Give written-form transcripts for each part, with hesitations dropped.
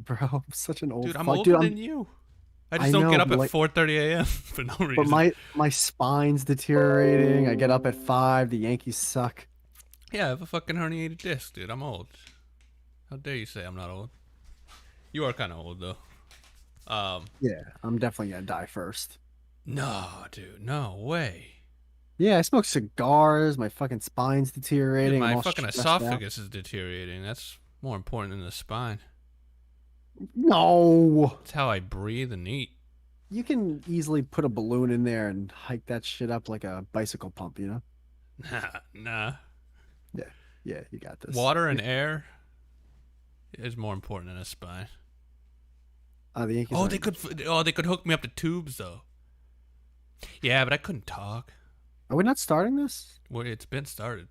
bro. I'm such an old Dude, I'm fuck, dude. older than you. I just I don't get know, up but at like, 4:30 a.m. for no but reason. my spine's deteriorating. I get up at 5. The Yankees suck. Yeah, I have a fucking herniated disc, dude. I'm old. How dare you say I'm not old? You are kind of old though. Yeah, I'm definitely gonna die first. No, dude, no way. Yeah, I smoke cigars. My fucking spine's Dude, deteriorating. I'm my all fucking stressed out. esophagus is deteriorating. That's more important than the spine. No, It's how I breathe and eat. you can easily put a balloon in there and hike that shit up like a bicycle pump, you know? Nah, nah. Yeah, yeah, you got this. Water and air is more important than a spine. The Yankees Oh, are they in good could. shape. Oh, they could hook me up to tubes though. Yeah, but I couldn't talk. Are we not starting this? Well, it's been started.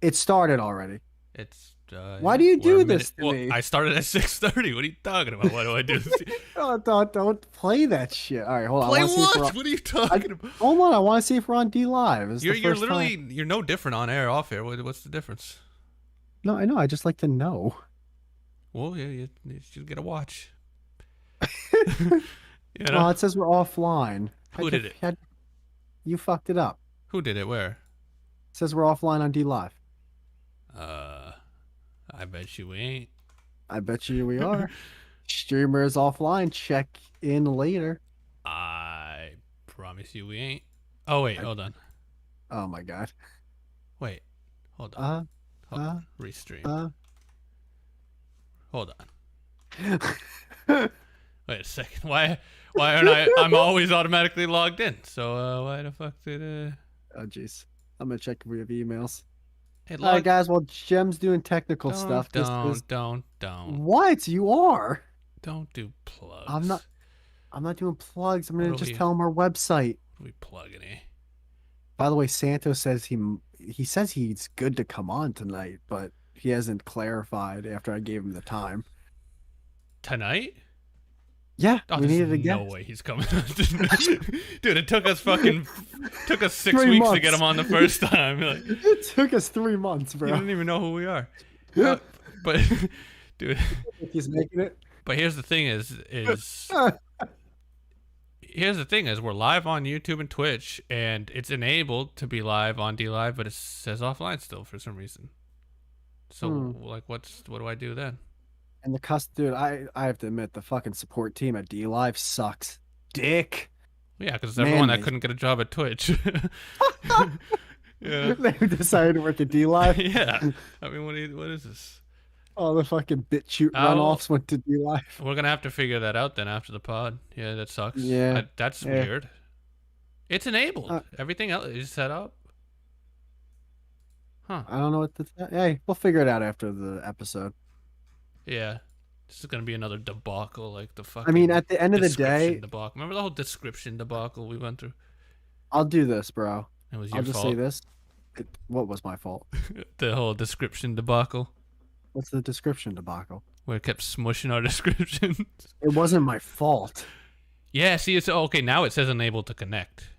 It started already. It's Why yeah. do you We're a do minute. this to Well, me? I started at 6:30. What are you talking about? Why do I do this? Don't play that shit. All right, hold on. I Play want to see if we're what? on. What are you talking about? Hold on. I want to see if we're on D Live. This is the You're first time. literally you're no different on air, off air. What's the difference? No, I know. I just like to know. Well, yeah, you should get a watch. You Well, know it says we're offline. who did it? You fucked it up. Who did it? Where? It says we're offline on D Live. Uh, I bet you we ain't. I bet you we are. Streamer is offline. Check in later. I promise you we ain't. Oh wait, I, hold on. oh my god. Wait, hold on. Uh, Hold uh, on. Restream. uh. Hold on. Wait a second. Why aren't I? I'm always automatically logged in. So why the fuck did Oh jeez. I'm gonna check if we have emails. Hey, All right, log? guys. Well, Jem's doing technical Don't stuff. This is don't what you are. don't do I'm not. plugs. I'm not doing plugs. I'm What gonna are just we? tell him our website. What are we plugging in? By the way, Santos says he says he's good to come on tonight, but he hasn't clarified after I gave him the time. Tonight? Yeah, Oh, we there's needed a no guest. way he's coming. Dude, it took us 6 Three weeks to get months. him on the first time. Like, It took us 3 months, you bro. don't even know who we are. But dude, He's making it. but here's the thing here's the thing is we're live on YouTube and Twitch, and it's enabled to be live on D Live, but it says offline still for some reason. So like, what do I do then? And dude, I have to admit, the fucking support team at D Live sucks. Dick. Yeah, because it's Man, everyone that couldn't get a job at Twitch. Yeah. They decided to work at D Live. Yeah. I mean, what is this? All the fucking BitChute I'll- runoffs went to D Live. We're gonna have to figure that out then after the pod. Yeah, that sucks. Yeah. That's Yeah. weird. It's enabled. Everything else is set up. Huh. I don't know what to. Hey, we'll figure it out after the episode. Yeah. This is gonna be another debacle, like the fucking. I mean, at the end of the description day, debacle. Remember the whole description debacle we went through? I'll do this, bro. It was I'll your just fault. say this. What was my fault? The whole description debacle, What's the description debacle? where it kept smushing our descriptions. It wasn't my fault. Yeah. See, it's okay now. It says unable to connect.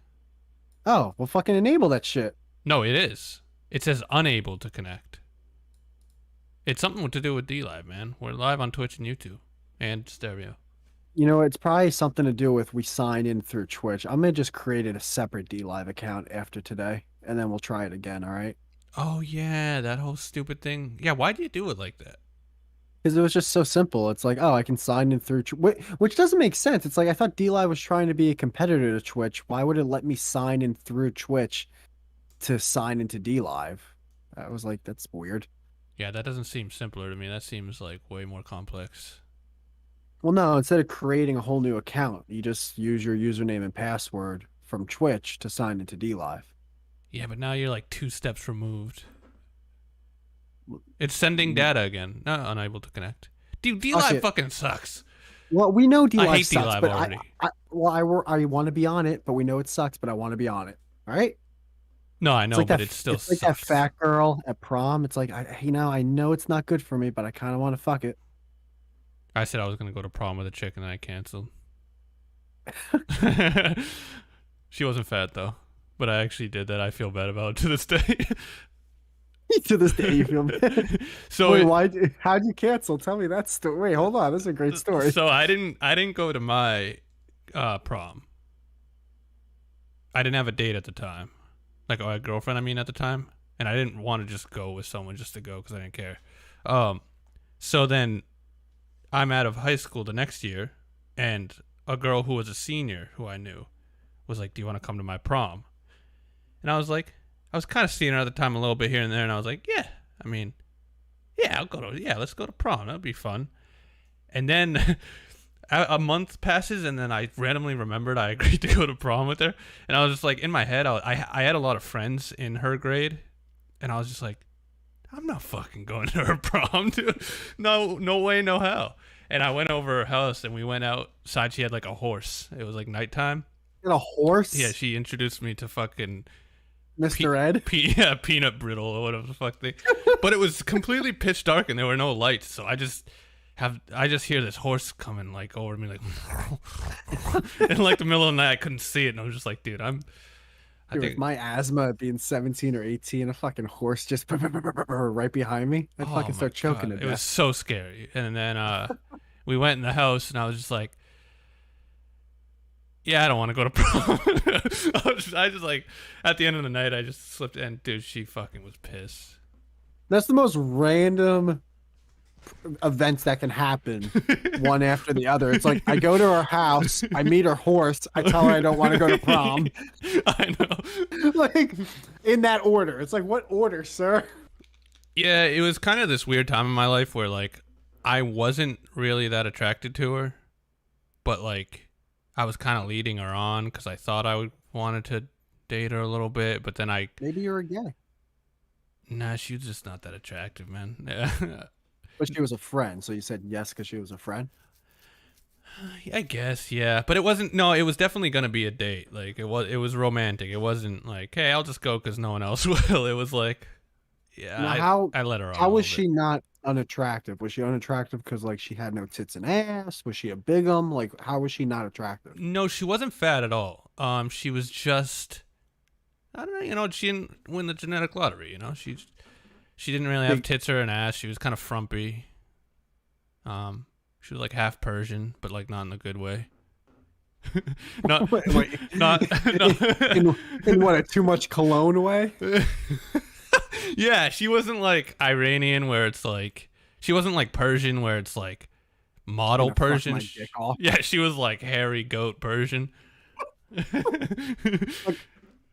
Oh, well, fucking enable that shit. No, it is. It says unable to connect. It's something to do with D Live, man. We're live on Twitch and YouTube and stereo. You know, it's probably something to do with we sign in through Twitch. I'm gonna just create a separate D Live account after today, and then we'll try it again. All right? Oh yeah, that whole stupid thing. Yeah, why do you do it like that? Because it was just so simple. It's like, oh, I can sign in through, which doesn't make sense. It's like I thought D Live was trying to be a competitor to Twitch. Why would it let me sign in through Twitch to sign into D Live? I was like, that's weird. Yeah, that doesn't seem simpler to me. That seems like way more complex. Well, no, instead of creating a whole new account, you just use your username and password from Twitch to sign into D Live. Yeah, but now you're like 2 steps removed. It's sending data again. No, unable to connect. Dude, D Live fucking sucks. Well, we know D I Live hate sucks, D-Live but already. I want to be on it, but we know it sucks, but I want to be on it. All right? No, I know, It's like but that, it still it's like sucks. that fat girl at prom. It's like, I know it's not good for me, but I kind of want to fuck it. I said I was gonna go to prom with a chick and I canceled. She wasn't fat though, but I actually did that. I feel bad about it to this day. To this day, you feel bad. so Wait, it, how'd you cancel? Tell me that story. Wait, hold on. This is a great story. so I didn't go to my prom. I didn't have a date at the time, like a girlfriend. I mean, at the time, and I didn't want to just go with someone just to go because I didn't care. Um, so then I'm out of high school the next year, and a girl who was a senior who I knew was like, "Do you want to come to my prom?" And I was like, I was kind of seeing her at the time a little bit here and there, and I was like, "Yeah, I mean, yeah, let's go to prom. That'd be fun." And then a month passes, and then I randomly remembered I agreed to go to prom with her, and I was just like, in my head, I had a lot of friends in her grade, and I was just like, I'm not fucking going to her prom, dude. No way, no how. And I went over her house, and we went outside. She had like a horse. It was like nighttime. You a Yeah, horse, she introduced me to fucking Mr. Ed? yeah, peanut brittle or whatever the fuck they. But it was completely pitch dark, and there were no lights, so I just hear this horse coming like over me, like in like the middle of the night. I couldn't see it, and I was just like, dude, I Dude, with think, my asthma being 17 or 18, a fucking horse just right behind me. I'd oh fucking my start choking god, to it was death. so scary. And then we went in the house, and I was just like, yeah, I don't want to go to prom. I just like at the end of the night, I just slipped, and dude, she fucking was pissed. That's the most random events that can happen one after the other. It's like I go to her house, I meet her horse, I tell her I don't want to go to prom. I know. Like in that order. It's like, what order, sir? Yeah, it was kind of this weird time in my life where like I wasn't really that attracted to her, but like I was kind of leading her on because I thought wanted to date her a little bit, but then Maybe you're a gay. nah, she was just not that attractive, man. But she was a friend, so you said yes because she was a friend. I guess, yeah, but it wasn't. No, it was definitely gonna be a date. Like it was romantic. It wasn't like, hey, I'll just go because no one else will. It was like, yeah, Now, I let her on a how was little she bit. not unattractive? Was she unattractive because like she had no tits and ass? Was she a bigum? Like, how was she not attractive? No, she wasn't fat at all. She was just, I don't know. She didn't win the genetic lottery. She didn't really have Big. tits or an ass. She was kind of frumpy. She was like half Persian, but like not in a good way. not, Wait, not, no. in what, a too much cologne way? Yeah, she wasn't like Iranian where it's like she wasn't like Persian where it's like model Gonna fuck Persian. my dick off. Yeah, she was like hairy goat Persian.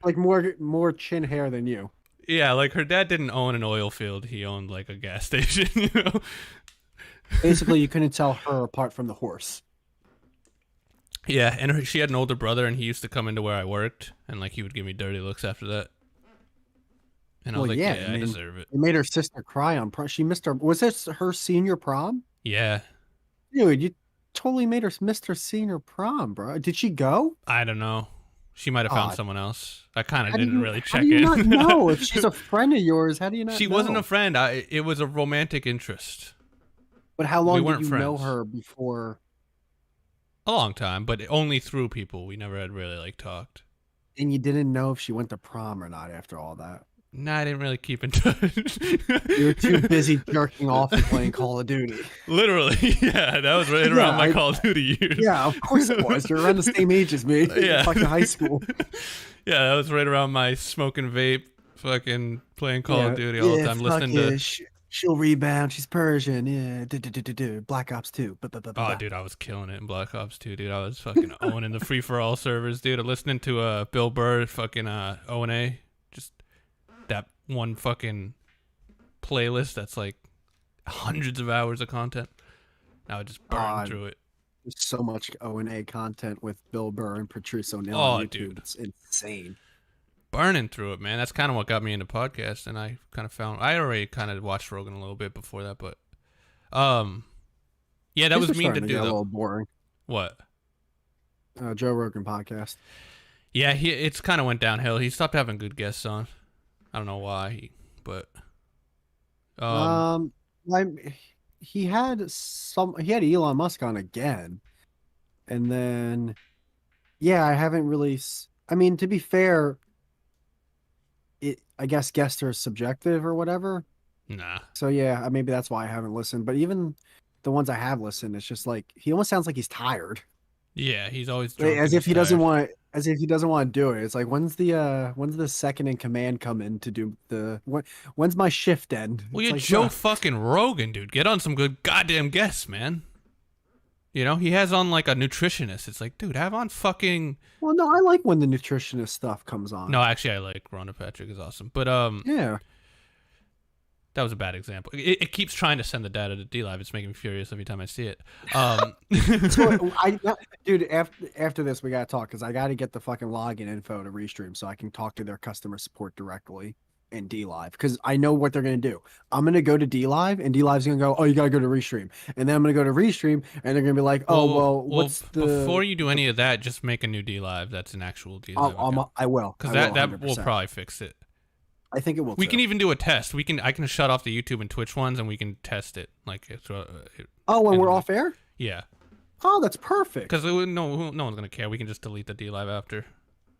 Like, like more chin hair than you. Yeah, like her dad didn't own an oil field; he owned like a gas station. Basically, you couldn't tell her apart from the horse. Yeah, and she had an older brother, and he used to come into where I worked, and like he would give me dirty looks after that. And I Well, was like, yeah, yeah, I deserve it. it made her sister cry on prom. She missed her. Was this her senior prom? Yeah, Dude, you totally made her miss her senior prom, bro. Did she go? I don't know. She might have found Ah, someone else. I kind of how do didn't you really how check do you not in. know if she's a friend of yours? How do you not She wasn't a know? friend. It was a romantic interest. But how We long did weren't you know friends. her before? A long time, but only through people. We never had really like talked. And you didn't know if she went to prom or not after all that. Nah, I didn't really keep in touch. You were too busy jerking off and playing Call of Duty. Literally, yeah, that was right Yeah, around my Call of Duty years. yeah, of course it was. You're around the same age as me. Yeah. Fucking high school. Yeah, that was right around my smoking vape, fucking playing Call of Yeah, Duty all the yeah, time, fuck listening yeah. to. She'll rebound. She's Persian. Yeah. Black Ops 2. Oh, dude, I was killing it in Black Ops 2, dude. I was fucking owning the free for all servers, dude. Listening to Bill Burr, fucking O&A, just that one fucking playlist that's like hundreds of hours of content. I would just burn through it. There's so much O&A content with Bill Burr and Patrice O'Neill Oh, on YouTube. dude. It's insane. Burning through it, man. That's kind of what got me into podcasts, and I kind of found I already kind of watched Rogan a little bit before that, but yeah, that These was are mean to starting do get a though. little boring. What? Joe Rogan podcast. Yeah, it's kind of went downhill. He stopped having good guests on. I don't know why, but Um, like, he had Elon Musk on again, and then yeah, I haven't really. I mean, to be fair, I guess guests are subjective or whatever. Nah. So yeah, maybe that's why I haven't listened. But even the ones I have listened, it's just like he almost sounds like he's tired. Yeah, he's always Like, drunk and he's tired. as if he doesn't want to do it. It's like when's the second in command come in to do when's my shift end? Well, It's you're like, Joe bruh. fucking Rogan, dude. Get on some good goddamn guests, man. You know, he has on like a nutritionist. It's like, dude, have on fucking. Well, no, I like when the nutritionist stuff comes No, on. actually, I like Rhonda Patrick is awesome, but Yeah. that was a bad example. It keeps trying to send the data to D Live. It's making me furious every time I see it. So dude, after this, we gotta talk because I gotta get the fucking login info to Restream so I can talk to their customer support directly in D Live because I know what they're gonna do. I'm gonna go to D Live and D Live's gonna go, oh, you gotta go to Restream, and then I'm gonna go to Restream and they're gonna be like, oh, well, what's before the? you do any of that, just make a new D Live. That's an actual D Live account. I will, Because I will, that will 100%. probably fix it. I think it will We too. can even do a test. I can shut off the YouTube and Twitch ones, and we can test it. Like, Oh, when and we're then off air? yeah, Oh, that's perfect. because no one's gonna care. We can just delete the D Live after.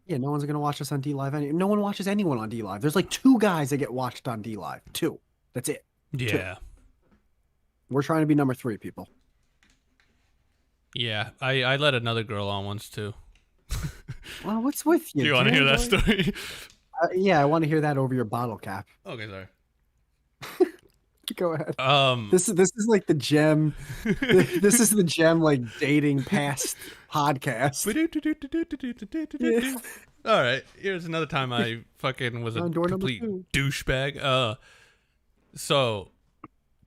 Yeah, no one's gonna watch us on D Live. No one watches anyone on D Live. There's like 2 guys that get watched on D Live. 2. That's it. 2. Yeah, We're trying to be number 3, people. yeah. I let another girl on once too. Well, what's with you? Do you want to hear dude? that story? Yeah, I want to hear that over your bottle cap. Okay, sorry. Go ahead. Um, This is like the gem. This is the gem like dating past podcast. Yeah. All right, here's another time I fucking was a On door number complete 2. douchebag. So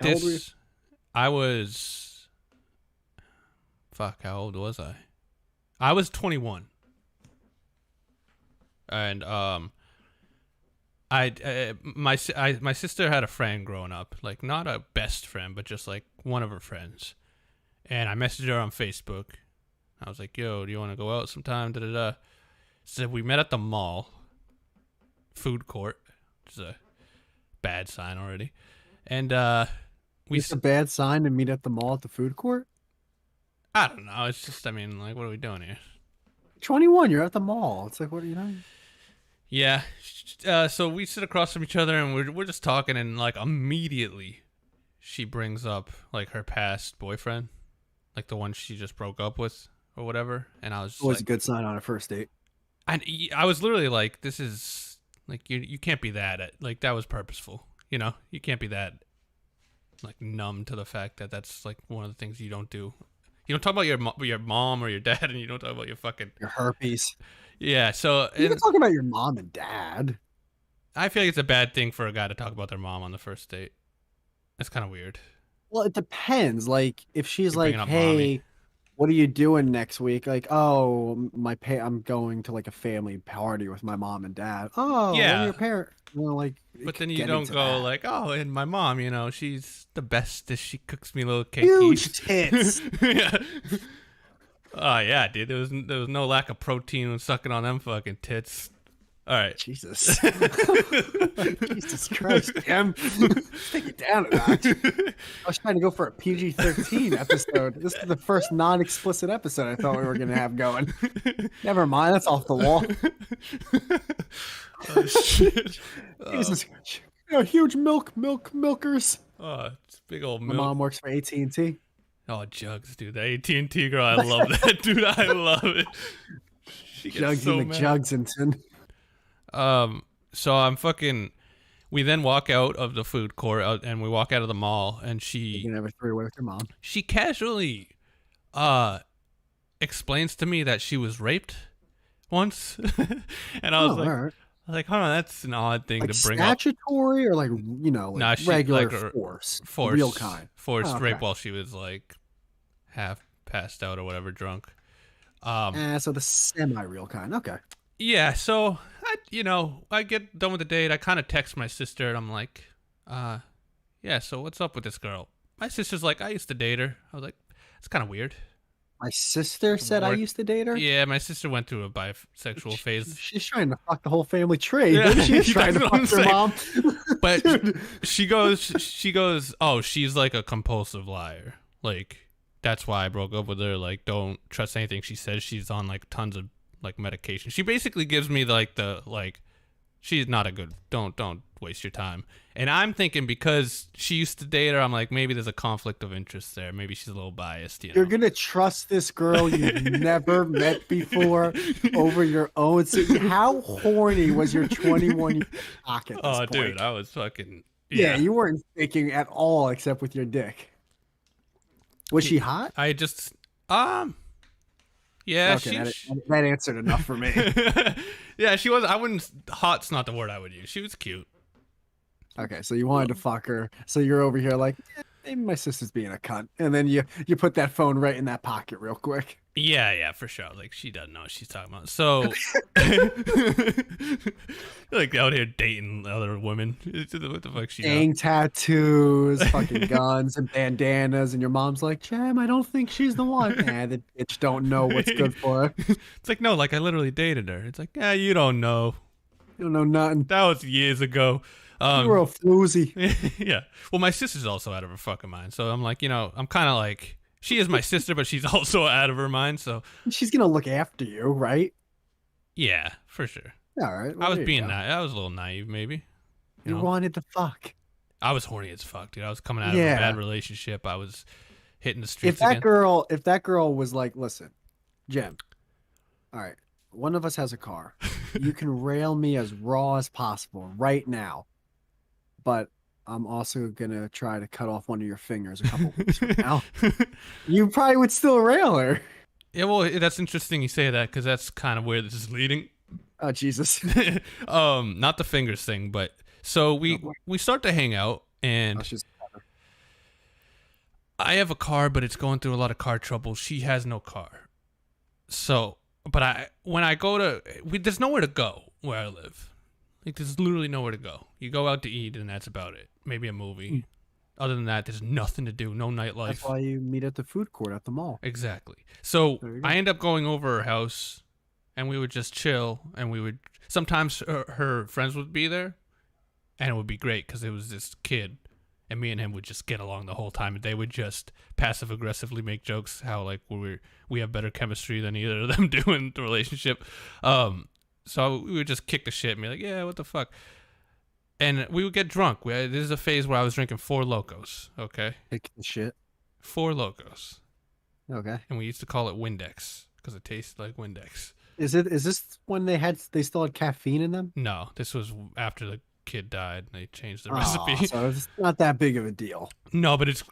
How old were you? this, I was, fuck, how old was I? I was 21, and my sister had a friend growing up, like not a best friend, but just like one of her friends, and I messaged her on Facebook. I was like, "Yo, do you want to go out sometime?" Da da da. So we met at the mall, food court, which is a bad sign already, and It's a bad sign to meet at the mall at the food court. I don't know. It's just, I mean, like, what are we doing here? 21, you're at the mall. It's like, what, you know? Yeah. So we sit across from each other and we're just talking, and like immediately she brings up like her past boyfriend, like the one she just broke up with or whatever. And I was just Always like, a good sign on a first date. and I was literally like, this is like, you can't be like, that was purposeful. You know, you can't be that like numb to the fact that that's like one of the things you don't do. You don't talk about your mom or your dad, and you don't talk about your fucking Your herpes. yeah. So You can talk about your mom and dad. I feel like it's a bad thing for a guy to talk about their mom on the first date. That's kind of weird. Well, it depends. Like, if she's You're like, bringing up "Hey, mommy. what are you doing next week?" Like, "Oh, I'm going to like a family party with my mom and dad." "Oh, what are Yeah. your parents?" Well, like, But then you get don't into go that. like, oh, and my mom, you know, she's the bestest. She cooks me little Huge cakes. tits. Yeah. Oh yeah, dude. There was no lack of protein when sucking on them fucking tits. All right. Jesus. Jesus Christ, Tim. Take it down a notch. I was trying to go for a PG-13 episode. This is the first non-explicit episode I thought we were going to have going. Never mind, that's off the wall. Oh shit. Jesus. Huge milkers. Oh, it's big old My milk. mom works for AT&T. Oh, Jugs, dude. The AT&T girl. I love that, dude. I love it. She gets Jugsy so mad. McJugsington. So I'm fucking. We then walk out of the food court and we walk out of the mall, and You can have a three-way with your mom. she casually, explains to me that she was raped once, and I was like, all right. hold on, that's an odd thing Like to bring up. statutory or like, like Nah, she- regular like, force? Forced, Real kind. forced Oh, okay. rape while she was like half passed out or whatever, drunk. So the semi-real kind. Okay. Yeah, so I get done with the date. I kind of text my sister, and I'm like, yeah, so what's up with this girl? My sister's like, I used to date her. I was like, it's kind of weird. My sister said I Work- used to date her. Yeah, my sister went through a bisexual phase, She's trying to fuck the whole family tree. Yeah, Maybe she's trying to that's what fuck her I'm mom. but Dude. she goes, oh, she's like a compulsive liar. Like, that's why I broke up with her. Like, don't trust anything she says. She's on like tons of like medication. She basically gives me like She's not a good. Don't waste your time. And I'm thinking because she used to date her, I'm like maybe there's a conflict of interest there. Maybe she's a little biased. You're gonna trust this girl you've never met before over your own. So how horny was your 21 year cock at this Oh, point? dude, I was fucking. Yeah, you weren't thinking at all except with your dick. Was she hot? I just yeah, Okay, that answered enough for me. yeah, she was. I wouldn't. Hot's not the word I would use. She was cute. Okay, so you wanted to fuck her. So you're over here like, maybe my sister's being a cunt, and then you put that phone right in that pocket real quick. Yeah, for sure. Like she doesn't know what she's talking about. So, like out here dating other women. What the fuck she? Gang tattoos, fucking guns and bandanas, and your mom's like, Jam, I don't think she's the one. Nah, the bitch don't know what's good for her. It's like no, like I literally dated her. It's like yeah, you don't know. You don't know nothing. That was years ago. You were a floozy. Yeah. Well, my sister's also out of her fucking mind. So I'm like, I'm kind of like, she is my sister, but she's also out of her mind. So she's gonna look after you, right? Yeah, for sure. All right. Well, I was being naive. I was a little naive, maybe. You wanted to fuck. I was horny as fuck, dude. I was coming out of a bad relationship. I was hitting the streets. If that girl was like, listen, Jim, all right, one of us has a car. You can rail me as raw as possible right now. But I'm also gonna try to cut off one of your fingers a couple weeks from now. You probably would still rail her. Yeah, well, that's interesting you say that because that's kind of where this is leading. Oh Jesus! Not the fingers thing, but so we start to hang out, and I have a car, but it's going through a lot of car trouble. She has no car, so when I go to there's nowhere to go where I live. Like, there's literally nowhere to go. You go out to eat, and that's about it. Maybe a movie. Other than that, there's nothing to do. No nightlife. That's why you meet at the food court at the mall. Exactly. So I end up going over her house, and we would just chill, and we would... Sometimes her friends would be there, and it would be great, because it was this kid, and me and him would just get along the whole time, and they would just passive-aggressively make jokes how, like, we have better chemistry than either of them do in the relationship. So we would just kick the shit and be like, yeah, what the fuck? And we would get drunk. This is a phase where I was drinking 4 Locos, okay? Kick the shit. 4 Locos. Okay. And we used to call it Windex because it tasted like Windex. Is this when they still had caffeine in them? No, this was after the kid died. They changed the recipe. So it's not that big of a deal. No, but it's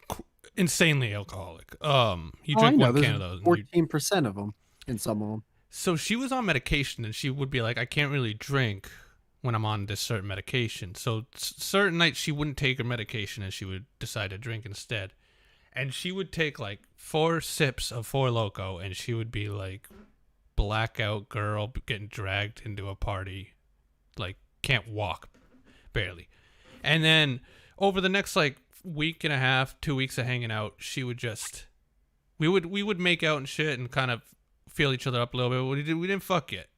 insanely alcoholic. You drink one can of those. 14% of them in some of them. So she was on medication, and she would be like, I can't really drink when I'm on this certain medication. So certain nights she wouldn't take her medication, and she would decide to drink instead. And she would take like 4 sips of 4 Loco, and she would be like blackout girl getting dragged into a party, like can't walk, barely. And then over the next like week and a half, 2 weeks of hanging out, she would just, we would make out and shit and kind of feel each other up a little bit. We didn't fuck yet.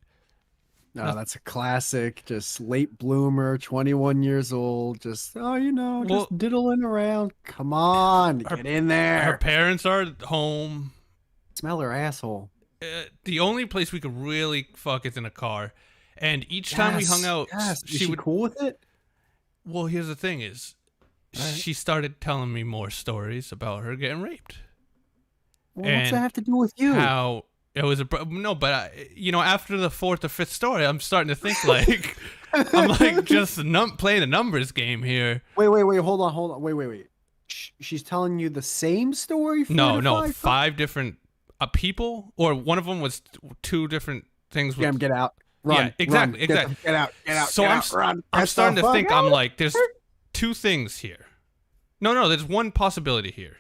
No, that's a classic. Just late bloomer, 21 years old. Just just diddling around. Come on, get in there. Her parents are at home. Smell her asshole. The only place we could really fuck is in a car. And each time we hung out, she would cool with it. Well, here's the thing: she started telling me more stories about her getting raped. Well, what's that have to do with you? How it was no, but after the 4th or 5th story, I'm starting to think like I'm like just playing a numbers game here. Wait, hold on, wait. She's telling you the same story? No, 5 different people, or one of them was 2 different things. Get out. Run. Yeah, exactly. Get out. So I'm starting to think. I'm like, there's 2 things here. No, there's one possibility here.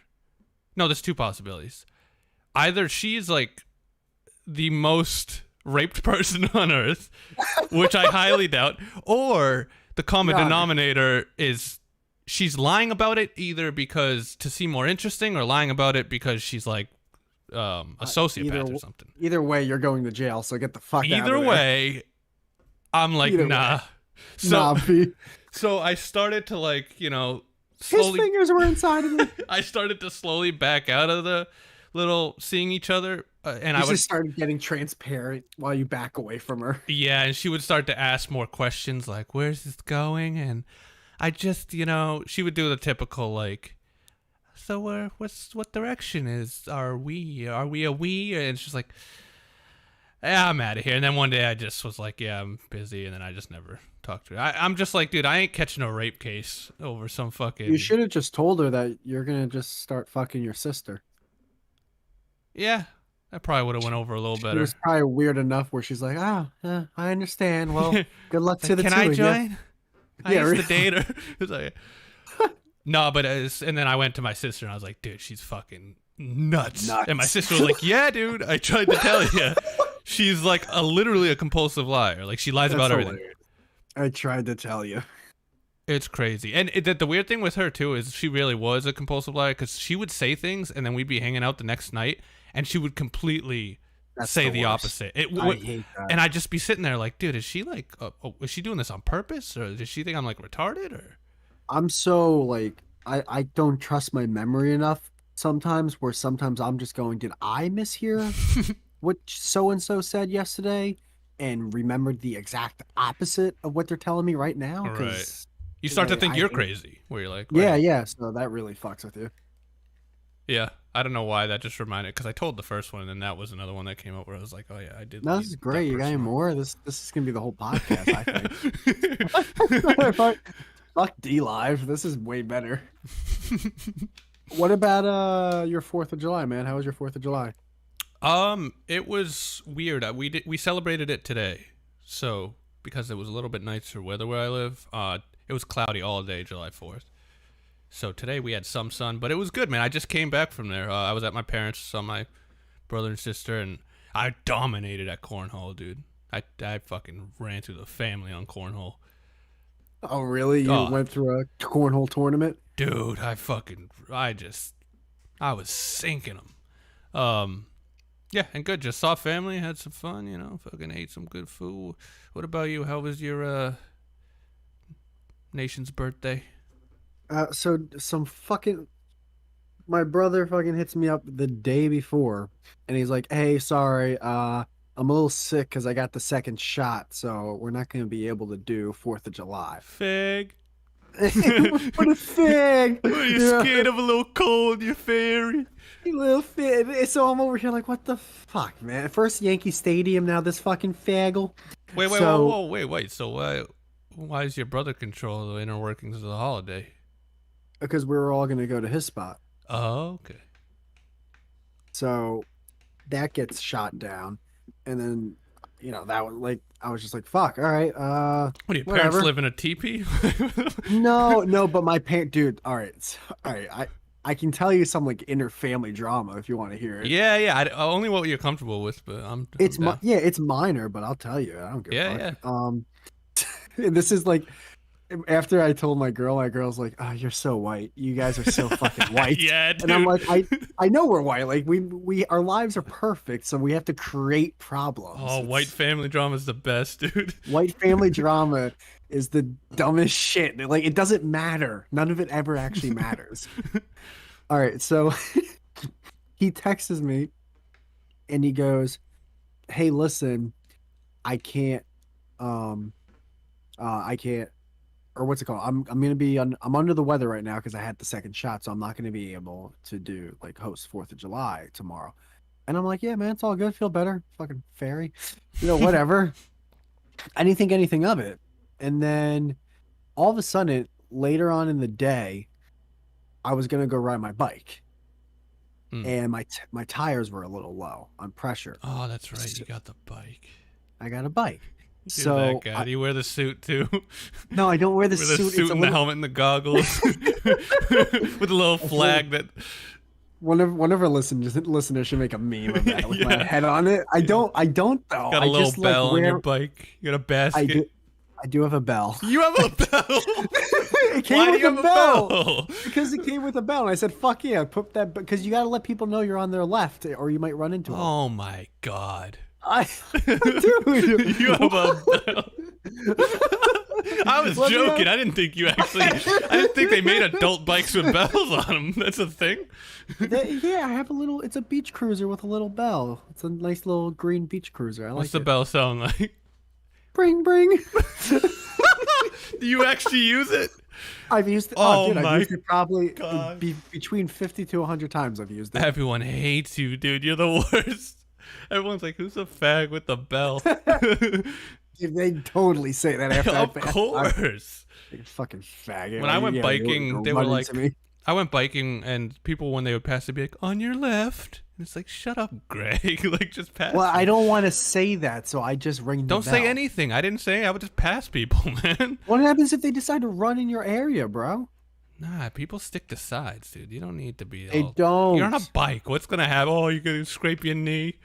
No, there's 2 possibilities. Either she's like the most raped person on earth, which I highly doubt, or the common denominator is she's lying about it either because to seem more interesting, or lying about it because she's like a sociopath or something. Either way, you're going to jail, so get the fuck out of there. Either way, I'm like, nah. So I started to like, slowly... His fingers were inside of me. I started to slowly back out of the little seeing each other, and You I would, just started getting transparent while you back away from her. yeah, and she would start to ask more questions like, "Where's this going?" And I just, she would do the typical like, "So what direction are we a we?" And she's like, "Yeah, I'm out of here." And then one day I just was like, "Yeah, I'm busy," and then I just never talked to her. I'm just like, dude, I ain't catching a rape case over some You fucking. should have just told her that you're gonna just start fucking your sister. Yeah, that probably would have went over a little She was better. probably weird enough where she's like, "Ah, I understand. Well, It's good luck to like, the can two I of you." join? I Yeah, used really. to date her. It's like, no, but and then I went to my sister and I was like, dude, she's fucking nuts. And my Nuts. sister was like, yeah, dude, I tried to tell you. She's like literally a compulsive liar. Like she lies That's about everything. hilarious. I tried to tell you. It's crazy. And the weird thing with her too is she really was a compulsive liar because she would say things and then we'd be hanging out the next night and she would completely That's say the worst. opposite. I hate that. And I'd just be sitting there like, dude, is she like, is she doing this on purpose or does she think I'm like retarded or? I'm so like I don't trust my memory enough sometimes where sometimes I'm just going, did I mishear what so and so said yesterday and remembered the exact opposite of what they're telling me right now? All right. Because You start to think I you're hate, crazy where you're like, yeah, wait. yeah. So that really fucks with you. Yeah. I don't know why that just reminded because I told the first one and then that was another one that came up where I was like, oh yeah, I did. No, lead this is that great. You got any person on. more? This is gonna be the whole podcast, I think. Fuck D Live. This is way better. What about your 4th of July, man? How was your 4th of July? It was weird. We celebrated it today, so because it was a little bit nicer weather where I live. It was cloudy all day July 4th. So today we had some sun, but it was good, man. I just came back from there. I was at my parents, saw my brother and sister, and I dominated at cornhole, dude. I fucking ran through the family on cornhole. Oh, really? You Oh, went through a cornhole tournament? dude, I was sinking them. Yeah, and good. Just saw family, had some fun, fucking ate some good food. What about you? How was your nation's birthday? So some fucking my brother fucking hits me up the day before, and he's like, "Hey, sorry, I'm a little sick because I got the second shot, so we're not gonna be able to do 4th of July." Fag. What a fig! Are you Yeah, scared of a little cold, you fairy? you little fig. So I'm over here like, what the fuck, man? First Yankee Stadium, now this fucking faggle. Wait, So whoa, wait. So why does your brother control the inner workings of the holiday? because we were all gonna go to his spot, Oh, okay. so that gets shot down, and then that was like I was just like, fuck, all right, What do your parents whatever. live in a teepee? No, but my parent, dude. All right, all right. I can tell you some like inner family drama if you want to hear it. Yeah. Only what you're comfortable with, but I'm It's down. yeah, it's minor, but I'll tell you. I don't give a Yeah, fuck. yeah. This is like after I told my girl's like, "Oh, you're so white. You guys are so fucking white." Yeah, dude. And I'm like, I know we're white. Like we our lives are perfect, so we have to create problems. Oh, white family drama is the best, dude. White family drama is the dumbest shit. Like it doesn't matter. None of it ever actually matters. All right, so he texts me and he goes, "Hey, listen, I can't I can't or what's it called? I'm gonna be I'm under the weather right now because I had the second shot, so I'm not gonna be able to do like host 4th of July tomorrow." And I'm like, "Yeah, man, it's all good. Feel better, fucking fairy, whatever." I didn't think anything of it, and then all of a sudden, later on in the day, I was gonna go ride my bike, Mm. and my tires were a little low on pressure. Oh, that's right. You got the bike. I got a bike, You're so that guy. Do you wear the suit too? no, I don't wear the With the suit. suit It's a and the little, helmet and the goggles, with a little flag that. one of our listeners should make a meme of that with my Yeah. head on it. I don't though. Got a I little just like bell on your wear. bike. You got a I basket. do. I do have a bell. You have a bell. It came Why do with you a have a bell. bell? Because it came with a bell, and I said, "Fuck yeah, put that." Because you got to let people know you're on their left, or you might run into them. Oh my god. Dude, You have a bell. I was joking. I didn't think you actually. I didn't think they made adult bikes with bells on them. That's a thing. Yeah, I have a little. It's a beach cruiser with a little bell. It's a nice little green beach cruiser. I What's like the it. bell sound like? Bring, bring. Do you actually use it? I've used it. Oh Dude, my I've used it probably God. between 50 to 100 times. I've used it. Everyone hates you, dude. You're the worst. Everyone's like, "Who's a fag with the bell?" Dude, they totally say that after Of course. I'm a fucking faggot. When I went biking, they were run like, into me. I went biking, and people when they would pass, they'd be like, "On your left." And it's like, "Shut up, Greg." Like, just pass. Well, me. I don't want to say that, so I just ring the Don't say bell. anything. I didn't say. I would just pass people, man. What happens if they decide to run in your area, bro? Nah, people stick to sides, dude. You don't need to be. They all... don't. You're on a bike. What's gonna happen? Oh, you're gonna scrape your knee.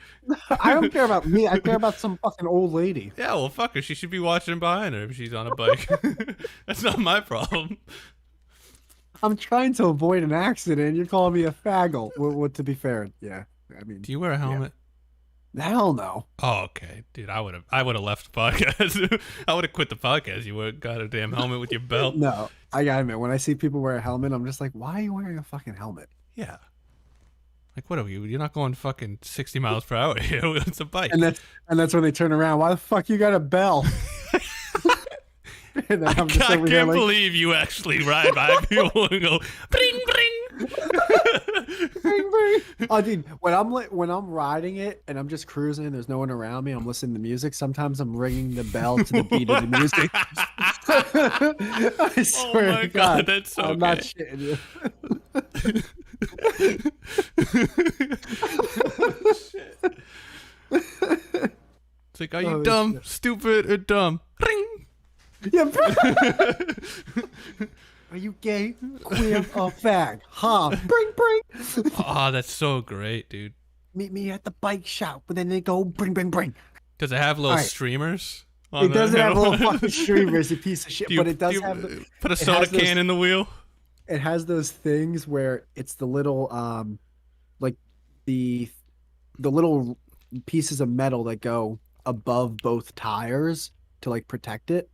I don't care about me. I care about some fucking old lady. Yeah, well, fuck her. She should be watching behind her if she's on a bike. That's not my problem. I'm trying to avoid an accident. You're calling me a faggle. Well, to be fair, yeah. I mean, Do you wear a helmet? hell no. Oh, okay, dude. I would have left the podcast. I would have quit the podcast. You would have got a damn helmet with your belt. No, I gotta admit, when I see people wear a helmet, I'm just like, why are you wearing a fucking helmet? Yeah. Like, what are you? You're not going fucking 60 miles per hour here. It's a bike. And that's when they turn around. Why the fuck you got a bell? And then I I'm just over here can't like, believe you actually ride by people and go, bring, bring. bring, bring. Oh, dude, when I'm riding it and I'm just cruising and there's no one around me, I'm listening to music. Sometimes I'm ringing the bell to the beat of the music. I swear Oh my to God, that's so I'm gay. not shitting you. It's like, are you Oh, dumb, shit. stupid, or dumb? Ring. Yeah, bro. Are you gay, queer, or fag? Huh? Bring, bring. Oh, that's so great, dude. Meet me at the bike shop, but then they go bring, bring, bring. Does it have little Alright. streamers? It doesn't have handle? little fucking streamers, you piece of shit, Do you- but it does do you have. The, put a it soda has those- can in the wheel. It has those things where it's the little like the little pieces of metal that go above both tires to like protect it.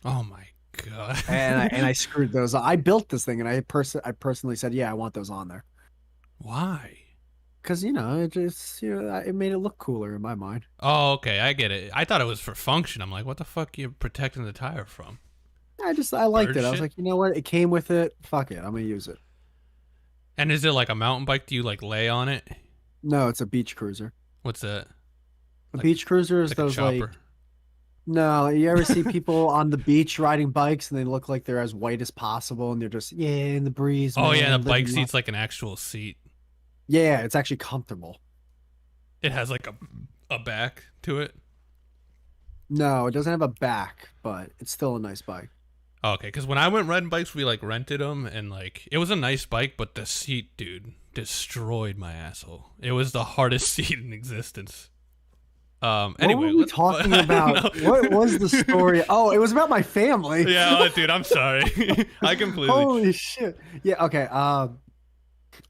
Oh my God. And I screwed those. I built this thing, and I personally said, yeah, I want those on there Why? because it just it made it look cooler in my mind. Oh, okay, I get it. I thought it was for function. I'm like, what the fuck are you protecting the tire from? I liked Bird it. I was shit? like, you know what? It came with it. Fuck it. I'm gonna use it. And is it like a mountain bike? Do you like lay on it? No, it's a beach cruiser. What's that? A Like- beach cruiser is Like a those like. chopper. No, you ever see people on the beach riding bikes and they look like they're as white as possible and they're just in the breeze. Oh yeah, man, the bike living seat's life. like an actual seat. Yeah, it's actually comfortable. It has like a back to it. No, it doesn't have a back, but it's still a nice bike. Oh, okay, because when I went riding bikes, we like rented them, and like it was a nice bike, but the seat, dude, destroyed my asshole. It was the hardest seat in existence. Anyway, what were we talking about? What was the story? Oh, it was about my family. Yeah, oh, dude, I'm sorry. I completely. Holy shit. Yeah, okay.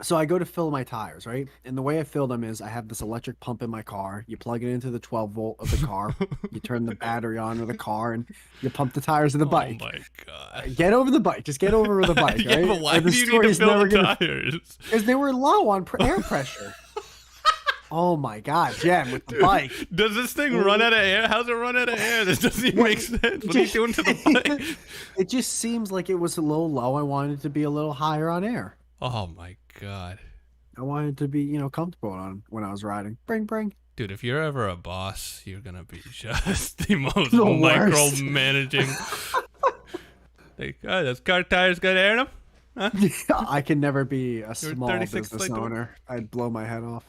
So I go to fill my tires, right? And the way I fill them is I have this electric pump in my car. You plug it into the 12-volt of the car. You turn the battery on of the car, and you pump the tires of the bike. Oh my God. Get over the bike. Just get over the bike, Yeah, right? but why Or the do you need to story's fill never the gonna- tires? Because they were low on air pressure. Oh my God, Jen, with the Dude, bike. Does this thing run out of air? How's it run out of air? This doesn't even make sense. What are you doing to the bike? It just seems like it was a little low. I wanted it to be a little higher on air. Oh my God. I wanted it to be, comfortable on when I was riding. Bring, bring. Dude, if you're ever a boss, you're gonna be just the most The worst. micromanaging. Like, oh, those car tires got air in them? I can never be a small 36 business like the- owner. I'd blow my head off.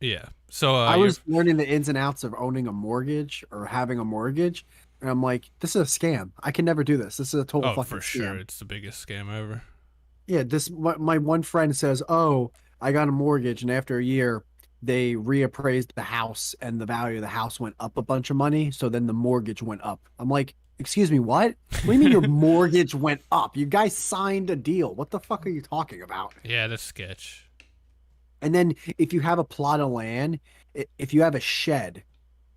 Yeah. So I was learning the ins and outs of owning a mortgage or having a mortgage, and I'm like, this is a scam. I can never do this. This is a total oh, fucking for scam. sure, it's the biggest scam ever. Yeah, my one friend says, "Oh, I got a mortgage, and after a year, they reappraised the house, and the value of the house went up a bunch of money. So then the mortgage went up." I'm like, "Excuse me, what? What do you mean your mortgage went up? You guys signed a deal. What the fuck are you talking about?" Yeah, that's sketch. And then if you have a plot of land, if you have a shed,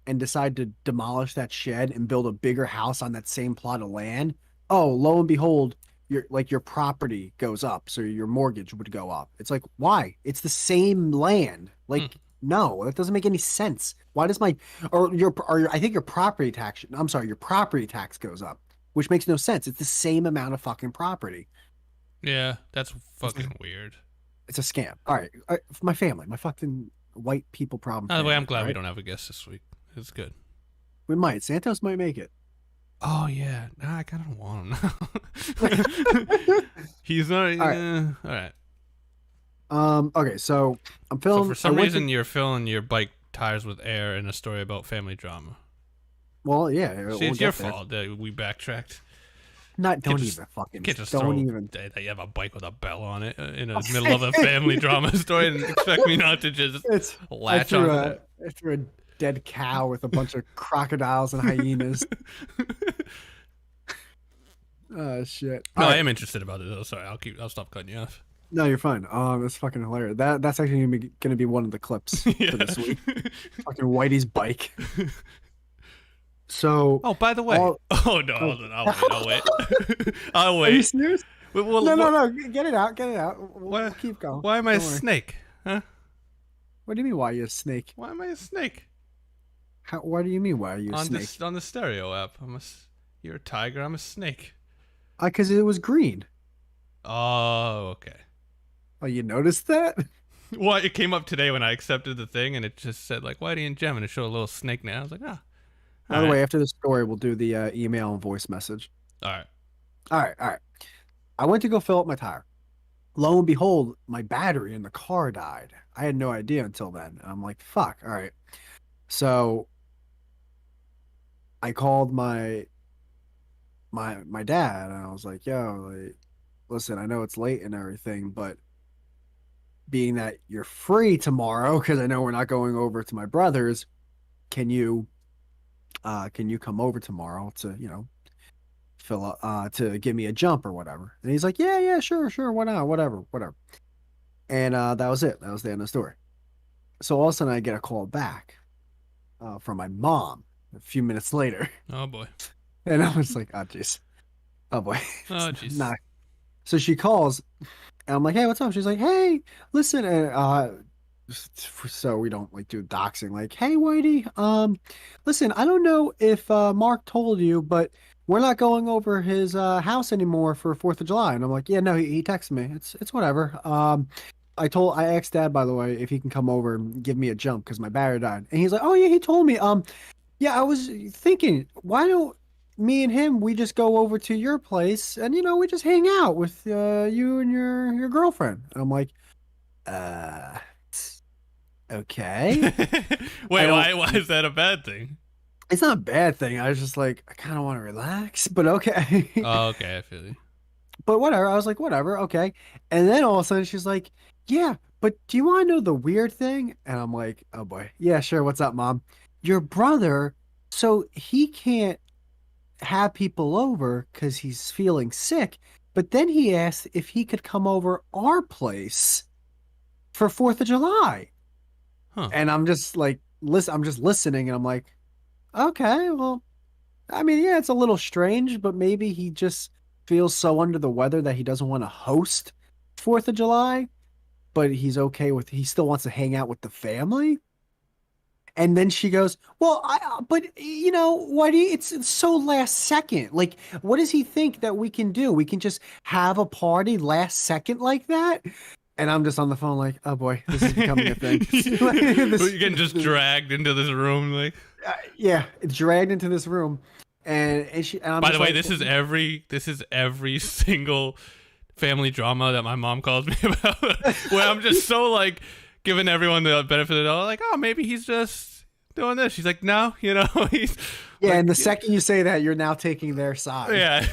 and decide to demolish that shed and build a bigger house on that same plot of land, oh, lo and behold, your property goes up, so your mortgage would go up. It's like, why? It's the same land. Hmm. Like, no, that doesn't make any sense. Why does my I think your property tax, I'm sorry, your property tax goes up, which makes no sense. It's the same amount of fucking property. Yeah, that's It's fucking weird. it's a scam. All right, my family, my fucking white people problem By the way, I'm family. All glad we right, don't have a guest this week. It's good. we might. Santos might make it. Oh yeah, nah, I kind of want him now. He's not. All right. All right. Okay, so I'm So feeling. for I some went to. reason, you're filling your bike tires with air in a story about family drama. Well, yeah, See, we'll it's your get there. fault that we backtracked. Not. Can't Don't just even fucking. can't just Don't throw even. that you have a bike with a bell on it in the middle of a family drama story and expect me not to just It's. I latch threw onto a. that. I threw a dead cow with a bunch of crocodiles and hyenas. Oh shit! No, All I right. am interested about it though. Sorry, I'll stop cutting you off. No, you're fine. It's fucking hilarious. That's actually gonna be one of the clips for Yeah. this week. Fucking Whitey's bike. So, Oh, by the way. all. Oh no, Oh. hold on. I'll wait. I'll Are you wait. serious? Well, No, no, no. Get it out. Get it out. We'll why? keep going. Why am I a Don't worry. snake? Huh? What do you mean? Why are you a snake? Why am I a snake? Why do you mean? Why are you a On snake? this on the stereo app, you're a tiger. I'm a snake. Because it was green. Oh, okay. Oh, you noticed that? Well, it came up today when I accepted the thing, and it just said like Whitey and Gem, and it showed a little snake now. I was like, ah, By all the right, way, after the story, we'll do the email and voice message. all right. All right, all right. I went to go fill up my tire. Lo and behold, my battery in the car died. I had no idea until then. I'm like, fuck. All right. So I called my dad and I was like, yo, like, listen, I know it's late and everything, but being that you're free tomorrow, because I know we're not going over to my brother's, can you come over tomorrow to, fill up to give me a jump or whatever? And he's like, yeah, yeah, sure, sure, why not? Whatever, whatever. And that was it. That was the end of the story. So all of a sudden I get a call back from my mom a few minutes later. Oh boy. And I was like, oh jeez. Oh boy. Oh jeez. Nah. So she calls and I'm like, hey, what's up? She's like, hey, listen, and so we don't like do doxing, like, hey Whitey, listen, I don't know if Mark told you, but we're not going over his house anymore for 4th of July. And I'm like, yeah, no, he texted me. It's whatever. I asked dad, by the way, if he can come over and give me a jump because my battery died. And he's like, oh yeah, he told me. Yeah, I was thinking, why don't me and him we just go over to your place and we just hang out with you and your girlfriend. And I'm like, uh okay. I Wait, don't why is that a bad thing? It's not a bad thing. I was just like, I kind of want to relax, but okay. Oh, okay, I feel you. But whatever. I was like, whatever, okay. And then all of a sudden she's like, yeah, but do you want to know the weird thing? And I'm like, oh boy. Yeah, sure. What's up, mom? Your brother, so he can't have people over because he's feeling sick. But then he asked if he could come over our place for 4th of July. Huh. And I'm just like, listen, I'm just listening and I'm like, okay, well, I mean, yeah, it's a little strange, but maybe he just feels so under the weather that he doesn't want to host 4th of July, but he still wants to hang out with the family. And then she goes, well, but what do it's so last second. Like, what does he think that we can do? We can just have a party last second like that? And I'm just on the phone like, oh boy, this is becoming a thing. You're getting just dragged into this room, like. Yeah, dragged into this room, and I'm By just the way, like, this is every single family drama that my mom calls me about. Where I'm just so like giving everyone the benefit of the doubt, like, oh, maybe he's just doing this. She's like, no, he's yeah. like, And the second you say that, you're now taking their side. yeah.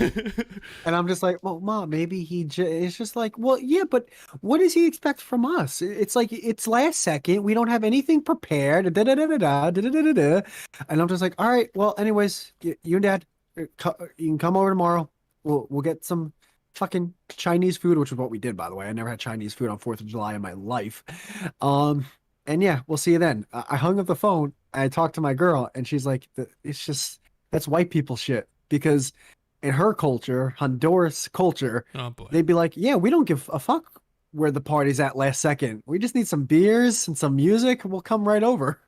And I'm just like, well, mom, maybe it's just like, well, yeah, but what does he expect from us? It's like it's last second. We don't have anything prepared. Da, da, da, da, da, da, da, da, da, da. And I'm just like, all right, well, anyways, you and dad, you can come over tomorrow. We'll get some fucking Chinese food, which is what we did, by the way. I never had Chinese food on 4th of July in my life. Um, And yeah, we'll see you then. I hung up the phone. I talked to my girl, and she's like, "It's just that's white people shit." Because in her culture, Honduras culture, Oh boy. they'd be like, "Yeah, we don't give a fuck where the party's at last second. We just need some beers and some music. We'll come right over."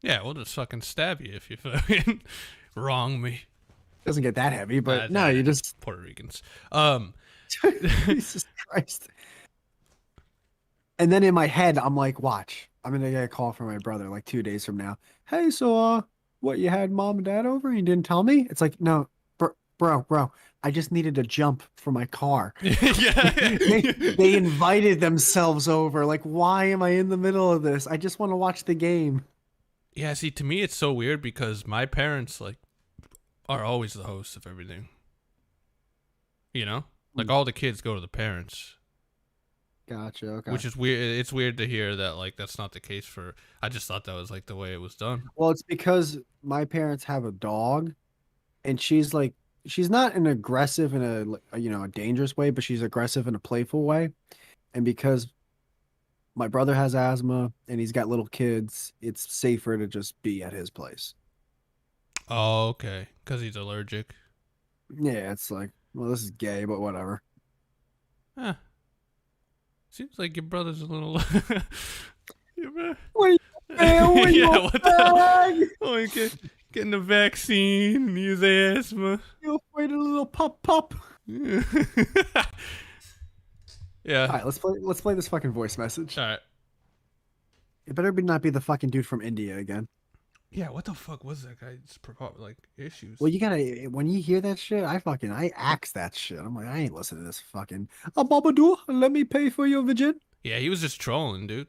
Yeah, we'll just fucking stab you if you fucking wrong me. Doesn't get that heavy, but no, Nah, you just Puerto Ricans. Jesus Christ. And then in my head, I'm like, watch, I'm gonna get a call from my brother like 2 days from now. Hey, so what, you had mom and dad over and you didn't tell me? It's like, no, bro, I just needed a jump for my car. Yeah. They invited themselves over. Like, why am I in the middle of this? I just want to watch the game. Yeah, see, to me it's so weird because my parents like are always the hosts of everything. You know? Like all the kids go to the parents. Gotcha. Okay. Which is weird. It's weird to hear that like that's not the case for I just thought that was like the way it was done. Well, it's because my parents have a dog, and she's not an aggressive in a dangerous way, but she's aggressive in a playful way. And because my brother has asthma and he's got little kids, it's safer to just be at his place. Oh, okay. Because he's allergic. Yeah, it's like, well, this is gay, but whatever. Huh. Seems like your brother's a little. Wait, man, Yeah, what the? bag? Oh, getting the vaccine and use asthma. You afraid of a little pup? Yeah. All right, let's play this fucking voice message. All right. It better not be the fucking dude from India again. Yeah, what the fuck was that guy's like issues? Well, you gotta when you hear that shit, I axe that shit. I'm like, I ain't listening to this fucking Babadoo, let me pay for your virgin. Yeah, he was just trolling, dude.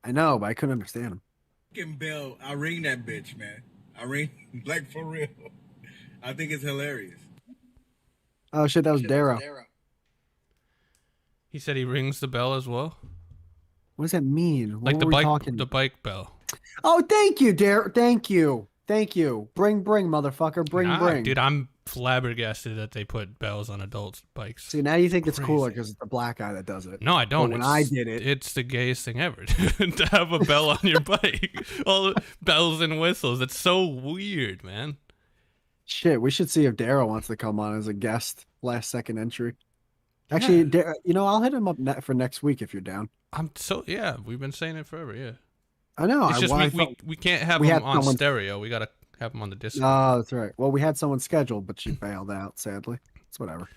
I know, but I couldn't understand him. Fucking Bell, I ring that bitch, man. I ring like for real. I think it's hilarious. Oh shit, that was Darrow. He said he rings the bell as well, What does that mean? like What the were we bike, talking? the bike bell. Oh, thank you, Darrow. Thank you. Bring, motherfucker. Nah, Bring. dude, I'm flabbergasted that they put bells on adults' bikes. See, now you think it's cooler Crazy. because it's the black guy that does it. No, I don't. But when I did it, it's the gayest thing ever dude, to have a bell on your bike. All the bells and whistles. It's so weird, man. shit, we should see if Darrow wants to come on as a guest. Last second entry. Actually, I'll hit him up for next week if you're down. Yeah. We've been saying it forever. Yeah. I know. It's just we can't have him on stereo. We gotta have him on the Discord. Oh, that's right. Well, we had someone scheduled, but she bailed out. Sadly, it's whatever.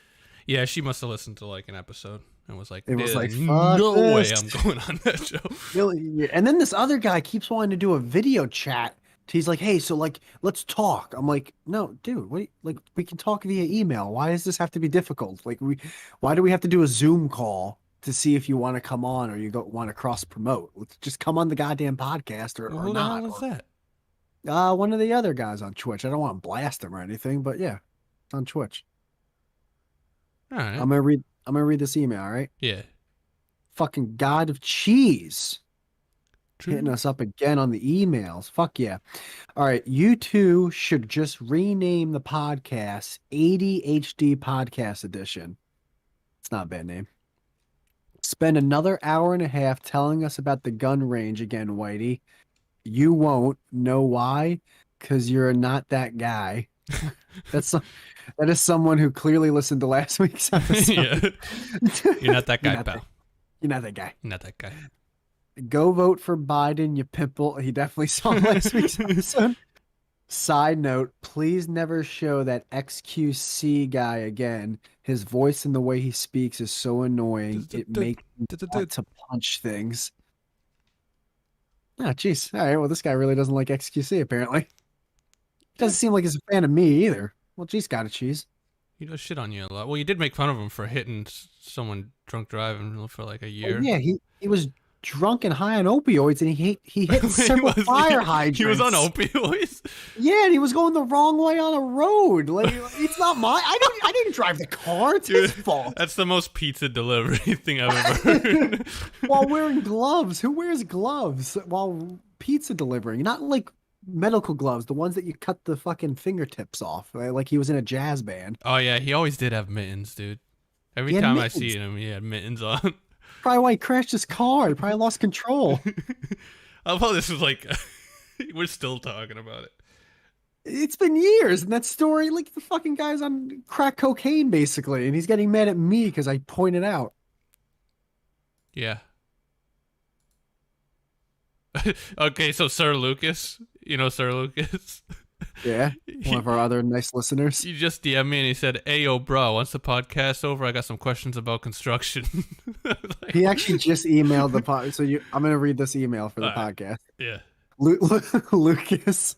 Yeah, she must have listened to like an episode and was like, Fuck no way this." I'm going on that show. Really? And then this other guy keeps wanting to do a video chat. He's like, "Hey, so like, let's talk." I'm like, "No, dude. Wait, like, we can talk via email. Why does this have to be difficult? Like, why do we have to do a Zoom call to see if you want to come on or you want to cross promote? Let's just come on the goddamn podcast or Who the not." hell is that? One of the other guys on Twitch. I don't want to blast him or anything, but yeah, it's on Twitch. All right. I'm gonna read this email. All right. Yeah. Fucking God of Cheese. Hitting us up again on the emails. Fuck yeah. All right. You two should just rename the podcast ADHD Podcast Edition. It's not a bad name. Spend another hour and a half telling us about the gun range again, Whitey. You won't know why, because you're not that guy. That is someone who clearly listened to last week's episode. Yeah. You're not that guy, pal. You're not that guy. You're not that guy. Go vote for Biden, you pimple. He definitely saw last week's episode. Side note, please never show that XQC guy again. His voice and the way he speaks is so annoying. It makes me want to punch things. Ah, jeez. All right, well, this guy really doesn't like XQC, apparently. Doesn't seem like he's a fan of me either. Well, geez, got a cheese. He does shit on you a lot. Well, you did make fun of him for hitting someone drunk driving for like a year. Oh, yeah, he was drunk and high on opioids, and he hit several fire hydrants. He was on opioids. Yeah, and he was going the wrong way on a road. Like, it's not my. I didn't drive the car. It's his fault. That's the most pizza delivery thing I've ever heard. While wearing gloves, who wears gloves while pizza delivering? Not like medical gloves, the ones that you cut the fucking fingertips off, right? Like he was in a jazz band. Oh yeah, he always did have mittens, dude. Every time I see him, he had mittens on. probably why he crashed his car. He probably lost control. I love how this is like, we're still talking about it. It's been years, and that story, like the fucking guy's on crack cocaine basically, and he's getting mad at me because I pointed out. Yeah. Okay, so Sir Lucas, you know Sir Lucas? Yeah, one of our other nice listeners. He just DM'd me and he said, "Hey, yo, bro, once the podcast's over, I got some questions about construction." Like, He actually just emailed the pod. So I'm going to read this email for the podcast. yeah. Lucas,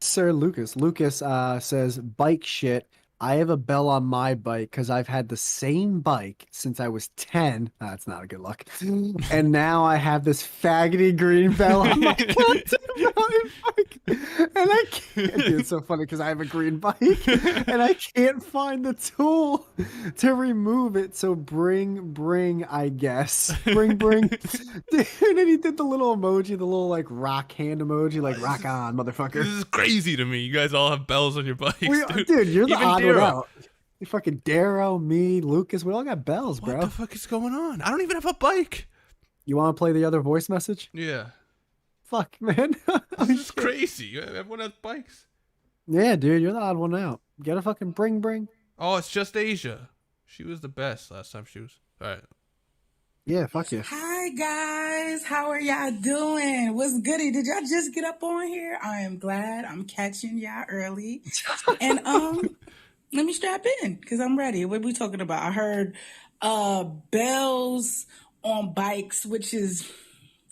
Sir Lucas. Lucas says, bike shit. I have a bell on my bike because I've had the same bike since I was 10. That's not a good look. And now I have this faggoty green bell on my goddamn mountain bike. And I can't. Dude, it's so funny because I have a green bike and I can't find the tool to remove it. So bring, I guess. Bring. Dude, and he did the little emoji, the little like rock hand emoji, like rock on, motherfucker. This is crazy to me. You guys all have bells on your bikes, Dude, you're the Even odd one Darrow. out. You fucking Darrow, me, Lucas, we all got bells, What bro. the fuck is going on? I don't even have a bike. You want to play the other voice message? Yeah. Fuck, man. This is crazy. Everyone has bikes. Yeah, dude, you're the odd one out. Get a fucking bring. Oh, it's just Asia. She was the best last time she was. All right. Yeah, fuck you. Hi guys, how are y'all doing? What's goody? Did y'all just get up on here? I am glad I'm catching y'all early. And let me strap in because I'm ready. What we talking about? I heard bells on bikes, which is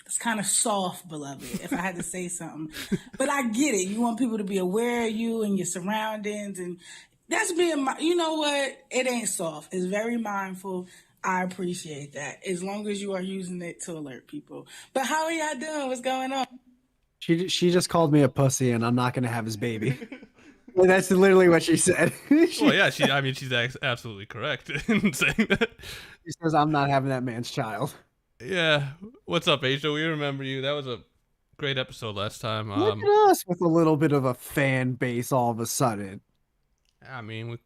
it's kind of soft, beloved, if I had to say something. But I get it. You want people to be aware of you and your surroundings, and that's being you know what? It ain't soft. It's very mindful. I appreciate that, as long as you are using it to alert people. But how are y'all doing? What's going on? She just called me a pussy, and I'm not gonna have his baby. That's literally what she said. Well, yeah. She's absolutely correct in saying that. She says I'm not having that man's child. Yeah. What's up, Asia? We remember you. That was a great episode last time. Look at us with a little bit of a fan base all of a sudden. I mean,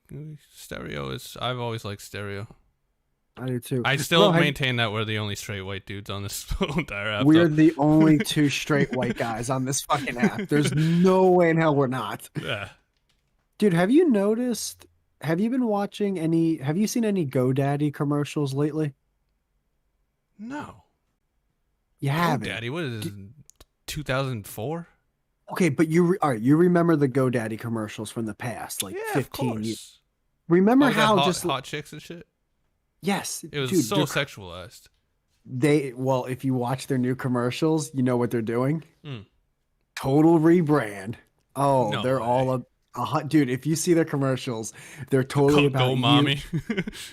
stereo is. I've always liked stereo. I do too. I still maintain that we're the only straight white dudes on this entire app. We're the only two straight white guys on this fucking app. There's no way in hell we're not. Yeah. Dude, have you noticed? Have you been watching any? Have you seen any GoDaddy commercials lately? No. You haven't. GoDaddy, what is this? 2004? Okay, but all right, you remember the GoDaddy commercials from the past, like Yeah, 15 of years. course. Remember All how that just hot chicks and shit. yes, It was dude, so sexualized. well, if you watch their new commercials, you know what they're doing. Mm. Total rebrand. Oh, No they're way. all dude. If you see their commercials, they're totally about Go you. mommy.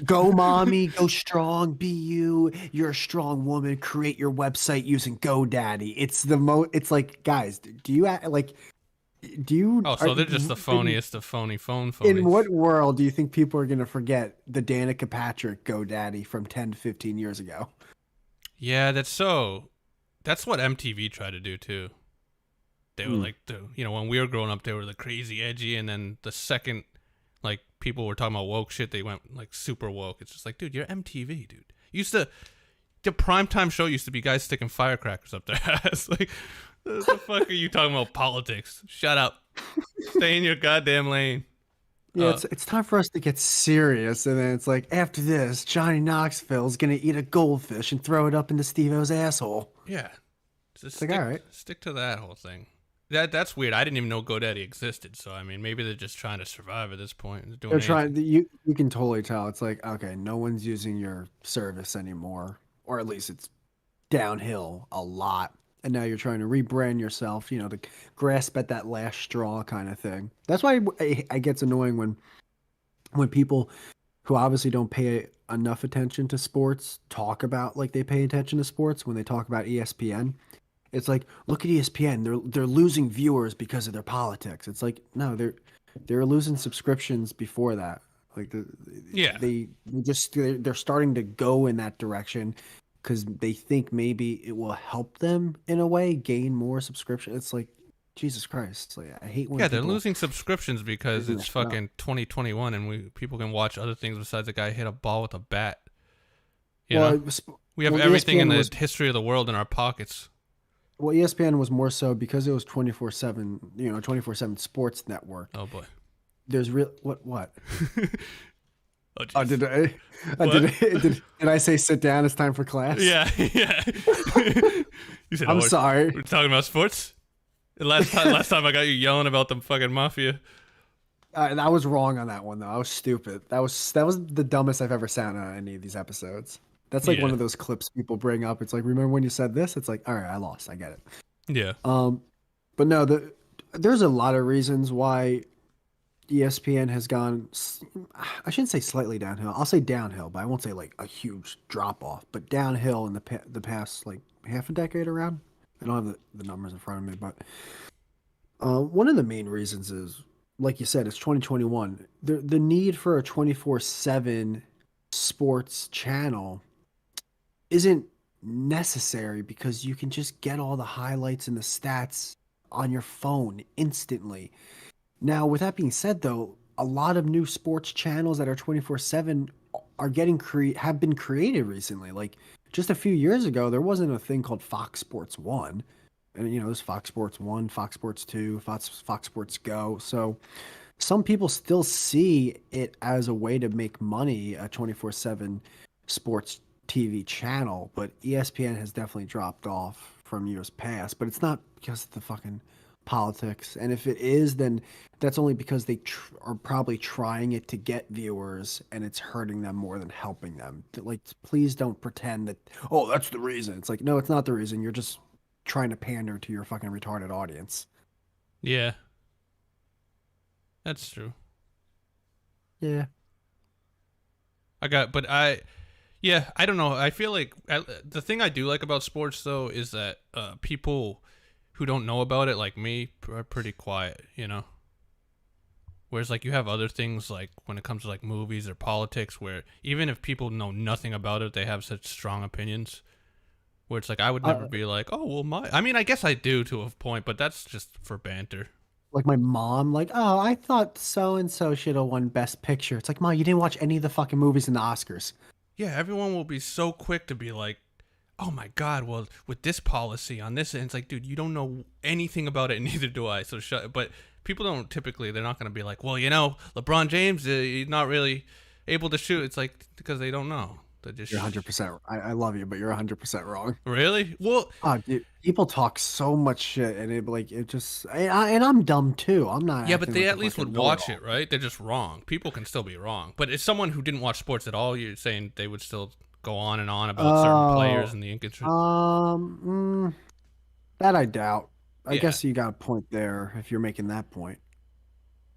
Go mommy, go strong, be you. You're a strong woman. Create your website using GoDaddy. It's it's like, guys, do you Oh, so they're just the phoniest of phony phone phonies. In what world do you think people are going to forget the Danica Patrick GoDaddy from 10 to 15 years ago? Yeah, that's what MTV tried to do too. They were like, when we were growing up, they were the crazy edgy, and then the second, like, people were talking about woke shit, they went like super woke. It's just like, dude, you're MTV, dude. The primetime show used to be guys sticking firecrackers up their ass. Like, what the fuck are you talking about politics? Shut up. Stay in your goddamn lane. Yeah, it's time for us to get serious. And then it's like, after this, Johnny Knoxville's going to eat a goldfish and throw it up into Steve-O's asshole. Yeah. Just all right. Stick to that whole thing. That's weird. I didn't even know GoDaddy existed. So, I mean, maybe they're just trying to survive at this point. They're trying. You can totally tell. It's like, okay, no one's using your service anymore. Or at least it's downhill a lot. And now you're trying to rebrand yourself, to grasp at that last straw kind of thing. That's why it gets annoying when people who obviously don't pay enough attention to sports talk about like they pay attention to sports when they talk about ESPN. It's like, look at ESPN. They're losing viewers because of their politics. It's like, no, they're losing subscriptions before that. Like they're starting to go in that direction because they think maybe it will help them in a way gain more subscription. It's like, Jesus Christ. It's like, I hate when they're losing subscriptions because it's fucking up. 2021 and people can watch other things besides a guy hit a ball with a bat. Well, we We have Well, everything in ESPN the was history of the world in our pockets. well, ESPN was more so because it was 24/7, 24/7 sports network. Oh boy. There's real what? Oh Oh, jeez. did What? I say sit down? It's time for class. Yeah, yeah. You said, I'm "Oh, sorry. we're talking about sports." The last time I got you yelling about the fucking mafia. I was wrong on that one though. I was stupid. That was the dumbest I've ever sounded on any of these episodes. That's like one Yeah, of those clips people bring up. It's like, remember when you said this? It's like, all right, I lost. I get it. yeah, Um, but no, there's a lot of reasons why ESPN has gone. I shouldn't say slightly downhill. I'll say downhill, but I won't say like a huge drop off. But downhill in the past like half a decade around. I don't have the numbers in front of me, but one of the main reasons is, like you said, it's 2021. The need for a 24/7 sports channel isn't necessary because you can just get all the highlights and the stats on your phone instantly. Now, with that being said, though, a lot of new sports channels that are 24/7 are have been created recently. Like just a few years ago, there wasn't a thing called Fox Sports 1. And there's Fox Sports 1, Fox Sports 2, Fox Sports Go. So some people still see it as a way to make money, a 24/7 sports TV channel, but ESPN has definitely dropped off from years past. But it's not because of the fucking politics. And if it is, then that's only because they are probably trying it to get viewers and it's hurting them more than helping them. Like, please don't pretend that, oh, that's the reason. It's like, no, it's not the reason. You're just trying to pander to your fucking retarded audience. yeah. That's true. Yeah. Yeah, I don't know. I feel like the thing I do like about sports though is that people who don't know about it, like me, are pretty quiet. Whereas like you have other things like when it comes to like movies or politics, where even if people know nothing about it, they have such strong opinions. Where it's like I would never be like, oh well, I mean, I guess I do to a point, but that's just for banter. Like my mom, like, oh, I thought so and so should have won Best Picture. It's like, Mom, you didn't watch any of the fucking movies in the Oscars. Yeah, everyone will be so quick to be like, oh my god, well, with this policy on this, and it's like, dude, you don't know anything about it, and neither do I. So shut. But people don't typically. They're not going to be like, well, LeBron James, he's not really able to shoot. It's like because they don't know. They just You're 100%. I love you, but you're 100% wrong. really well. Oh, dude, people talk so much shit, and it just, and I'm dumb too. I'm not. Yeah, but acting they like at a least fucking would watch know-it-all. it, right? They're just wrong. People can still be wrong. But as someone who didn't watch sports at all, you're saying they would still go on and on about certain players and the inconsistent. That I doubt. I Yeah. guess you got a point there if you're making that point.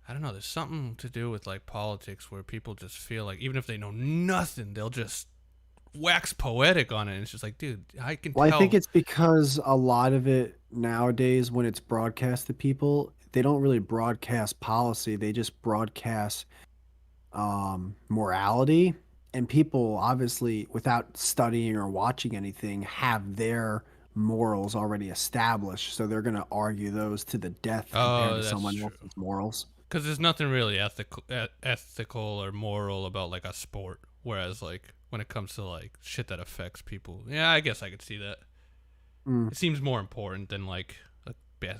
I don't know. There's something to do with like politics where people just feel like even if they know nothing, they'll just wax poetic on it. And it's just like, dude, I can Well, tell. I think it's because a lot of it nowadays, when it's broadcast to people, they don't really broadcast policy. They just broadcast morality. And people, obviously, without studying or watching anything, have their morals already established. So they're going to argue those to the death compared Oh, to that's someone true. else's morals. Because there's nothing really ethical or moral about like a sport. Whereas like when it comes to like shit that affects people, yeah, I guess I could see that. Mm. It seems more important than like a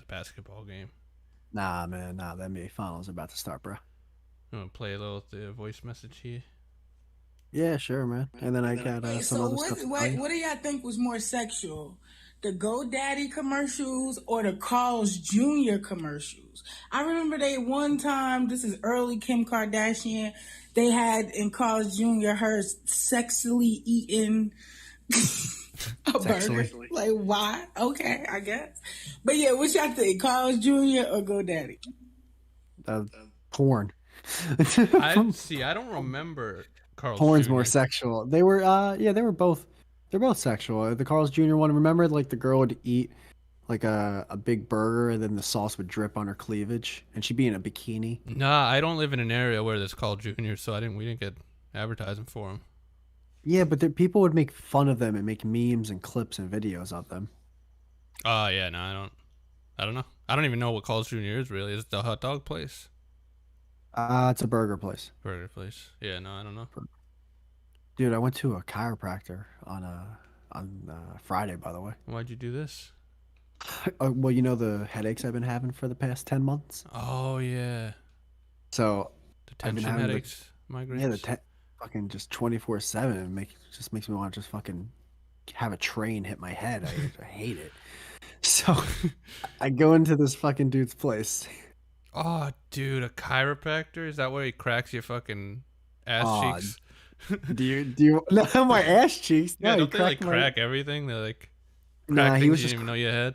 basketball game. Nah, man, nah, the NBA finals are about to start, bro. You want to play a little voice message here? Yeah, sure, man. And then I got Wait, some so other stuff to tell you. what do y'all think was more sexual? The GoDaddy commercials or the Carl's Jr. commercials? I remember they one time, this is early Kim Kardashian, they had in Carl's Jr. her sexily eating a burger. Sexily. Like, why? Okay, I guess. But yeah, what y'all think? Carl's Jr. or GoDaddy? Porn. I see. I don't remember Carl's Porn's Jr. more sexual. They were they were both, they're both sexual. The Carl's Jr. one, remember, like the girl would eat like a big burger and then the sauce would drip on her cleavage and she'd be in a bikini. Nah, I don't live in an area where there's called Junior, so we didn't get advertising for them. Yeah, but people would make fun of them and make memes and clips and videos of them. Oh yeah, no, I don't know. I don't even know what Carl's Jr. is really. Is it the hot dog place? It's a burger place. Burger place. Yeah, no, I don't know. Dude, I went to a chiropractor on on Friday, by the way. Why'd you do this? Well, you know the headaches I've been having for the past 10 months. Oh yeah, So the I've been tension having headaches, migraines. yeah, fucking just 24/7 just makes me want to just fucking have a train hit my head. I hate it. So I go into this fucking dude's place. Oh, dude, a chiropractor? Is that where he cracks your fucking ass Oh, cheeks? do you no my ass cheeks? Yeah, No, he don't they like cracked my crack everything? They like Nah, crack he things was you just didn't even know you had.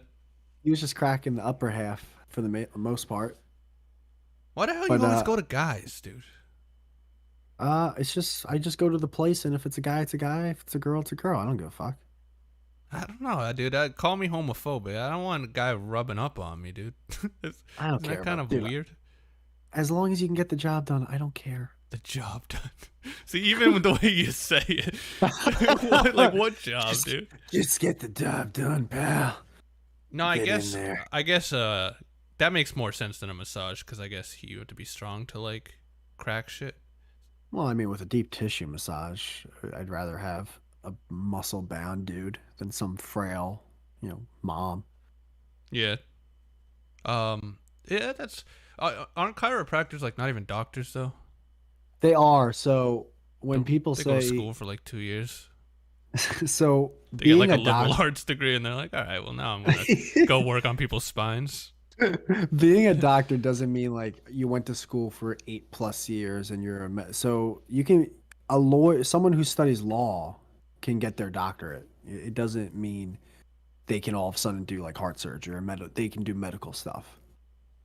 he was just cracking the upper half for the most part. Why the hell But you always go to guys, dude? it's just I just go to the place, and if it's a guy, it's a guy. If it's a girl, it's a girl. I don't give a fuck. I don't know, dude. Call me homophobic. I don't want a guy rubbing up on me, dude. I don't Isn't care that kind about- of dude, weird? As long as you can get the job done, I don't care. The job done. See, even with the way you say it, what job, dude? Just get the job done, pal. No, I Get in guess there. that makes more sense than a massage because I guess you have to be strong to like crack shit. Well, I mean, with a deep tissue massage, I'd rather have a muscle-bound dude than some frail, mom. Yeah. Yeah, that's aren't chiropractors like not even doctors though? They are. So when people They go to say, school for like 2 years. so They being get like a a liberal doctor, arts degree, and they're like, all right, well now I'm gonna go work on people's spines. being a doctor doesn't mean like you went to school for 8+ years and you're so you can a lawyer, someone who studies law, can get their doctorate. It doesn't mean they can all of a sudden do like heart surgery or they can do medical stuff.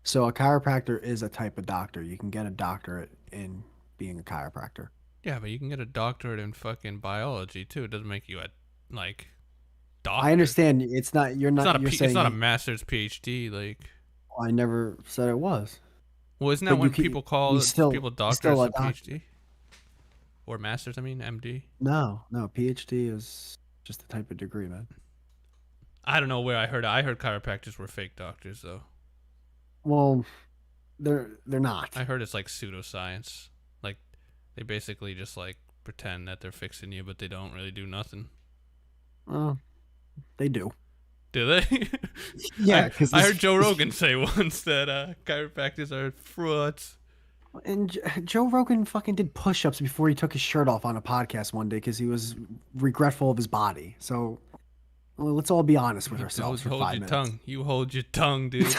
So a chiropractor is a type of doctor. You can get a doctorate in being a chiropractor. Yeah, but you can get a doctorate in fucking biology too. It doesn't make you a like doctor. I understand it's not. You're not. You're saying it's not a master's PhD. Like, I never said it was. well, isn't that But you when can- people call you still- people you're doctors still a a doctor. PhD or masters? I mean, MD. No, PhD is just a type of degree, man. I don't know where I heard it. I heard chiropractors were fake doctors though. Well, they're not. I heard it's like pseudoscience. Like they basically just like pretend that they're fixing you, but they don't really do nothing. Well, they do. Do they? Yeah, because I heard Joe Rogan say once that chiropractors are frauds. And Joe Rogan fucking did push-ups before he took his shirt off on a podcast one day because he was regretful of his body. So, well, let's all be honest with ourselves for Hold 5 your minutes. tongue. You hold your tongue, dude.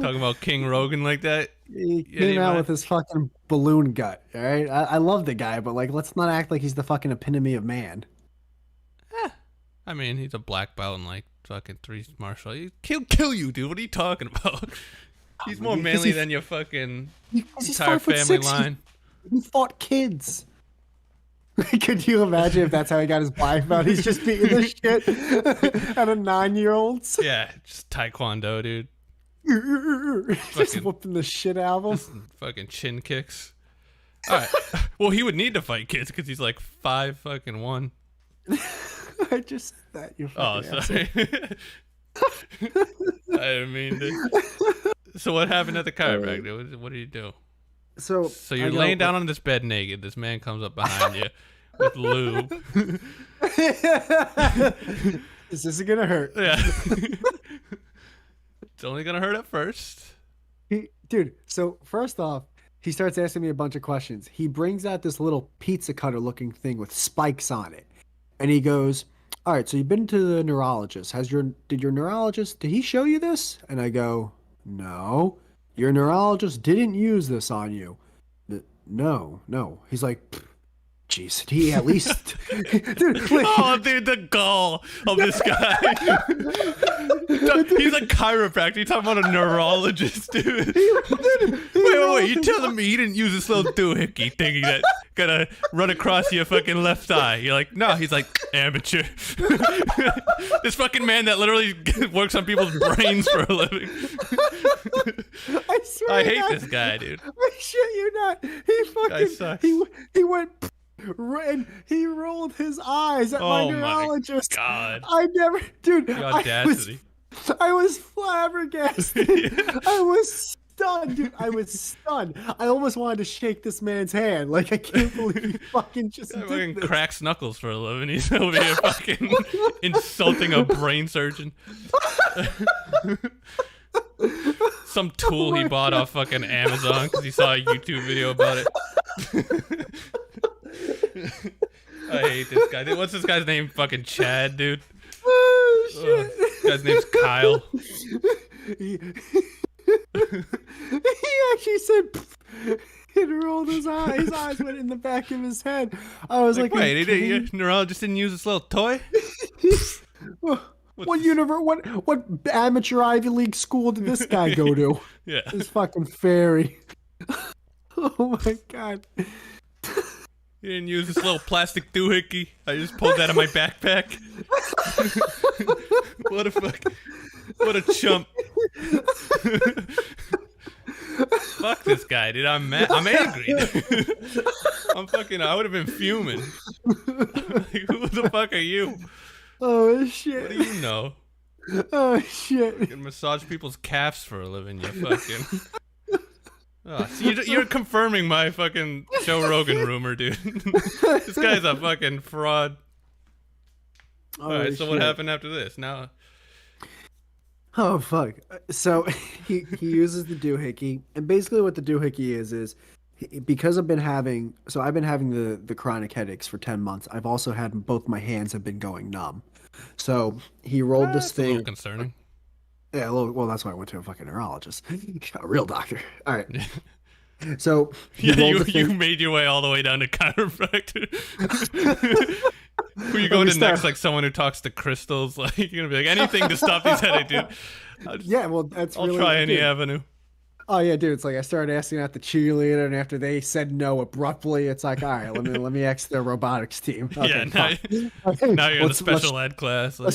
Talking about King Rogan like that. He Yeah, came out man. with his fucking balloon gut. All right, I love the guy, but like, let's not act like he's the fucking epitome of man. I mean, he's a black belt in like fucking 3 martial. He'll kill you, dude. What are you talking about? He's more Because manly he- than your fucking He's entire 5'6". family line. He fought kids. Could you imagine if that's how he got his black belt? He's just beating the shit out of 9-year-olds. Yeah, just taekwondo, dude. Just Fucking- whooping the shit out of him. Just fucking chin kicks. All right. Well, he would need to fight kids because he's like 5'1". I just said that. You Oh, fucking asshole. sorry. I didn't mean to. So what happened at the chiropractor? What did you do? So So you're laying down on this bed naked. This man comes up behind you with lube. This isn't gonna hurt. Yeah. It's only gonna hurt at first. Dude, so first off, he starts asking me a bunch of questions. He brings out this little pizza cutter looking thing with spikes on it. And he goes, all right, so you've been to the neurologist. Did your neurologist, did he show you this? And I go, no, your neurologist didn't use this on you. No. He's like, jeez, did he at least, dude, like, Oh, dude, the gall of this guy. He's a chiropractor. You're talking about a neurologist, dude. Wait. You're telling me he didn't use this little doohickey thingy that gonna run across your fucking left eye? You're like, no. He's like, amateur. This fucking man that literally works on people's brains for a living. I swear I to hate God, this guy, dude. I shit you not. He Guy fucking sucks. he went and he rolled his eyes at my Oh my neurologist. God. I never, dude. The audacity. I was flabbergasted. I was stunned, dude. I was stunned. I almost wanted to shake this man's hand. Like, I can't believe he fucking just Guy did fucking this. cracks knuckles for a living. He's over here fucking insulting a brain surgeon. Some tool he bought off fucking Amazon because he saw a YouTube video about it. I hate this guy. Dude, what's this guy's name? Fucking Chad, dude. Oh, shit. This guy's name's Kyle. He actually said, "Pfft," and rolled his eyes. His eyes went in the back of his head. I was like, wait, your neurologist didn't use this little toy? What amateur Ivy League school did this guy go to? Yeah. This fucking fairy. Oh my god. You didn't use this little plastic doohickey. I just pulled that out of my backpack. What a fuck. What a chump. Fuck this guy, dude. I'm mad. I'm angry. I would have been fuming. Like, who the fuck are you? Oh shit. What do you know? Oh shit. You can massage people's calves for a living, you fucking. Oh, so you're confirming my fucking Joe Rogan rumor, dude. This guy's a fucking fraud. Alright, so what happened after this? Now. Oh fuck. So he uses the doohickey, and basically what the doohickey is because I've been having the chronic headaches for 10 months. I've also had both my hands have been going numb. So he rolled this That's thing. a little concerning. Yeah, well, that's why I went to a fucking neurologist, a real doctor. All right. So yeah, you made your way all the way down to chiropractor. Who are you going to next? Like someone who talks to crystals? Like you're gonna be like anything to stop these headaches, dude. Yeah, well, I'll try any avenue. Oh yeah, dude. It's like I started asking out the cheerleader, and after they said no abruptly, it's like, all right, let me ask the robotics team. Okay, yeah, now you're in the special ed class. Like,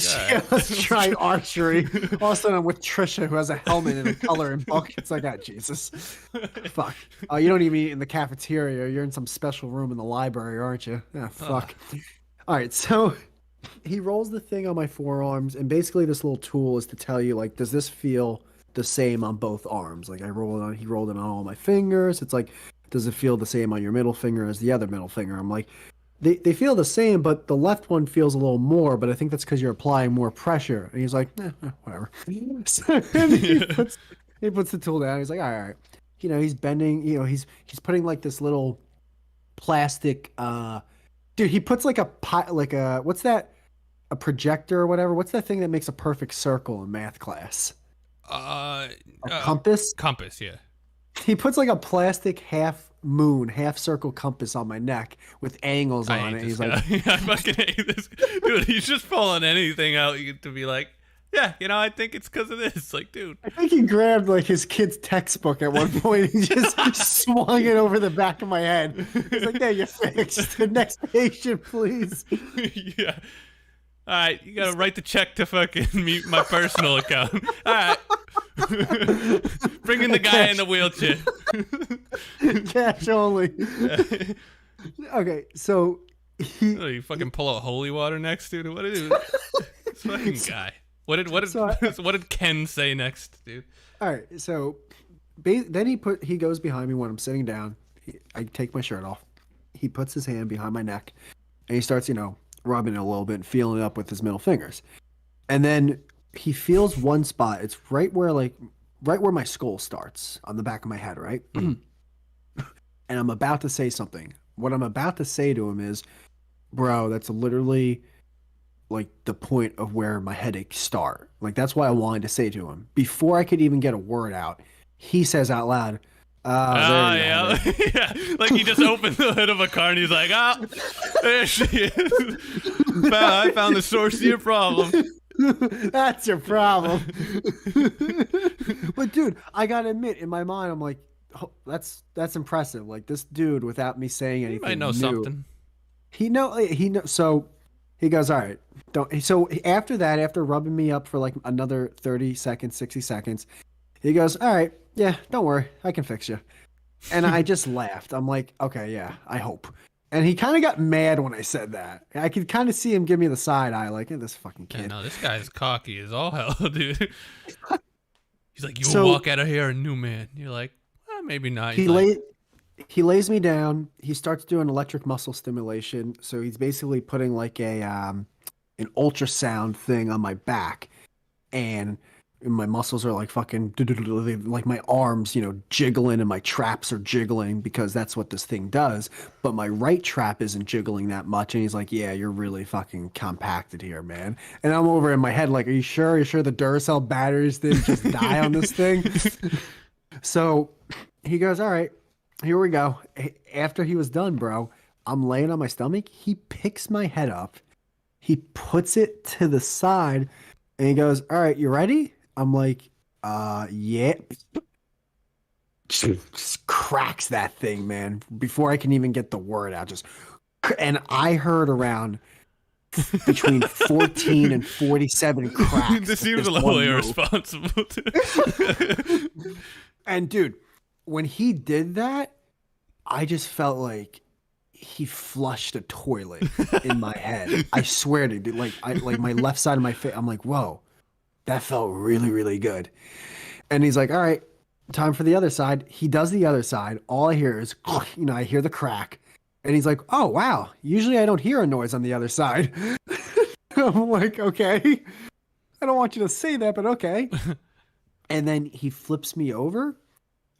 let's try archery. All of a sudden, I'm with Trisha, who has a helmet and a coloring book. It's like, ah, Jesus, fuck. Oh, you don't even eat in the cafeteria. You're in some special room in the library, aren't you? Ah, fuck. All right, so he rolls the thing on my forearms, and basically this little tool is to tell you, like, does this feel the same on both arms? Like he rolled it on all my fingers. It's like, does it feel the same on your middle finger as the other middle finger? I'm like, they feel the same, but the left one feels a little more, but I think that's because you're applying more pressure. And he's like, whatever. So he puts the tool down. He's like, all right. You know, he's bending, he's putting like this little plastic, dude, he puts like what's that? A projector or whatever. What's that thing that makes a perfect circle in math class? A compass? Compass, yeah. He puts like a plastic half circle compass on my neck with angles on it. He's like, I fucking hate this. Dude, he's just pulling anything out to be like, yeah, I think it's because of this. Like, dude. I think he grabbed like his kid's textbook at one point and just swung it over the back of my head. He's like, yeah, you're fixed. The next patient, please. Yeah. All right, you gotta write the check to fucking my personal account. All right. Bring in the guy in the wheelchair. Cash only. Okay, so you fucking pull out holy water next, dude? What is this fucking guy? What did Ken say next, dude? All right, so then he goes behind me when I'm sitting down. I take my shirt off. He puts his hand behind my neck, and he starts, rubbing it a little bit and feeling it up with his middle fingers. And then he feels one spot. It's right where my skull starts on the back of my head, right? And I'm about to say something. What I'm about to say to him is, bro, that's literally like the point of where my headaches start. Like that's what I wanted to say to him. Before I could even get a word out, he says out loud, yeah. Yeah. Like he just opened the hood of a car and he's like, there she is. I found the source of your problem. That's your problem. But dude, I gotta admit, in my mind, I'm like, oh, that's impressive. Like this dude, without me saying anything, I know something. He know. So he goes, all right. So after that, after rubbing me up for like another 30 seconds, 60 seconds, he goes, all right. Yeah, don't worry. I can fix you. And I just laughed. I'm like, okay, yeah, I hope. And he kind of got mad when I said that. I could kind of see him give me the side eye, like, hey, this fucking kid. Yeah, no, this guy's cocky as all hell, dude. He's like, you will So walk out of here a new man. You're like, maybe not. He's he like, lay he lays me down. He starts doing electric muscle stimulation. So he's basically putting like a an ultrasound thing on my back, and my muscles are like fucking like my arms, jiggling, and my traps are jiggling because that's what this thing does. But my right trap isn't jiggling that much, and he's like, "Yeah, you're really fucking compacted here, man." And I'm over in my head like, "Are you sure? Are you sure the Duracell batteries didn't just die on this thing?" So he goes, "All right, here we go." After he was done, bro, I'm laying on my stomach. He picks my head up, he puts it to the side, and he goes, "All right, you ready?" I'm like, yeah. Just cracks that thing, man. Before I can even get the word out, and I heard around between 14 and 47 cracks. this seems a little irresponsible. And dude, when he did that, I just felt like he flushed a toilet in my head. I swear to dude, like my left side of my face. I'm like, whoa, that felt really, really good. And he's like, all right, time for the other side. He does the other side. All I hear is, I hear the crack. And he's like, oh, wow. Usually I don't hear a noise on the other side. I'm like, okay. I don't want you to say that, but okay. And then he flips me over.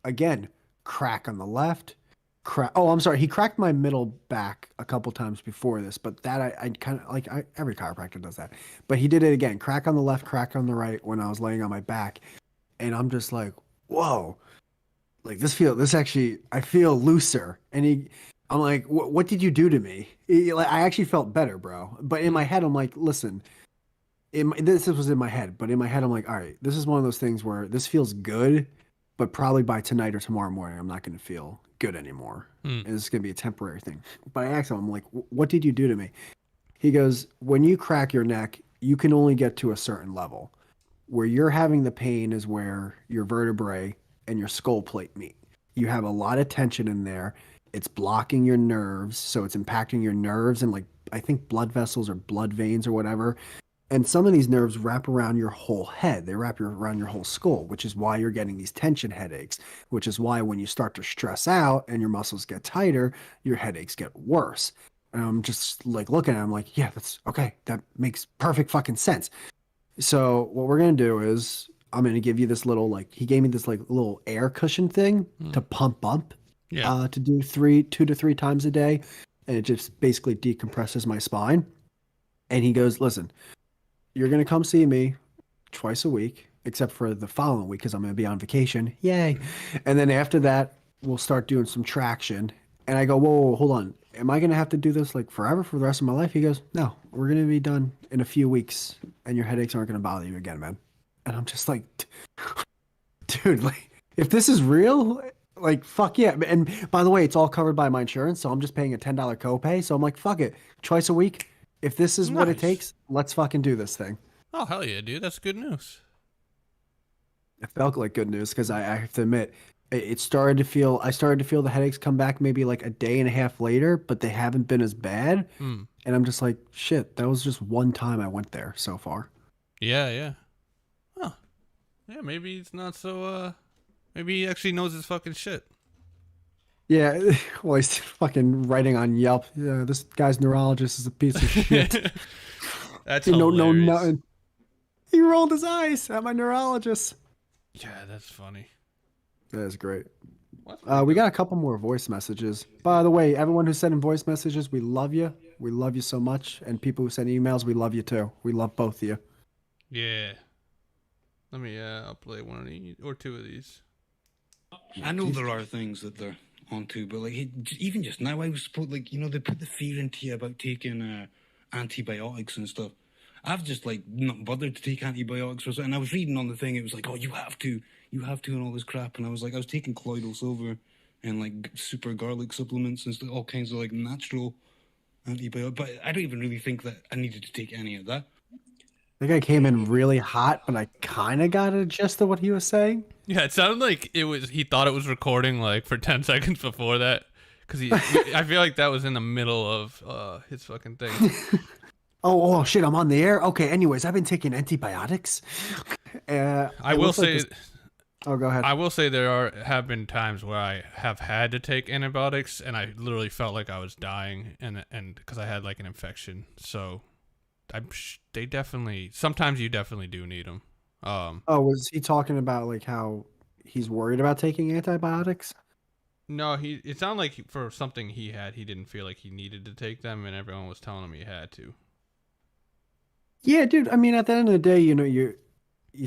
Again, crack on the left. Oh, I'm sorry. He cracked my middle back a couple times before this, but that I kind of like. Every chiropractor does that, but he did it again. Crack on the left, crack on the right when I was laying on my back, and I'm just like, whoa, like I feel looser. And I'm like, what did you do to me? I actually felt better, bro. But in my head, I'm like, listen, this was in my head, but in my head, I'm like, all right, this is one of those things where this feels good, but probably by tonight or tomorrow morning, I'm not going to feel good anymore. And it's going to be a temporary thing. But I asked him, I'm like, what did you do to me? He goes, when you crack your neck, you can only get to a certain level. Where you're having the pain is where your vertebrae and your skull plate meet. You have a lot of tension in there. It's blocking your nerves, so it's impacting your nerves and like I think blood vessels or blood veins or whatever. And some of these nerves wrap around your whole head. They wrap around your whole skull, which is why you're getting these tension headaches, which is why when you start to stress out and your muscles get tighter, your headaches get worse. And I'm just like looking at him like, yeah, that's okay. That makes perfect fucking sense. So what we're going to do is I'm going to give you this little, he gave me this little air cushion thing to pump up, to do 2 to 3 times a day. And it just basically decompresses my spine. And he goes, listen, you're going to come see me twice a week, except for the following week, because I'm going to be on vacation. Yay. And then after that, we'll start doing some traction. And I go, whoa, hold on. Am I going to have to do this forever for the rest of my life? He goes, no, we're going to be done in a few weeks and your headaches aren't going to bother you again, man. And I'm just like, dude, if this is real, fuck yeah. And by the way, it's all covered by my insurance. So I'm just paying a $10 copay. So I'm like, fuck it. Twice a week. If this is what it takes, let's fucking do this thing. Oh, hell yeah, dude. That's good news. It felt like good news because I have to admit, I started to feel the headaches come back maybe a day and a half later, but they haven't been as bad. And I'm just like, shit, that was just one time I went there so far. Yeah. Huh. Yeah, maybe it's not so, maybe he actually knows his fucking shit. Yeah, well, he's fucking writing on Yelp. Yeah, this guy's neurologist is a piece of shit. That's hilarious. No, nothing. He rolled his eyes at my neurologist. Yeah, that's funny. That is great. We got a couple more voice messages. By the way, everyone who sent in voice messages, we love you. We love you so much. And people who send emails, we love you too. We love both of you. Yeah. Let me, I'll play one of these or 2 of these. I know there are things that they're onto, but even just now, I was supposed they put the fear into you about taking antibiotics and stuff. I've just not bothered to take antibiotics or something. And I was reading on the thing, it was like, oh, you have to, and all this crap. And I was taking colloidal silver and super garlic supplements and stuff, all kinds of natural antibiotics. But I don't even really think that I needed to take any of that. I think I came in really hot, but I kind of got a gist of what he was saying. Yeah, it sounded like he thought it was recording for 10 seconds before that. Because I feel like that was in the middle of his fucking thing. Oh shit, I'm on the air? Okay, anyways, I've been taking antibiotics. I will say Oh, go ahead. I will say have been times where I have had to take antibiotics and I literally felt like I was dying and because I had like an infection. So they definitely sometimes you definitely do need them. Oh, was he talking about like how he's worried about taking antibiotics? No, it sounded like for something he had, he didn't feel like he needed to take them, and everyone was telling him he had to. Yeah, dude. I mean, at the end of the day, you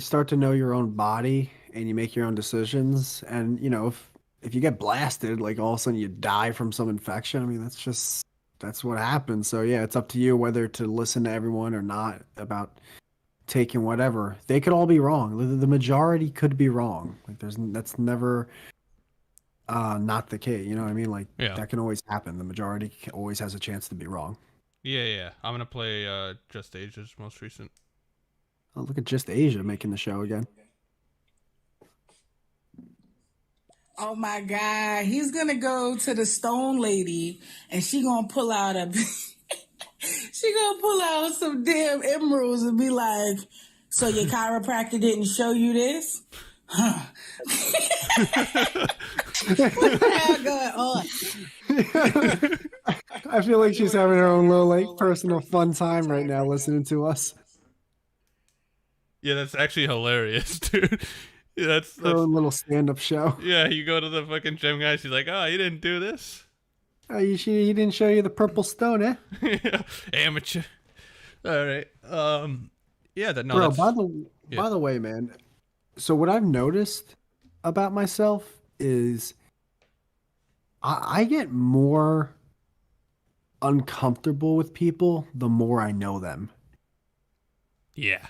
start to know your own body and you make your own decisions. And if you get blasted, like all of a sudden you die from some infection. I mean, that's what happens. So yeah, it's up to you whether to listen to everyone or not about taking whatever. They could all be wrong. The majority could be wrong. Like that's never not the case. You know what I mean? Like Yeah. that can always happen. The majority always has a chance to be wrong. Yeah. I'm gonna play Just Asia's most recent. Oh, look at Just Asia making the show again. Oh my God, he's gonna go to the Stone Lady, and she gonna pull out some damn emeralds and be like, "So your chiropractor didn't show you this? Huh?" What the hell going on? I feel like she's having her own little like personal fun time right now listening to us. Yeah, that's actually hilarious, dude. Yeah, that's Her own little stand-up show. yeah. You go to the fucking gym guy. She's like, "Oh, you didn't do this." He didn't show you the purple stone, eh? Yeah, amateur. All right. Yeah. That no. Bro, That's, by the way, man. So what I've noticed about myself is I get more uncomfortable with people the more I know them. yeah.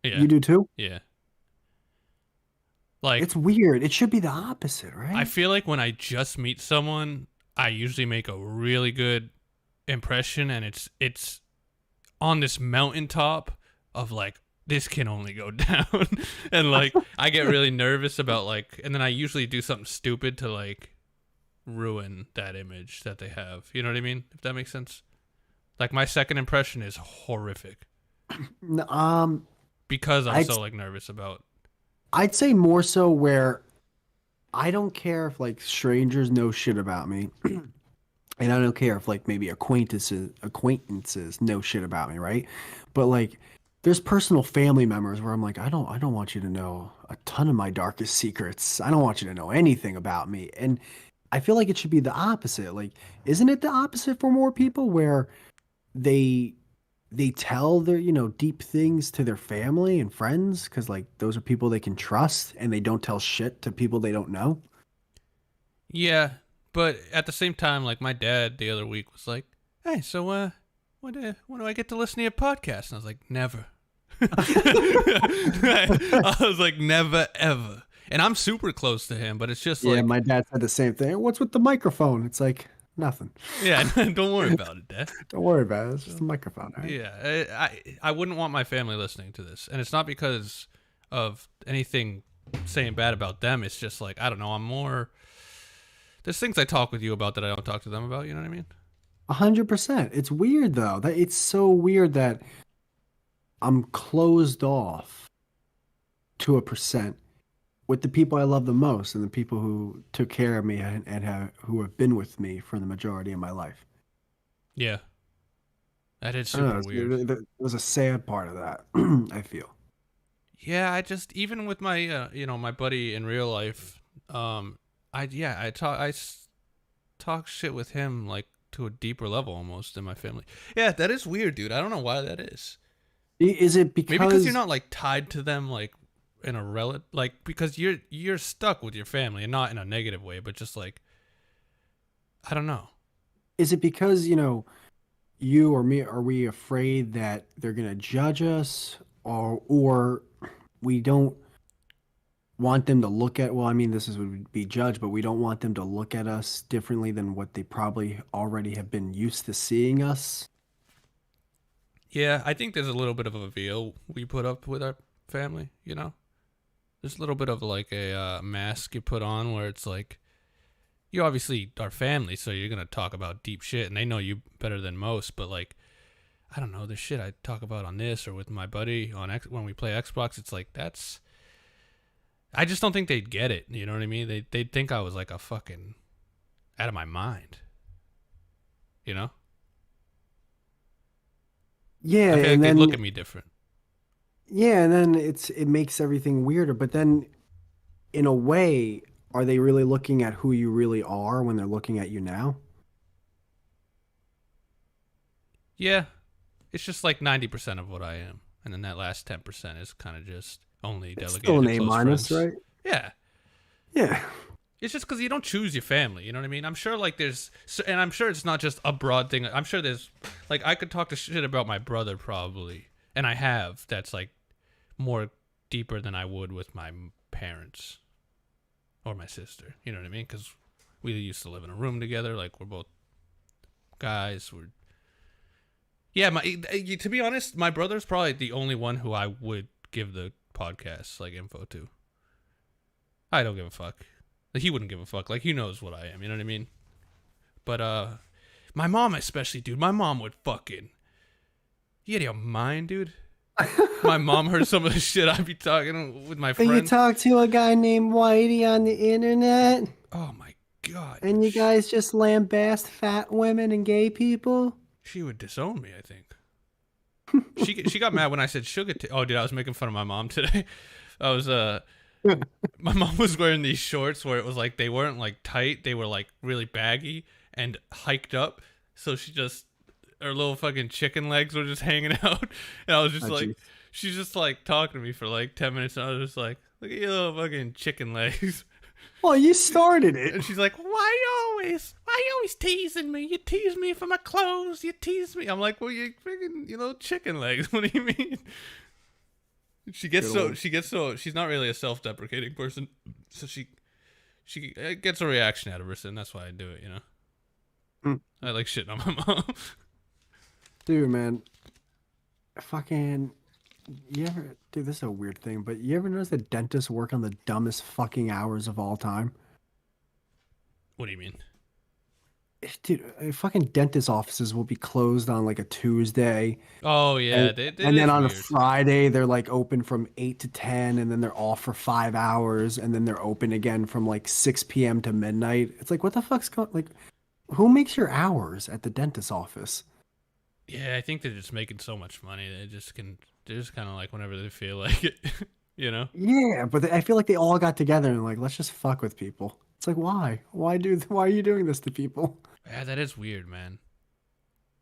Yeah. You do too? Yeah. Like It's weird. It should be the opposite, right? I feel like when I just meet someone, I usually make a really good impression, and it's on this mountaintop of like this can only go down, and like I get really nervous about like, and then I usually do something stupid to like ruin that image that they have. You know what I mean? If that makes sense. Like my second impression is horrific because I'm so like nervous about. I'd say more so where I don't care if like strangers know shit about me. And I don't care if like maybe acquaintances know shit about me, right? But like there's personal family members where I'm like, I don't want you to know a ton of my darkest secrets. I don't want you to know anything about me. And I feel like it should be the opposite. Like, isn't it the opposite for more people where they tell their deep things to their family and friends because like those are people they can trust, and they don't tell shit to people they don't know? Yeah, but at the same time, like my dad the other week was like, "Hey, so when do I get to listen to your podcast?" And I was like, "Never." I was like, "Never ever." And I'm super close to him, but it's just Yeah, like, my dad said the same thing. What's with the microphone? It's like nothing. yeah, don't worry about it, Dad. Don't worry about it. It's just a microphone. Right? Yeah, I wouldn't want my family listening to this, and it's not because of anything saying bad about them. It's just like I don't know. I'm more. There's things I talk with you about that I don't talk to them about. You know what I mean? 100%. It's weird though. That it's so weird that I'm closed off to a percent with the people I love the most and the people who took care of me and who have been with me for the majority of my life. Yeah, that is I don't super know, weird. there was a sad part of that. I feel. Yeah, I just even with my my buddy in real life, I talk shit with him like to a deeper level almost in my family. Yeah, that is weird, dude. I don't know why that is. Is it because Maybe because you're not like tied to them like in a like because you're stuck with your family and not in a negative way, but just like I don't know. Is it because, you or me, are we afraid that they're going to judge us or we don't want them to look at, well, I mean, would be judged, but we don't want them to look at us differently than what they probably already have been used to seeing us? Yeah, I think there's a little bit of a veil we put up with our family, There's a little bit of like a mask you put on where it's like, you obviously are family, so you're going to talk about deep shit, and they know you better than most, but like, I don't know, the shit I talk about on this or with my buddy on when we play Xbox, it's like, I just don't think they'd get it. You know what I mean? They'd think I was like a fucking out of my mind. You know? Yeah, I feel like and they'd then look at me different. yeah, and then it makes everything weirder. But then, in a way, are they really looking at who you really are when they're looking at you now? Yeah. It's just like 90% of what I am. And then that last 10% is kind of just only It's still delegated an to A close minus, friends. right? Yeah. Yeah. It's just because you don't choose your family. You know what I mean? I'm sure like there's, and I'm sure it's not just a broad thing. I'm sure there's, like, I could talk to shit about my brother probably. And I have. That's like more deeper than I would with my parents or my sister. You know what I mean? Because we used to live in a room together. Like, we're both guys. Yeah, to be honest, my brother's probably the only one who I would give the podcast like info to. I don't give a fuck. Like, he wouldn't give a fuck. Like, he knows what I am. You know what I mean? But my mom especially, dude. My mom would fucking. You out of your mind, dude? My mom heard some of the shit I'd be talking with my You friends. talk to a guy named Whitey on the internet, Oh my god. and you guys just lambast fat women and gay people. She would disown me, I think. She got mad when I said sugar. Oh, dude, I was making fun of my mom today. I was my mom was wearing these shorts where it was like they weren't like tight, they were like really baggy and hiked up. So her little fucking chicken legs were just hanging out, and I was just like, geez. she's just like talking to me for like 10 minutes, and I was just like, look at your little fucking chicken legs. Well, you started it. And she's like, why you always teasing me? You tease me for my clothes. You tease me. I'm like, well, you freaking, chicken legs. What do you mean? She's not really a self-deprecating person. So she gets a reaction out of her, and that's why I do it, I like shitting on my mom. Dude, man. Fucking. Dude, this is a weird thing, but you ever notice that dentists work on the dumbest fucking hours of all time? What do you mean? Dude, fucking dentist offices will be closed on like a Tuesday. Oh yeah, And then on a weird. Friday, they're like open from 8 to 10, and then they're off for 5 hours, and then they're open again from like 6 p.m. to midnight. It's like, what the fuck's going like, who makes your hours at the dentist office? Yeah, I think they're just making so much money. They're just kind of like whenever they feel like it, Yeah, but I feel like they all got together and like, let's just fuck with people. It's like, why? Why are you doing this to people? Yeah, that is weird, man.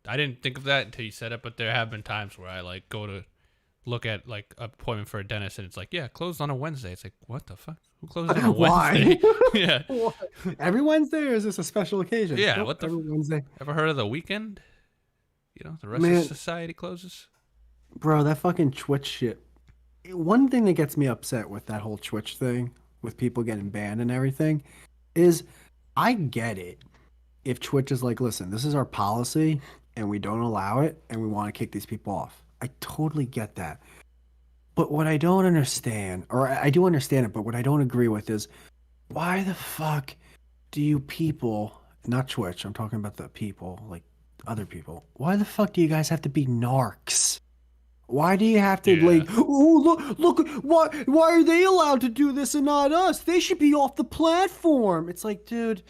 I didn't think of that until you said it, but there have been times where I like go to look at like an appointment for a dentist, and it's like, yeah, closed on a Wednesday. It's like, what the fuck? Who closes on a Why? Wednesday? Yeah. Every Wednesday, or is this a special occasion? Yeah, Nope, what the every Wednesday. Ever heard of the weekend? The rest Man. of society closes. Bro, that fucking Twitch shit. One thing that gets me upset with that whole Twitch thing, with people getting banned and everything, is I get it. If Twitch is like, listen, this is our policy and we don't allow it and we want to kick these people off. I totally get that. But what I don't understand, or I do understand it, but what I don't agree with is, why the fuck do you people, not Twitch, I'm talking about the people, like other people, why the fuck do you guys have to be narcs? Why do you have to look, why are they allowed to do this and not us? They should be off the platform. It's like, dude,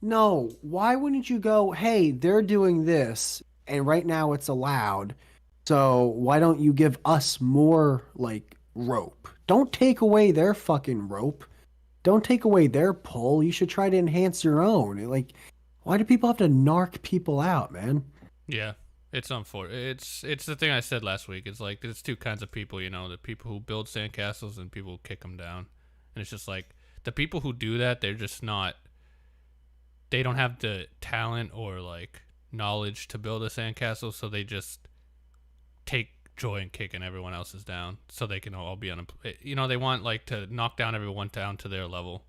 no, why wouldn't you go, hey, they're doing this and right now it's allowed. So why don't you give us more like rope? Don't take away their fucking rope. Don't take away their pull. You should try to enhance your own. Like, why do people have to narc people out, man? Yeah. It's unfortunate. It's the thing I said last week. It's like there's two kinds of people, the people who build sandcastles and people who kick them down. And it's just like the people who do that, they're just not. They don't have the talent or like knowledge to build a sandcastle, so they just take joy in kicking everyone else's down, so they can all be they want like to knock down everyone down to their level,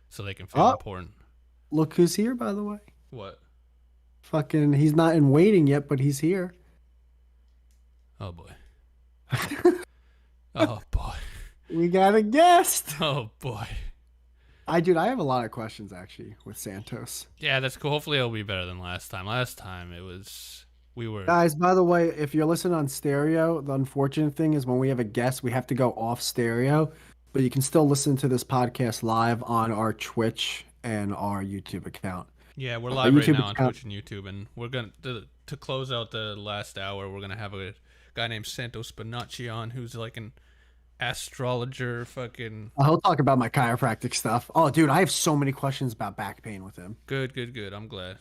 so they can feel important. Look who's here, by the way. What? Fucking, he's not in waiting yet, but he's here. Oh boy. Oh boy. We got a guest. Oh boy. I have a lot of questions actually with Santos. Yeah, that's cool. Hopefully it'll be better than last time. Last time we were. Guys, by the way, if you're listening on stereo, the unfortunate thing is when we have a guest, we have to go off stereo. but you can still listen to this podcast live on our Twitch and our YouTube account. Yeah, we're Our live right YouTube now on account. Twitch and YouTube, and we're gonna to close out the last hour. We're gonna have a guy named Santos Bonacci on, who's like an astrologer. Fucking He'll talk about my chiropractic stuff. Oh, dude, I have so many questions about back pain with him. good. I'm glad.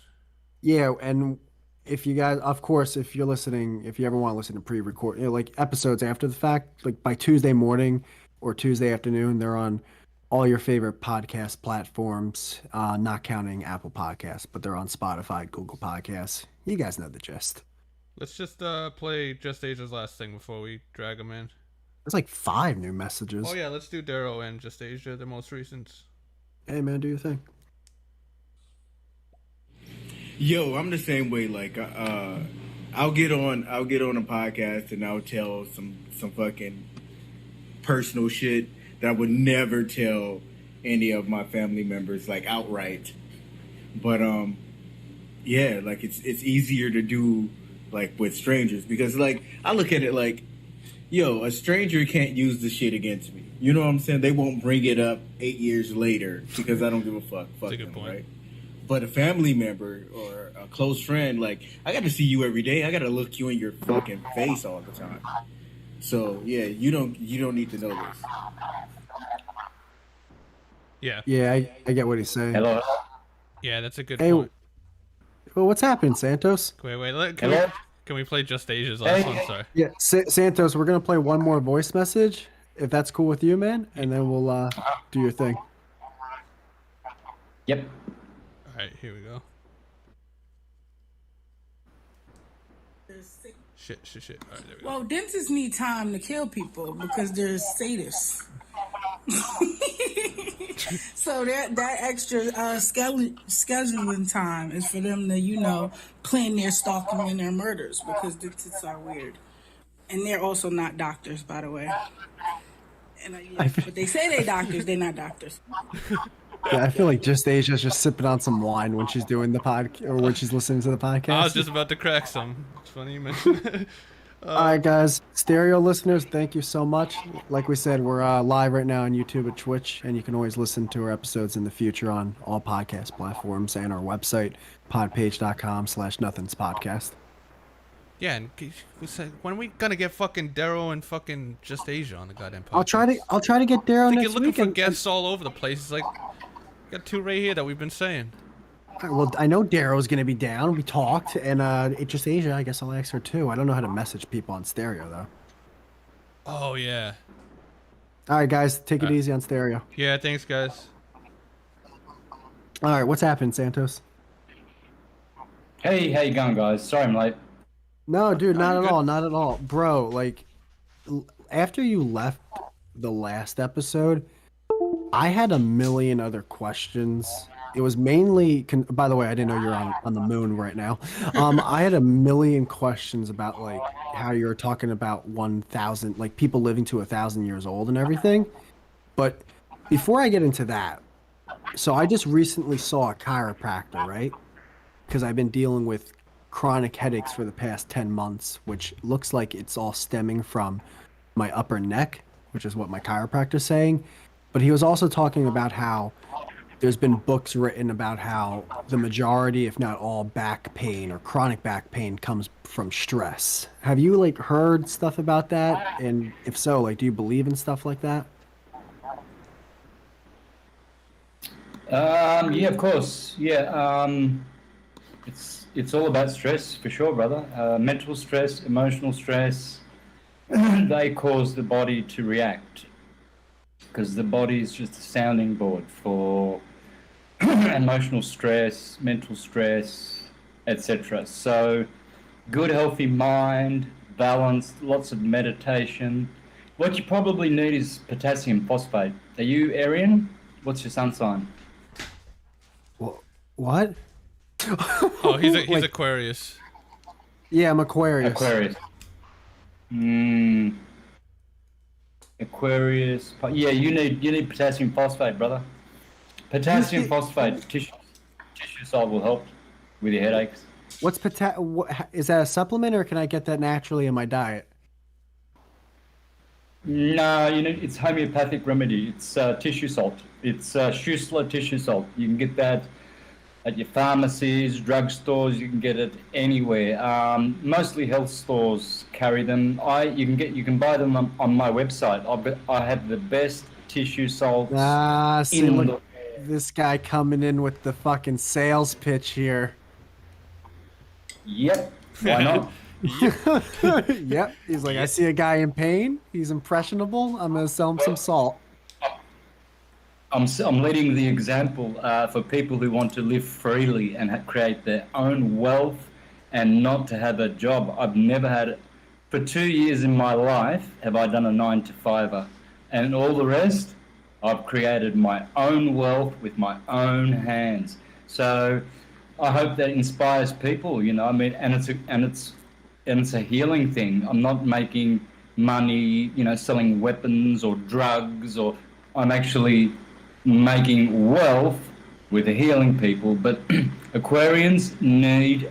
Yeah, and if you guys, of course, if you're listening, if you ever want to listen to pre-record, like episodes after the fact, like by Tuesday morning or Tuesday afternoon, they're on all your favorite podcast platforms, not counting Apple Podcasts, but they're on Spotify, Google Podcasts. You guys know the gist. Let's just play Just Asia's last thing before we drag him in. There's like 5 new messages. Oh yeah, let's do Darrow and Just Asia, the most recent. Hey man, do your thing. Yo, I'm the same way. Like, I'll get on a podcast and I'll tell some fucking personal shit that I would never tell any of my family members, like, outright. But yeah, like it's easier to do like with strangers because like I look at it like, yo, a stranger can't use the shit against me. You know what I'm saying? They won't bring it up 8 years later because I don't give a fuck. Fuck That's a good them, point. right? But a family member or a close friend, like, I got to see you every day. I got to look you in your fucking face all the time. So yeah, you don't need to know this. Yeah, Yeah, I get what he's saying. Hello. yeah, that's a good Hey, point. well, what's happening, Santos? Wait, Hello? can we play Just Asia's last Hey. one? Sorry. Yeah, Santos, we're gonna play one more voice message, if that's cool with you, man, and then we'll do your thing. Yep. All right, here we go. Shit. All right, there we go. Well, dentists need time to kill people because they're sadists. So that extra scheduling time is for them to, plan their stalking and their murders because dentists are weird. And they're also not doctors, by the way. And but they say they're doctors, they're not doctors. Yeah, I feel like Just Asia's just sipping on some wine when she's doing the podcast or when she's listening to the podcast. I was just about to crack some. It's funny you mentioned it. All right, guys, stereo listeners, thank you so much. Like we said, we're live right now on YouTube and Twitch, and you can always listen to our episodes in the future on all podcast platforms and our website, podpage.com/nothingspodcast. Yeah, and we said, when are we gonna get fucking Darrow and fucking Just Asia on the goddamn podcast? I'll try to get Daryl It's like next you're looking week. for guests all over the place. It's like, got 2 right here that we've been saying. Well, I know Darrow's gonna be down. We talked, and it Just Asia. I guess I'll ask her too. I don't know how to message people on stereo though. Oh yeah. All right, guys, take it easy on stereo. Yeah, thanks guys. All right, what's happened, Santos? Hey, how you going, guys? Sorry I'm late. No, dude, not you're at good. all, not at all, bro. Like, after you left the last episode, I had a million other questions. It was mainly, by the way, I didn't know you're on the moon right now. I had a million questions about like how you were talking about 1,000, like people living to 1,000 years old and everything. But before I get into that, so I just recently saw a chiropractor, right? Because I've been dealing with chronic headaches for the past 10 months, which looks like it's all stemming from my upper neck, which is what my chiropractor's saying. But he was also talking about how there's been books written about how the majority, if not all, back pain or chronic back pain comes from stress. Have you like heard stuff about that? And if so, like, do you believe in stuff like that? Yeah, of course. Yeah. It's all about stress for sure, brother. Mental stress, emotional stress, they cause the body to react because the body is just a sounding board for emotional stress, mental stress, etc. So, good, healthy mind, balanced, lots of meditation. What you probably need is potassium phosphate. Are you Aryan? What's your sun sign? What? Oh, he's Like, Aquarius. yeah, I'm Aquarius. Aquarius. Aquarius. Yeah, you need potassium phosphate, brother. Potassium phosphate. Tissue salt will help with your headaches. What's is that a supplement or can I get that naturally in my diet? No, it's homeopathic remedy. It's tissue salt. It's Schussler tissue salt. You can get that at your pharmacies, drugstores. You can get it anywhere. Mostly health stores carry them. You can buy them on my website. I have the best tissue salts See, in look, this guy coming in with the fucking sales pitch here. Yep. Why not? Yep. He's like, I see a guy in pain. He's impressionable. I'm gonna sell him some salt. I'm leading the example for people who want to live freely and create their own wealth and not to have a job. I've never had, for 2 years in my life, have I done a 9-to-5er, and all the rest, I've created my own wealth with my own hands. So I hope that inspires people. I mean, and it's a healing thing. I'm not making money, selling weapons or drugs, or I'm actually making wealth with healing people. But Aquarians need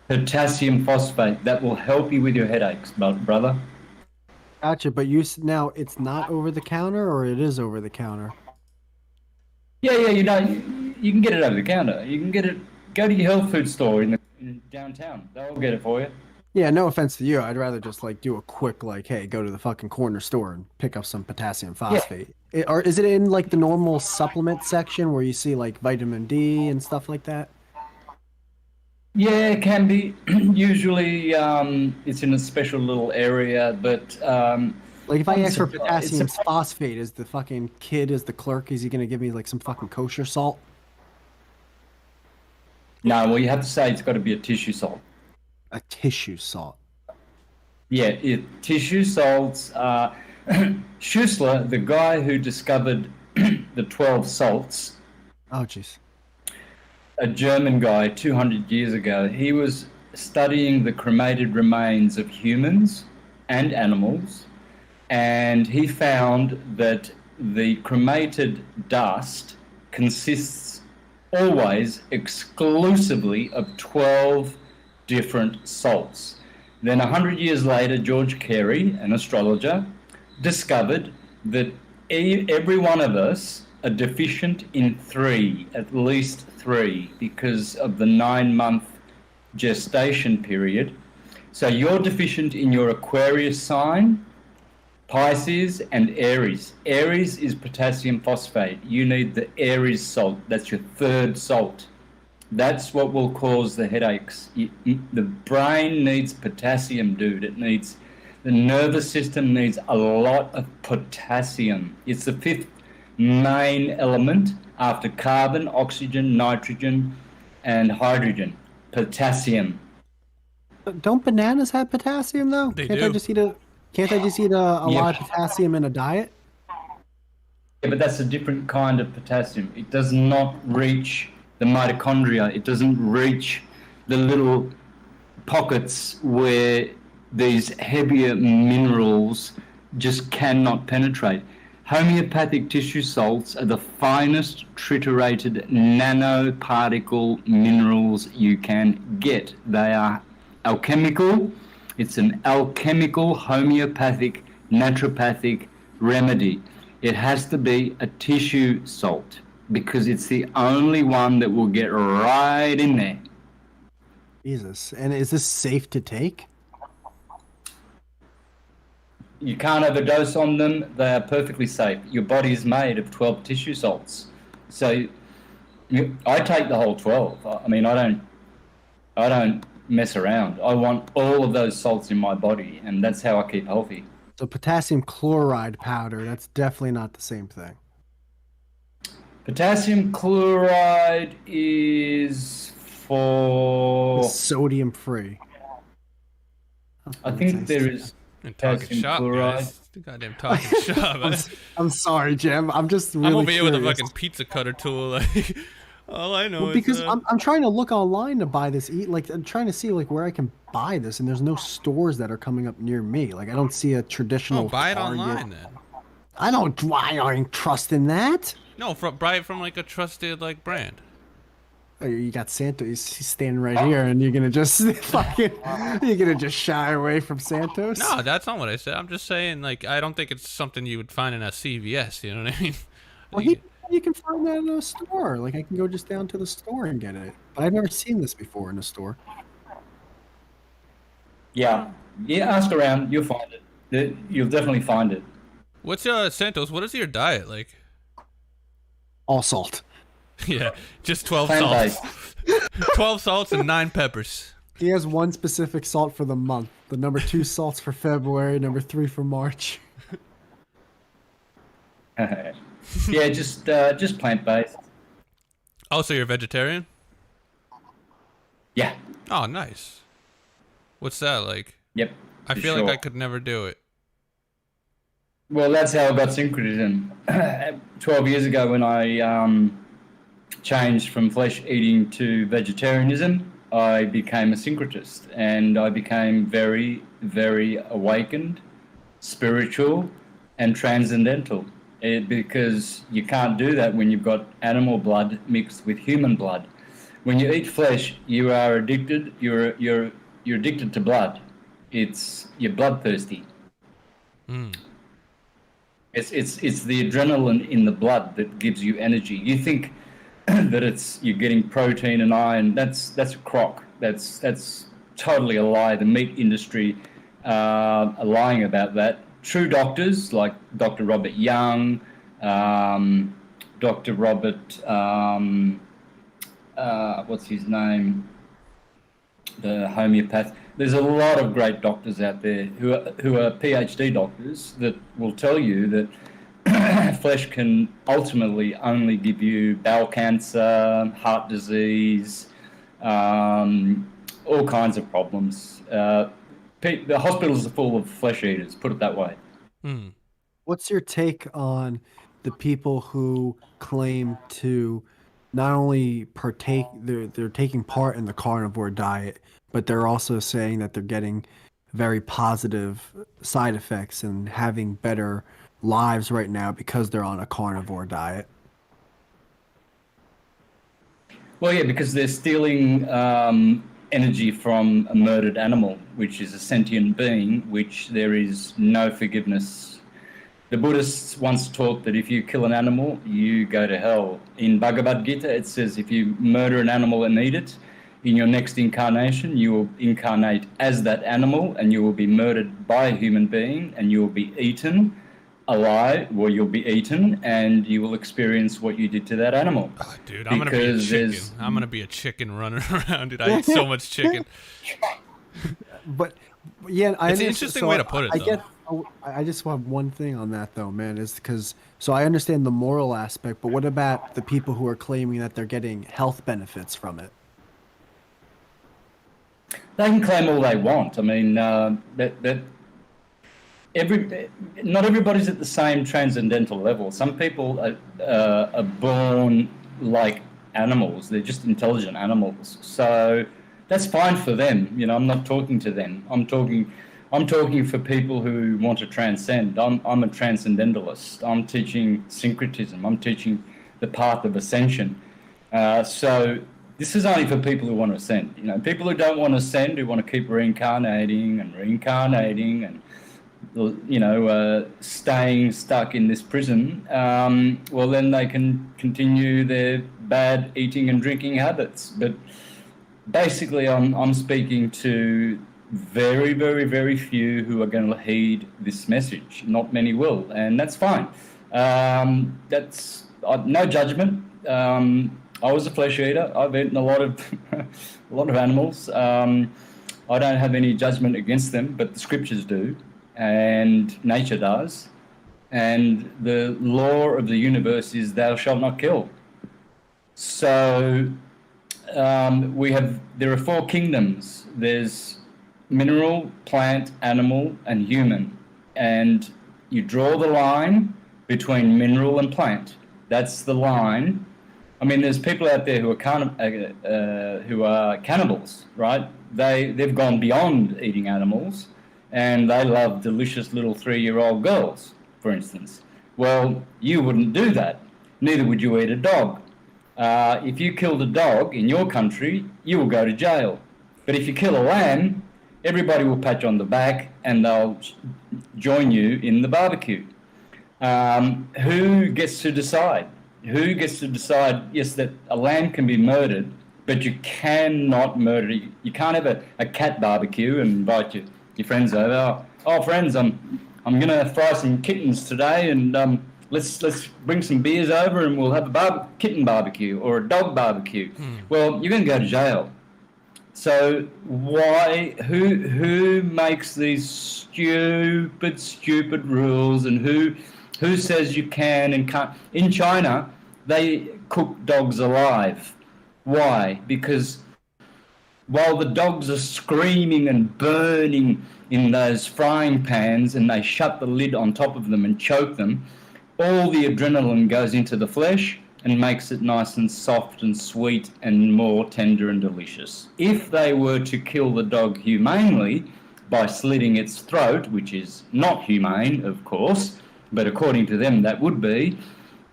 potassium phosphate. That will help you with your headaches, brother. Gotcha. But now it's not over the counter, or it is over the counter? Yeah, you can get it over the counter. You can get it. Go to your health food store in downtown. They'll get it for you. Yeah, no offense to you. I'd rather just like do a quick hey, go to the fucking corner store and pick up some potassium phosphate. Or is it in like the normal supplement section where you see like vitamin D and stuff like that? Yeah, it can be. Usually, it's in a special little area, but like if I ask for potassium phosphate, is the fucking kid, is the clerk, is he gonna give me like some fucking kosher salt? No, well, you have to say it's got to be a tissue salt. A tissue salt. Yeah, tissue salts. Schussler, the guy who discovered the 12 salts. Oh, jeez. A German guy 200 years ago, he was studying the cremated remains of humans and animals, and he found that the cremated dust consists always exclusively of 12 different salts. Then 100 years later, George Carey, an astrologer, discovered that every one of us are deficient in 3, at least 3, because of the 9-month gestation period. So you're deficient in your Aquarius sign, Pisces, and Aries. Aries is potassium phosphate. You need the Aries salt. That's your 3rd salt. That's what will cause the headaches. The brain needs potassium, dude. The nervous system needs a lot of potassium. It's the 5th main element after carbon, oxygen, nitrogen, and hydrogen. Potassium. But don't bananas have potassium though? They Can't do. I just eat a lot of potassium in a diet? Yeah, but that's a different kind of potassium. It does not reach the mitochondria. It doesn't reach the little pockets where these heavier minerals just cannot penetrate. Homeopathic tissue salts are the finest triturated nanoparticle minerals you can get. They are alchemical. It's an alchemical, homeopathic, naturopathic remedy. It has to be a tissue salt because it's the only one that will get right in there. Jesus. And is this safe to take? You can't overdose on them. They are perfectly safe. Your body is made of 12 tissue salts. So I take the whole 12. I mean, I don't mess around. I want all of those salts in my body, and that's how I keep healthy. So potassium chloride powder, that's definitely not the same thing. Potassium chloride is for... Sodium free. I think there is And talking potassium shop, chloride. guys. The goddamn talking shop. I'm sorry, Jim. I'm just really I'm over here with a curious. fucking pizza cutter tool. Like, all I know Well, is because I'm trying to look online to buy this. I'm trying to see like where I can buy this, and there's no stores that are coming up near me. Like I don't see a traditional. buy it Target. online then. I don't trust in that. No, buy it from like a trusted like brand. You got Santos. He's standing right here, and you're gonna just you're gonna just shy away from Santos. No, that's not what I said. I'm just saying, like, I don't think it's something you would find in a CVS. You know what I mean? Well, you can find that in a store. Like, I can go just down to the store and get it. But I've never seen this before in a store. Yeah, ask around. You'll find it. You'll definitely find it. What's Santos? What is your diet like? All salt. Yeah, just 12 Plant-based. salts. 12 salts and 9 peppers. He has one specific salt for the month. The number 2 salts for February, number 3 for March. Yeah, just plant-based. Oh, so you're a vegetarian? Yeah. Oh, nice. What's that like? Yep. I for feel sure. like I could never do it. Well, that's how I got syncretism. 12 years ago when I changed from flesh eating to vegetarianism, I became a syncretist and I became very, very awakened, spiritual, and transcendental. Because you can't do that when you've got animal blood mixed with human blood. When you eat flesh, you are addicted. You're addicted to blood. You're bloodthirsty. Mm. It's the adrenaline in the blood that gives you energy. You think that you're getting protein and iron. That's a crock. That's totally a lie. The meat industry are lying about that. True doctors like Dr. Robert Young, Dr. Robert, what's his name? The homeopath. There's a lot of great doctors out there who are PhD doctors that will tell you that flesh can ultimately only give you bowel cancer, heart disease, all kinds of problems. The hospitals are full of flesh eaters, put it that way. Hmm. What's your take on the people who claim to not only partake, they're taking part in the carnivore diet, but they're also saying that they're getting very positive side effects and having better lives right now because they're on a carnivore diet? Well, yeah, because they're stealing energy from a murdered animal, which is a sentient being, which there is no forgiveness. The Buddhists once taught that if you kill an animal, you go to hell. In Bhagavad Gita, it says if you murder an animal and eat it, in your next incarnation, you will incarnate as that animal and you will be murdered by a human being and you will be eaten alive, or you'll be eaten and you will experience what you did to that animal. Oh, dude, I'm going to be a chicken. I'm going to be a chicken running around, dude. I eat so much chicken. But yeah, it's an interesting way to put it, though. I just want one thing on that, though, man, is because, so I understand the moral aspect, but what about the people who are claiming that they're getting health benefits from it? They can claim all they want. I mean, not everybody's at the same transcendental level. Some people are born like animals. They're just intelligent animals. So that's fine for them. You know, I'm not talking to them. I'm talking for people who want to transcend. I'm a transcendentalist. I'm teaching syncretism. I'm teaching the path of ascension. So this is only for people who want to ascend. You know, people who don't want to ascend, who want to keep reincarnating and you know, staying stuck in this prison, well, then they can continue their bad eating and drinking habits. But basically, I'm speaking to very, very, very few who are going to heed this message. Not many will, and that's fine. That's no judgment. I was a flesh eater. I've eaten a lot of animals. I don't have any judgment against them, but the scriptures do. And nature does, and the law of the universe is thou shalt not kill. So there are 4 kingdoms. There's mineral, plant, animal, and human, and you draw the line between mineral and plant. That's the line. I mean, there's people out there who are cannibals, right? They've gone beyond eating animals. And they love delicious little 3-year-old girls, for instance. Well, you wouldn't do that. Neither would you eat a dog. If you killed a dog in your country, you will go to jail. But if you kill a lamb, everybody will pat you on the back and they'll join you in the barbecue. Who gets to decide? Who gets to decide, yes, that a lamb can be murdered, but you cannot murder it. You can't have a cat barbecue and invite your friends over. Oh, friends, I'm going to fry some kittens today, and let's bring some beers over and we'll have a kitten barbecue or a dog barbecue. Well, you're going to go to jail. So who makes these stupid rules, and who says you can and can't? In China, they cook dogs alive. Why? Because while the dogs are screaming and burning in those frying pans and they shut the lid on top of them and choke them, all the adrenaline goes into the flesh and makes it nice and soft and sweet and more tender and delicious. If they were to kill the dog humanely by slitting its throat, which is not humane, of course, but according to them that would be,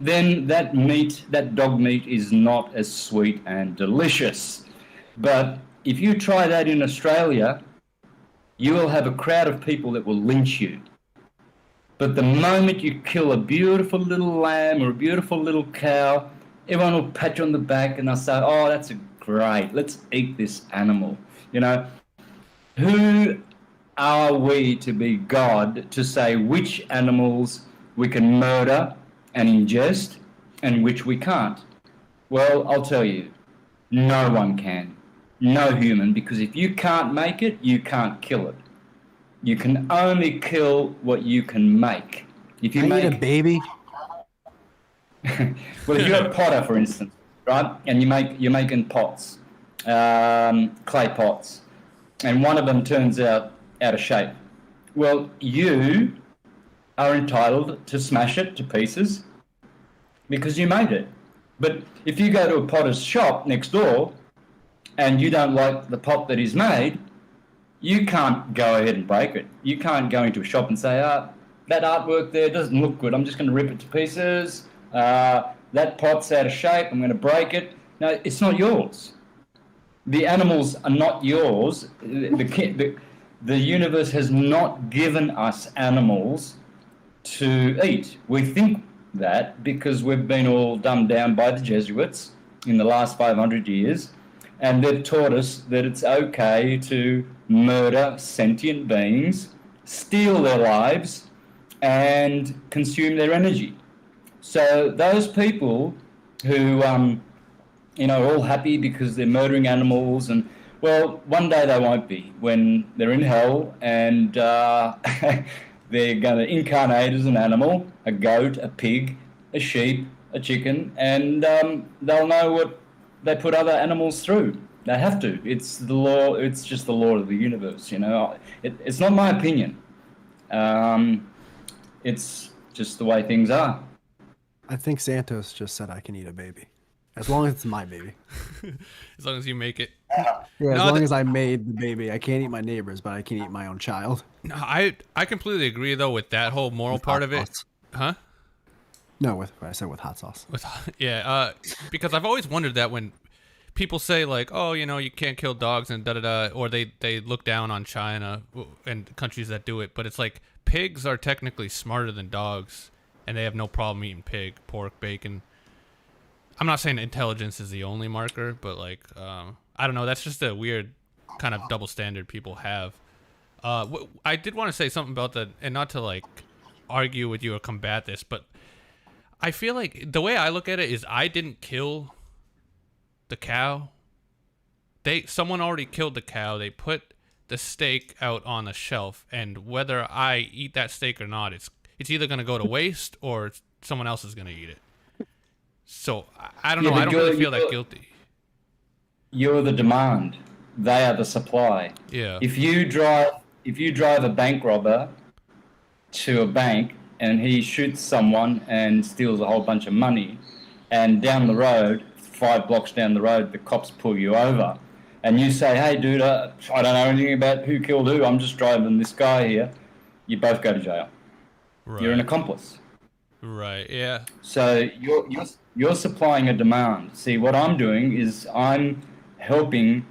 then that dog meat is not as sweet and delicious. But if you try that in Australia, you will have a crowd of people that will lynch you. But the moment you kill a beautiful little lamb or a beautiful little cow, everyone will pat you on the back and they'll say, oh, that's great, let's eat this animal. You know, who are we to be God to say which animals we can murder and ingest and which we can't? Well, I'll tell you, no one can. No human, because if you can't make it, you can't kill it. You can only kill what you can make. If you make a baby. Well, if you're a potter, for instance, right, and you're making pots, clay pots, and one of them turns out of shape, well, you are entitled to smash it to pieces because you made it. But if you go to a potter's shop next door and you don't like the pot that he's made, you can't go ahead and break it. You can't go into a shop and say, that artwork there doesn't look good, I'm just going to rip it to pieces. That pot's out of shape, I'm going to break it. No, it's not yours. The animals are not yours. The universe has not given us animals to eat. We think that because we've been all dumbed down by the Jesuits in the last 500 years, and they've taught us that it's okay to murder sentient beings, steal their lives, and consume their energy. So those people who, are all happy because they're murdering animals, and, well, one day they won't be when they're in hell and they're going to incarnate as an animal, a goat, a pig, a sheep, a chicken, and they'll know what they put other animals through. They have to. It's the law. It's just the law of the universe, It's not my opinion. It's just the way things are. I think Santos just said I can eat a baby. As long as it's my baby. As long as you make it. Yeah, as long as I made the baby. I can't eat my neighbors, but I can eat my own child. No, I completely agree, though, with that whole moral part of it. Sauce. Huh? No, I said with hot sauce. Because I've always wondered that when people say, like, oh, you can't kill dogs and da-da-da, or they look down on China and countries that do it, but it's like pigs are technically smarter than dogs, and they have no problem eating pig, pork, bacon. I'm not saying intelligence is the only marker, but, like, I don't know, that's just a weird kind of double standard people have. I did want to say something about that, and not to, like, argue with you or combat this, but I feel like the way I look at it is I didn't kill the cow. Someone already killed the cow. They put the steak out on the shelf, and whether I eat that steak or not, it's either going to go to waste or someone else is going to eat it. So I don't know. I don't really feel that guilty. You're the demand. They are the supply. Yeah. If you drive a bank robber to a bank and he shoots someone and steals a whole bunch of money, and down the road, 5 blocks down the road, the cops pull you over, and you say, hey, dude, I don't know anything about who killed who, I'm just driving this guy here, you both go to jail. Right. You're an accomplice. Right, yeah. So You're supplying a demand. See, what I'm doing is I'm helping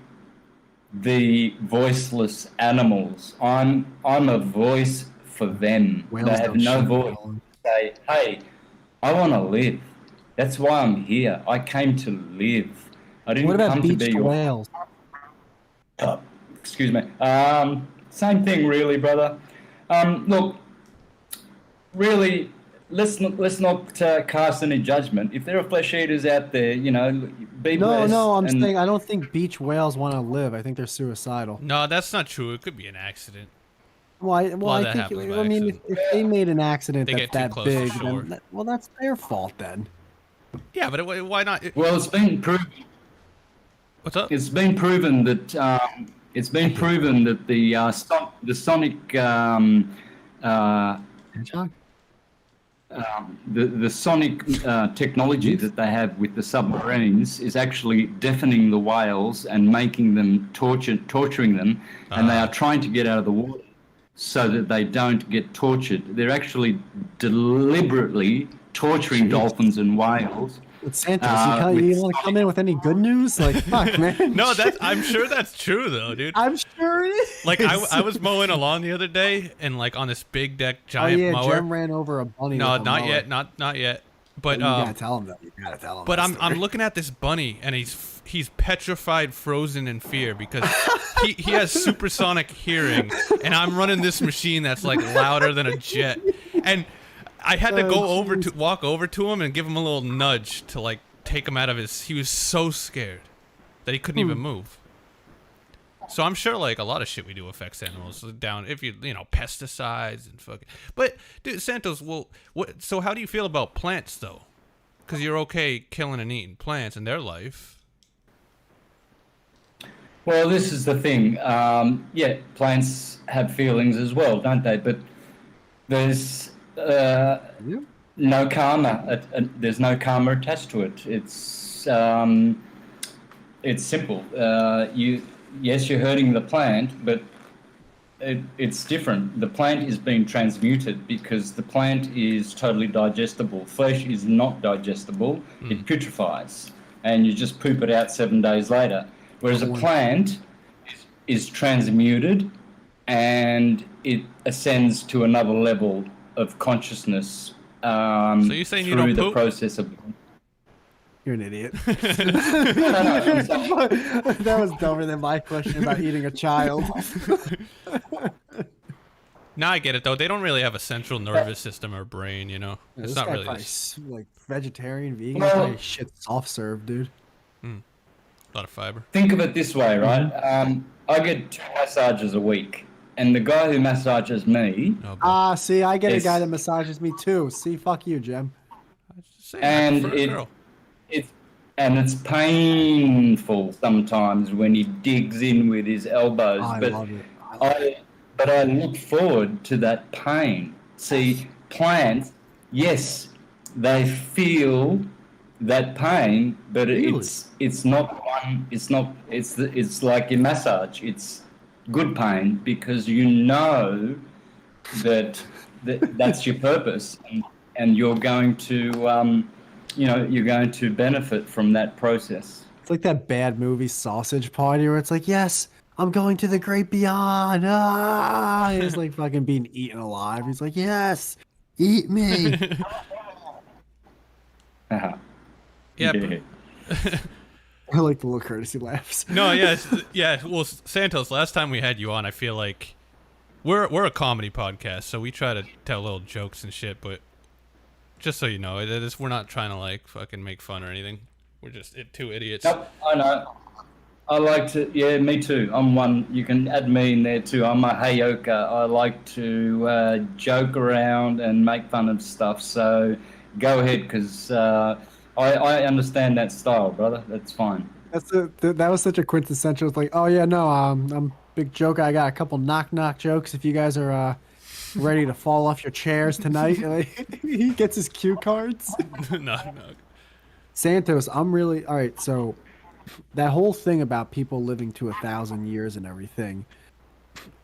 the voiceless animals. I'm a voice for them. They Whales have don't no shit, voice. Colin. Say, hey, I want to live. That's why I'm here. I came to live. I What didn't about come to be beached your. whales? Excuse me. Same thing, really, brother. Look, really, let's not cast any judgment. If there are flesh eaters out there, be blessed. No, I'm and saying I don't think beach whales want to live. I think they're suicidal. No, that's not true. It could be an accident. Well, lot of I that happens think. by I mean, accident. if they made an accident They that's get too that close to big, shore. then well, that's their fault then. Yeah, but why not? Well, it's been proven. What's up? It's been proven that the sonic Hedgehog? the sonic technology that they have with the submarines is actually deafening the whales and making them torturing them, and they are trying to get out of the water so that they don't get tortured. They're actually deliberately torturing dolphins and whales. It's Santos. You want to come in with any good news? Like, fuck, man. No, I'm sure that's true though, dude. I'm sure it is. Like I was mowing a lawn the other day, and like on this big deck giant mower. Jem ran over a bunny. No, with a not mower. yet, not yet. But You gotta tell him that. You gotta tell him. But that I'm story. looking at this bunny, and he's petrified, frozen in fear because he has supersonic hearing, and I'm running this machine that's like louder than a jet, and I had to walk over to him and give him a little nudge to like take him out of his. He was so scared that he couldn't even move. So I'm sure like a lot of shit we do affects animals down if pesticides and fucking. But dude, Santos, what? So how do you feel about plants though? Because you're okay killing and eating plants in their life. Well, this is the thing. Plants have feelings as well, don't they? But there's no karma. There's no karma attached to it. It's simple. Yes, you're hurting the plant, but it's different. The plant is being transmuted because the plant is totally digestible. Flesh is not digestible. It putrefies, and you just poop it out 7 days later. Whereas a plant is transmuted, and it ascends to another level of consciousness So you're saying you through don't the poop? process of. You're an idiot. No, That was dumber than my question about eating a child. Now I get it though. They don't really have a central nervous system or brain, It's This not guy really probably like vegetarian, vegan. Well- Probably shit soft serve, dude. a lot of fiber. Think of it this way, right? I get 2 massages a week, and the guy who massages me, Oh, boy. See, I get a It's- guy that massages me too. See, fuck you, Jem. Just saying, I and prefer a girl. it's painful sometimes when he digs in with his elbows. I but love it. But I look forward to that pain. See, plants, yes, they feel that pain, but Really? it's not one. It's like a massage. It's good pain because you know that's your purpose, and you're going to you're going to benefit from that process. It's like that bad movie Sausage Party where it's like, yes, I'm going to the great beyond. He's like fucking being eaten alive. He's like, yes, eat me. Uh-huh. Yeah. I like the little courtesy laughs. No, yeah. Well, Santos, last time we had you on, I feel like we're a comedy podcast, so we try to tell little jokes and shit. But just so you know, we're not trying to like fucking make fun or anything. We're just two idiots. Nope, I know. I like to. Yeah, me too. I'm one. You can add me in there too. I'm a hayoka. I like to joke around and make fun of stuff. So go ahead, because I understand that style, brother. That's fine. That was such a quintessential. It's like, oh yeah, no, I'm big joke. I got a couple knock jokes. If you guys are ready to fall off your chairs tonight, like, he gets his cue cards. No. Santos, I'm really all right. So that whole thing about people living to 1,000 years and everything.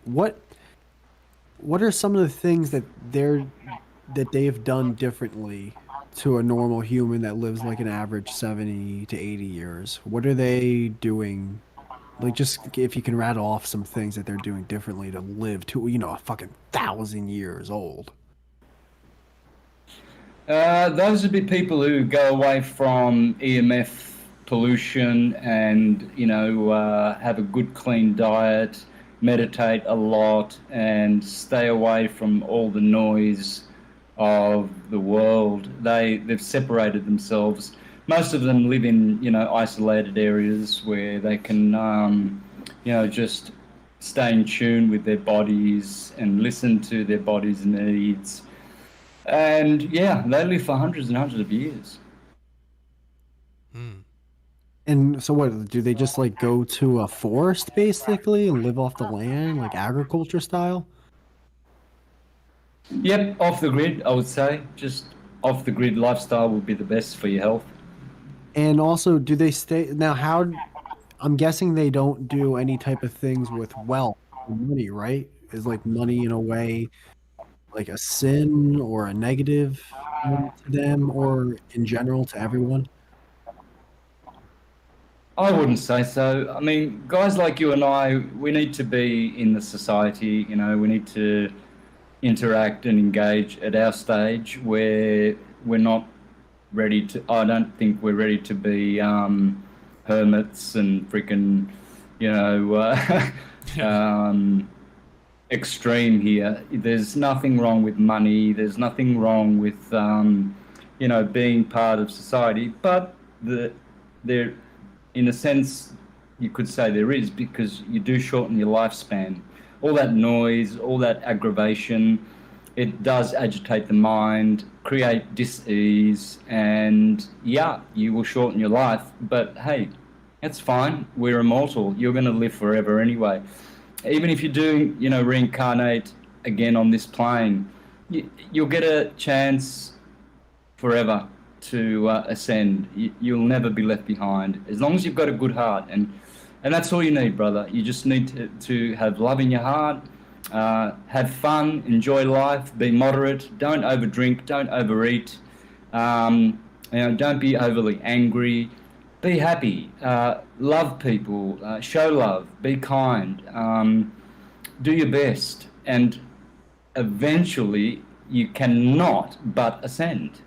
What are some of the things that they've done differently to a normal human that lives like an average 70 to 80 years? What are they doing? Like, just if you can rattle off some things that they're doing differently to live to, a fucking 1,000 years old. Those would be people who go away from EMF pollution and, have a good clean diet, meditate a lot, and stay away from all the noise of the world. They've separated themselves. Most of them live in, isolated areas where they can, just stay in tune with their bodies and listen to their body's needs. And yeah, they live for hundreds and hundreds of years. And so what, do they just like go to a forest basically and live off the land, like agriculture style? Yep, off the grid, I would say. Just off the grid lifestyle would be the best for your health. And also, do they stay now? I'm guessing they don't do any type of things with wealth or money, right? Is like money in a way like a sin or a negative to them or in general to everyone? I wouldn't say so. I mean, guys like you and I, we need to be in the society, we need to interact and engage at our stage where we're not ready to, I don't think we're ready to be hermits and freaking, extreme here. There's nothing wrong with money. There's nothing wrong with, being part of society. But there, in a sense, you could say there is, because you do shorten your lifespan. All that noise, all that aggravation, it does agitate the mind, create dis-ease, and yeah, you will shorten your life. But hey, that's fine. We're immortal. You're going to live forever anyway. Even if you do, reincarnate again on this plane, you'll get a chance forever to ascend. You'll never be left behind as long as you've got a good heart, and that's all you need, brother. You just need to have love in your heart, have fun, enjoy life, be moderate, don't overdrink, don't overeat, don't be overly angry, be happy, love people, show love, be kind, do your best, and eventually you cannot but ascend.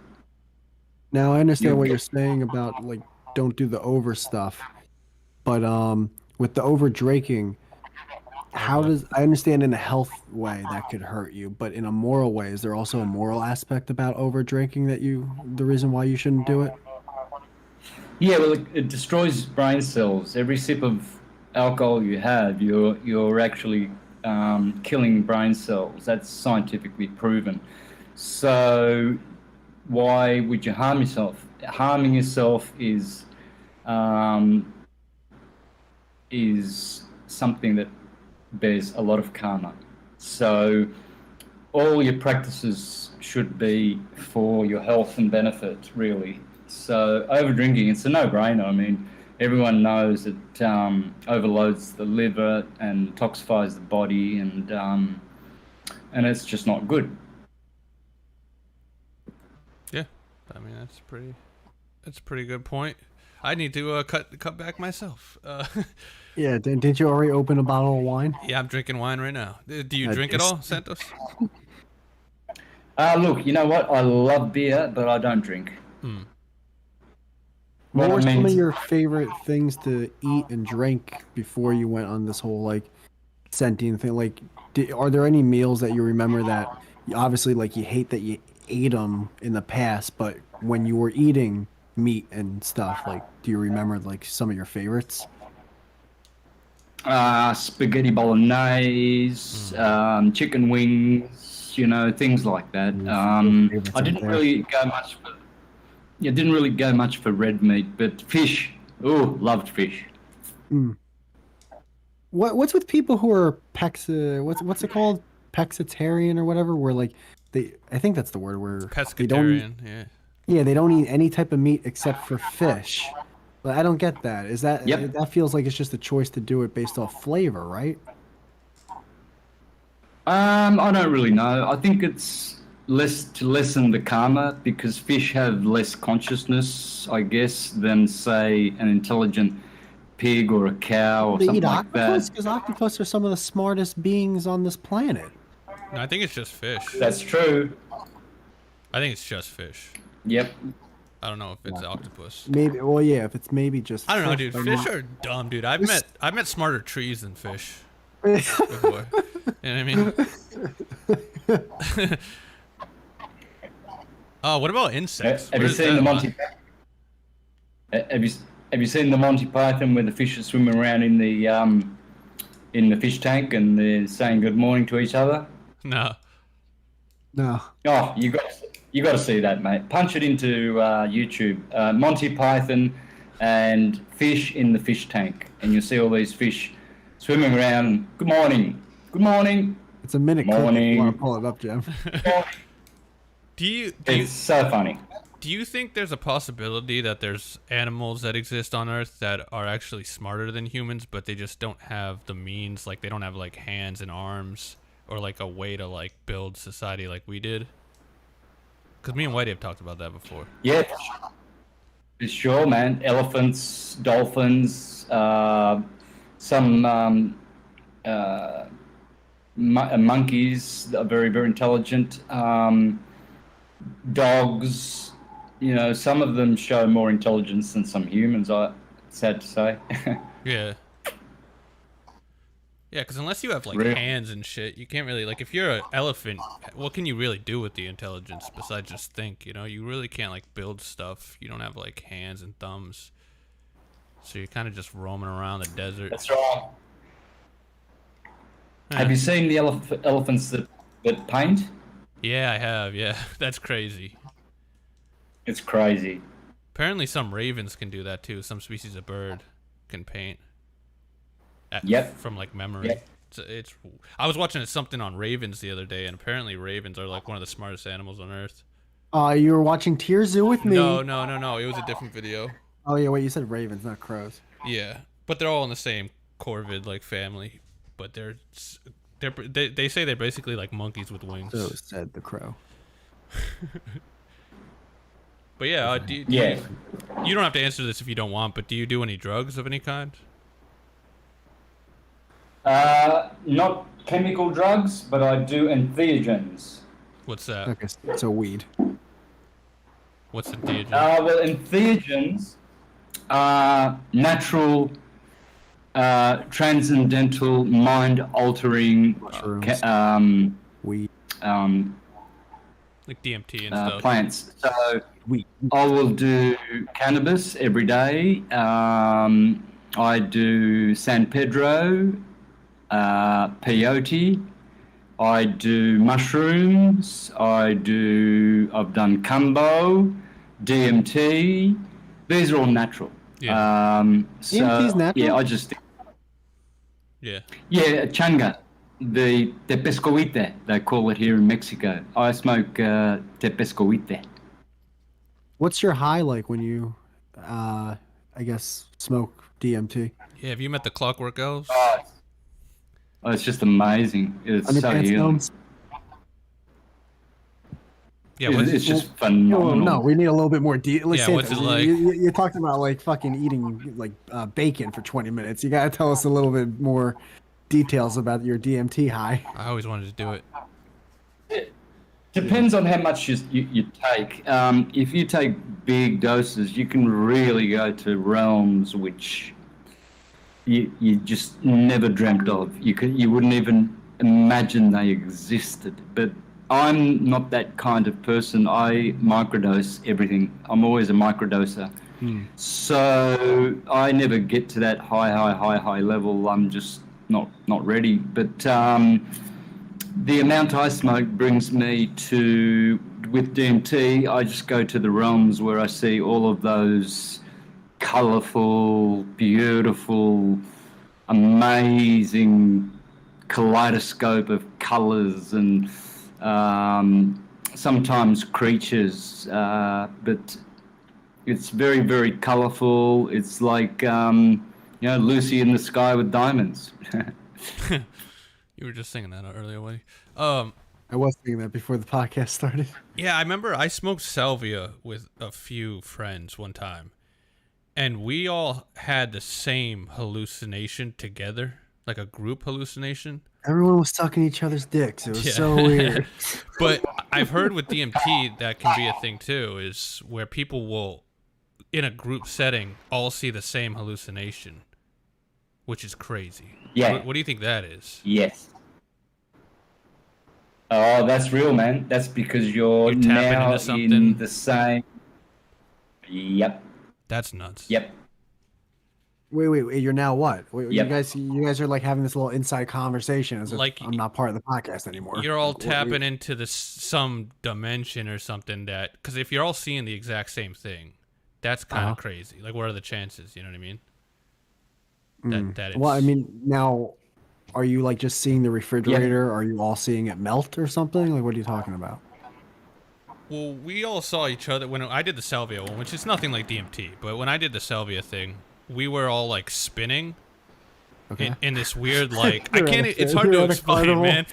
Now I understand what you're saying about like don't do the over stuff, but with the over drinking, how does I understand in a health way that could hurt you, but in a moral way, is there also a moral aspect about over drinking the reason why you shouldn't do it? Yeah, well, it destroys brain cells. Every sip of alcohol you have, you're actually killing brain cells. That's scientifically proven. So why would you harm yourself? Harming yourself is something that bears a lot of karma. So all your practices should be for your health and benefit, really. So over drinking, it's a no-brainer. I mean, everyone knows it overloads the liver and toxifies the body, and it's just not good. Yeah, I mean that's a pretty good point. I need to cut back myself. Yeah, didn't you already open a bottle of wine? Yeah, I'm drinking wine right now. Do you drink at all, Santos? Look, you know what? I love beer, but I don't drink. What were some of your favorite things to eat and drink before you went on this whole like sentient thing? Like, are there any meals that you remember that obviously like you hate that you ate them in the past, but when you were eating meat and stuff, like, do you remember like some of your favorites? Spaghetti bolognese, chicken wings, things like that. I didn't really go much for. Yeah, didn't really go much for red meat, but fish. Oh, loved fish. What's with people who are what's it called? Pescatarian or whatever, where like I think that's the word, where Pescatarian, they don't eat any type of meat except for fish. But I don't get that. Is that that feels like it's just a choice to do it based off flavor, right? I don't really know. I think it's lessen the karma, because fish have less consciousness, I guess, than say an intelligent pig or a cow or They something eat like octopus that. because octopus are some of the smartest beings on this planet. No, I think it's just fish. That's true. I think it's just fish. Yep. I don't know if it's octopus. Maybe. Well, yeah. If it's maybe just. I don't know, fish, dude. I Fish mean- are dumb, dude. I've met smarter trees than fish before. You know what I mean? Oh, what about insects? Have What you is seen that the about? Have you seen the Monty Python where the fish are swimming around in the fish tank and they're saying good morning to each other? No. No. Oh, you got to see that, mate. Punch it into YouTube. Monty Python and fish in the fish tank, and you'll see all these fish swimming around. Good morning. Good morning. It's a minute clip if you Morning. want to pull it up, Jim. It's so funny. Do you think there's a possibility that there's animals that exist on Earth that are actually smarter than humans, but they just don't have the means, like they don't have like hands and arms or like a way to like build society like we did? Because me and Whitey have talked about that before. Yeah, for sure, man. Elephants, dolphins, some monkeys are very, very intelligent. Dogs, you know, some of them show more intelligence than some humans, sad to say. Yeah. Yeah, because unless you have like Really? hands and shit, you can't really, like, if you're an elephant, what can you really do with the intelligence besides just think? You know, you really can't like build stuff. You don't have like hands and thumbs, so you're kind of just roaming around the desert. That's right. Have you seen the elephants that paint? Yeah, I have. Yeah, that's crazy. It's crazy. Apparently, some ravens can do that too. Some species of bird can paint. Yep. From like memory. Yep. It's. I was watching something on ravens the other day, and apparently ravens are like one of the smartest animals on Earth. You were watching Tear Zoo with me. No. It was a different video. Oh yeah, wait. You said ravens, not crows. Yeah, but they're all in the same corvid like family. But they say they're basically like monkeys with wings. So said the crow. But yeah, Yeah. you don't have to answer this if you don't want. But do you do any drugs of any kind? Not chemical drugs, but I do entheogens. What's that? Okay, so weed. What's the entheogen? Well, entheogens are natural, transcendental, mind-altering Mushrooms. Weed. Like DMT and stuff. plants. So Weed. I will do cannabis every day. I do San Pedro, peyote. I do mushrooms. I've done Cumbo, DMT. These are all natural. Yeah. DMT's natural? Yeah, I just Yeah. changa, the tepescoite, they call it here in Mexico. I smoke tepescoite. What's your high like when you, I guess, smoke DMT? Yeah. Have you met the Clockwork Elves? Oh, it's just amazing. It's so Underpants healing. gnomes? Yeah. What's It's just Oh, phenomenal. no, we need a little bit more detail. Yeah, what's it like? You talked about like fucking eating like bacon for 20 minutes. You gotta tell us a little bit more details about your DMT high. I always wanted to do it. Depends on how much you take. If you take big doses, you can really go to realms which you just never dreamt of. You wouldn't even imagine they existed. But I'm not that kind of person. I microdose everything. I'm always a microdoser. So I never get to that high level. I'm just not ready. But the amount I smoke brings me to, with DMT, I just go to the realms where I see all of those colourful, beautiful, amazing kaleidoscope of colours and sometimes creatures, but it's very, very colourful. It's like, Lucy in the Sky with Diamonds. You were just singing that earlier, Whitey. I was thinking that before the podcast started. Yeah, I remember I smoked salvia with a few friends one time, and we all had the same hallucination together, like a group hallucination. Everyone was sucking each other's dicks. It was Yeah. so weird. But I've heard with DMT that can be a thing too, is where people will, in a group setting, all see the same hallucination, which is crazy. Yeah. What do you think that is? Yes. Oh, that's real, man. That's because you're You're tapping now into something. in the same. Yep. That's nuts. Yep. Wait. You're now what? Wait, Yep. you guys are like having this little inside conversation as if Like, I'm not part of the podcast anymore. You're all What- tapping into this some dimension or something that, because if you're all seeing the exact same thing, that's kind of crazy. Like, what are the chances? You know what I mean? That it's, Well, I mean, now, are you like just seeing the refrigerator? Are you all seeing it melt or something? Like, what are you talking about? well, we all saw each other when I did the salvia one, which is nothing like DMT, but when I did the salvia thing, we were all like spinning. Okay. In this weird, like, I You're can't, at a- it's hard you're to at a explain, carnival. man.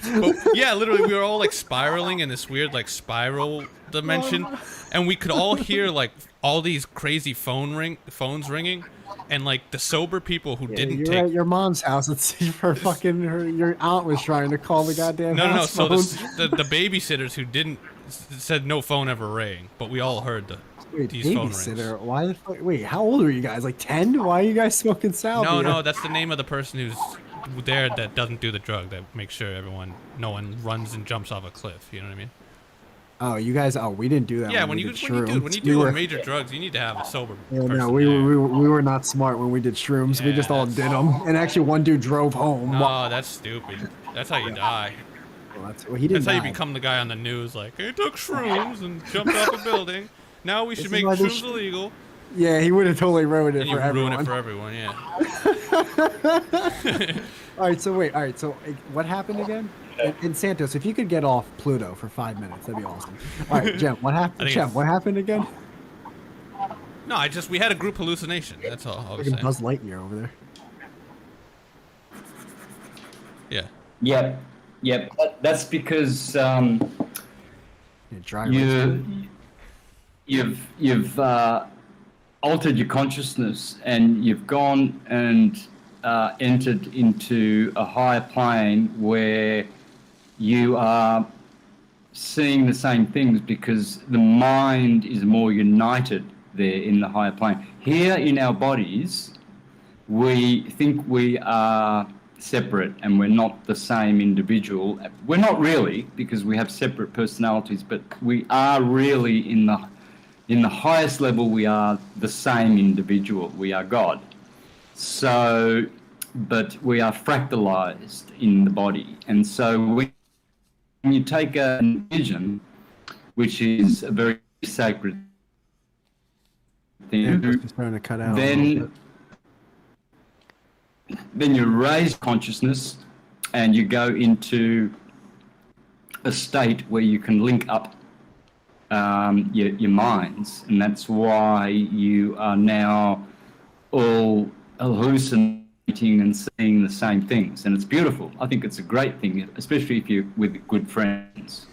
But yeah, literally, we were all like spiraling in this weird, like, spiral dimension, and we could all hear like all these crazy phones ringing, and like the sober people who didn't You're take. at your mom's house. It's your aunt was trying to call the goddamn No. house So phone. the babysitters who didn't said no phone ever rang, but we all heard Wait, these phone rings. babysitter? Why the fuck? Wait, how old are you guys? Like 10? Why are you guys smoking salvia? No, that's the name of the person who's there that doesn't do the drug, that makes sure no one runs and jumps off a cliff. You know what I mean? Oh, you guys. Oh, we didn't do that. Yeah, when when we you did do shrooms. We major drugs, you need to have a sober Yeah, person. no, we there. were not smart when we did shrooms. we Yeah, just all that's- did them, and actually, one dude drove home. No, that's stupid. That's how you die. Well, he didn't. That's how you die. become the guy on the news, like, he took shrooms and jumped off a building. Now we should is make why they shrooms illegal. Yeah, he would have totally ruined it And you for ruin everyone. it for everyone, yeah. All right, so what happened again? In Santos, if you could get off Pluto for 5 minutes, that'd be awesome. All right, Jem, what happened? think Jem, it's- what happened again? No, we had a group hallucination. That's all I was Like saying. Buzz Lightyear over there. Yeah. Yep. That's because Yeah, dry erase. you've altered your consciousness, and you've gone and entered into a higher plane where you are seeing the same things, because the mind is more united there in the higher plane. Here in our bodies, we think we are separate and we're not the same individual. We're not really, because we have separate personalities, but we are really in the highest level. We are the same individual. We are God. So, but we are fractalized in the body, and so when you take a vision, which is a very sacred thing, It's starting to cut out. a little then bit. you raise consciousness and you go into a state where you can link up your minds, and that's why you are now all hallucinating and seeing the same things, and it's beautiful. I think it's a great thing, especially if you're with good friends.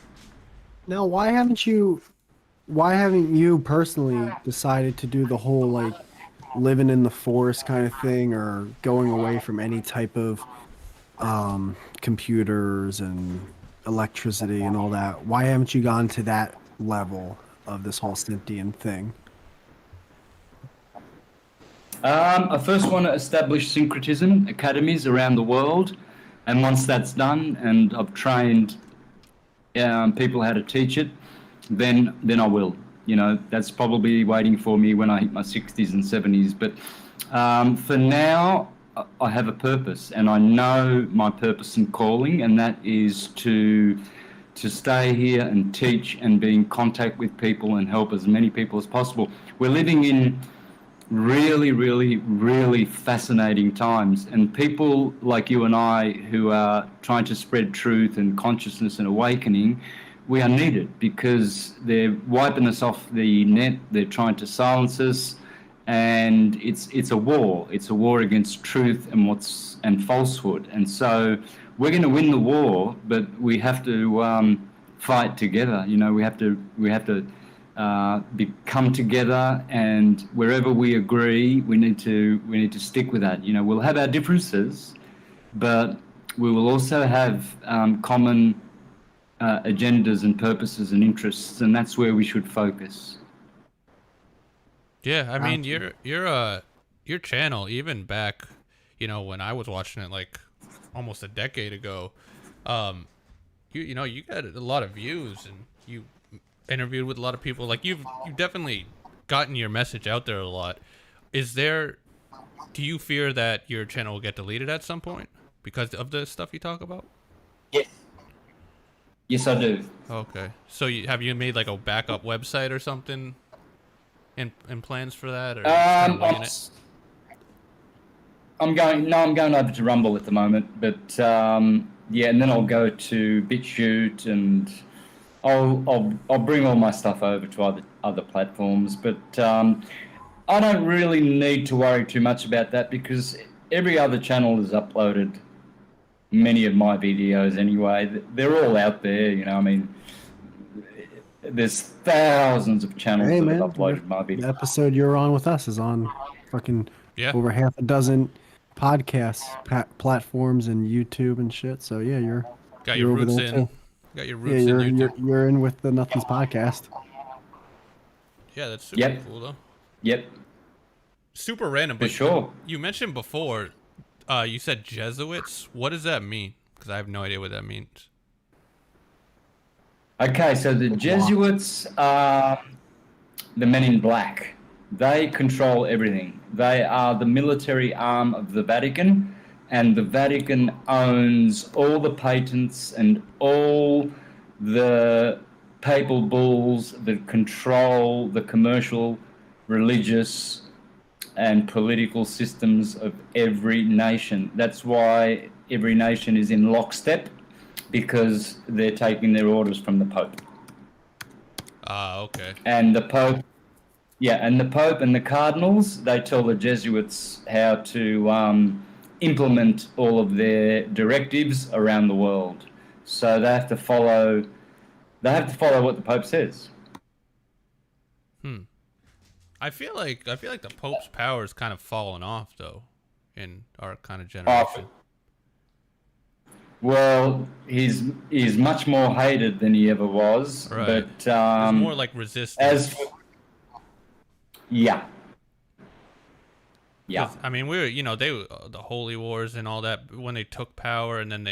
Now, why haven't you personally decided to do the whole like living in the forest kind of thing, or going away from any type of computers and electricity and all that? Why haven't you gone to that level of this whole Scythian thing? I first want to establish syncretism academies around the world, and once that's done, and I've trained people how to teach it, then I will. You know, that's probably waiting for me when I hit my 60s and 70s. But for now, I have a purpose, and I know my purpose and calling, and that is to stay here and teach and be in contact with people and help as many people as possible. We're living in really, really, really fascinating times, and people like you and I who are trying to spread truth and consciousness and awakening, we are needed, because they're wiping us off the net, they're trying to silence us, and it's a war. It's a war against truth and falsehood. And so we're going to win the war, but we have to fight together. You know, we have to come together, and wherever we agree, we need to stick with that. You know, we'll have our differences, but we will also have common agendas and purposes and interests, and that's where we should focus. Yeah, I mean, your channel, even back, you know, when I was watching it like almost a decade ago, you know, you got a lot of views, and you interviewed with a lot of people. Like you've definitely gotten your message out there a lot. Do you fear that your channel will get deleted at some point because of the stuff you talk about? Yes, I do. Okay, so have you made like a backup website or something, and plans for that, or just kinda winging it? I'm going over to Rumble at the moment, but yeah, and then I'll go to BitChute, and I'll bring all my stuff over to other platforms. But I don't really need to worry too much about that, because every other channel has uploaded many of my videos anyway. They're all out there, you know. I mean, there's thousands of channels that have uploaded my videos. The episode you're on with us is on fucking over half a dozen podcast platforms and YouTube and shit. So yeah, you're your over roots there in. too. Got your roots in YouTube. You're in with the Nothings podcast. Yeah, that's super cool though. Yep. Super random, For but sure. You mentioned before, you said Jesuits. What does that mean? Because I have no idea what that means. Okay, so the Jesuits are the men in black. They control everything. They are the military arm of the Vatican, and the Vatican owns all the patents and all the papal bulls that control the commercial, religious, and political systems of every nation. That's why every nation is in lockstep, because they're taking their orders from the Pope. Okay. And the Pope and the cardinals, they tell the Jesuits how to implement all of their directives around the world. So they have to follow what the Pope says. I feel like the Pope's power is kind of fallen off though, in our kind of generation. Well, he's much more hated than he ever was. Right. But there's more like resistance. Yeah. I mean, the Holy Wars and all that, when they took power, and then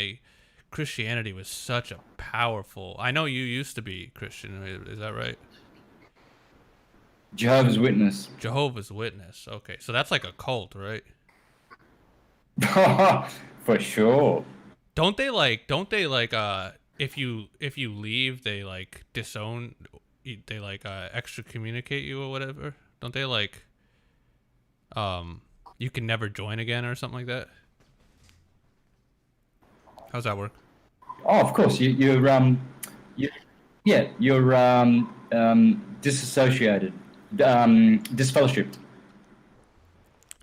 Christianity was such a powerful. I know you used to be Christian. Is that right? Jehovah's Witness. Jehovah's Witness. Okay, so that's like a cult, right? For sure. Don't they if you leave, they like disown, they like excommunicate you or whatever? Don't they like you can never join again or something like that? How's that work? Oh, of course. You're disassociated, disfellowshipped.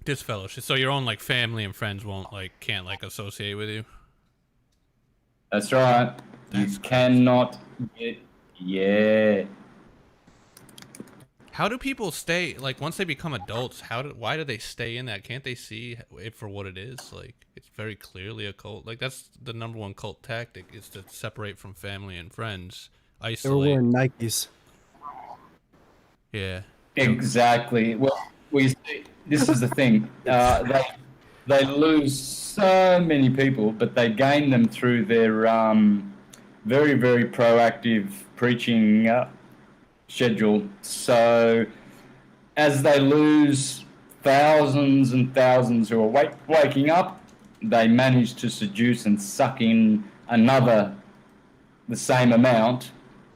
Disfellowship. So your own like family and friends can't associate with you. That's right. You cannot get. Yeah. How do people stay, like, once they become adults, why do they stay in that? Can't they see it for what it is? Like, it's very clearly a cult. Like, that's the number one cult tactic, is to separate from family and friends, isolate. They were wearing Nikes. Yeah. Exactly. Well, we see, this is the thing. They lose so many people, but they gain them through their very, very proactive preaching schedule. So as they lose thousands and thousands who are waking up, they manage to seduce and suck in the same amount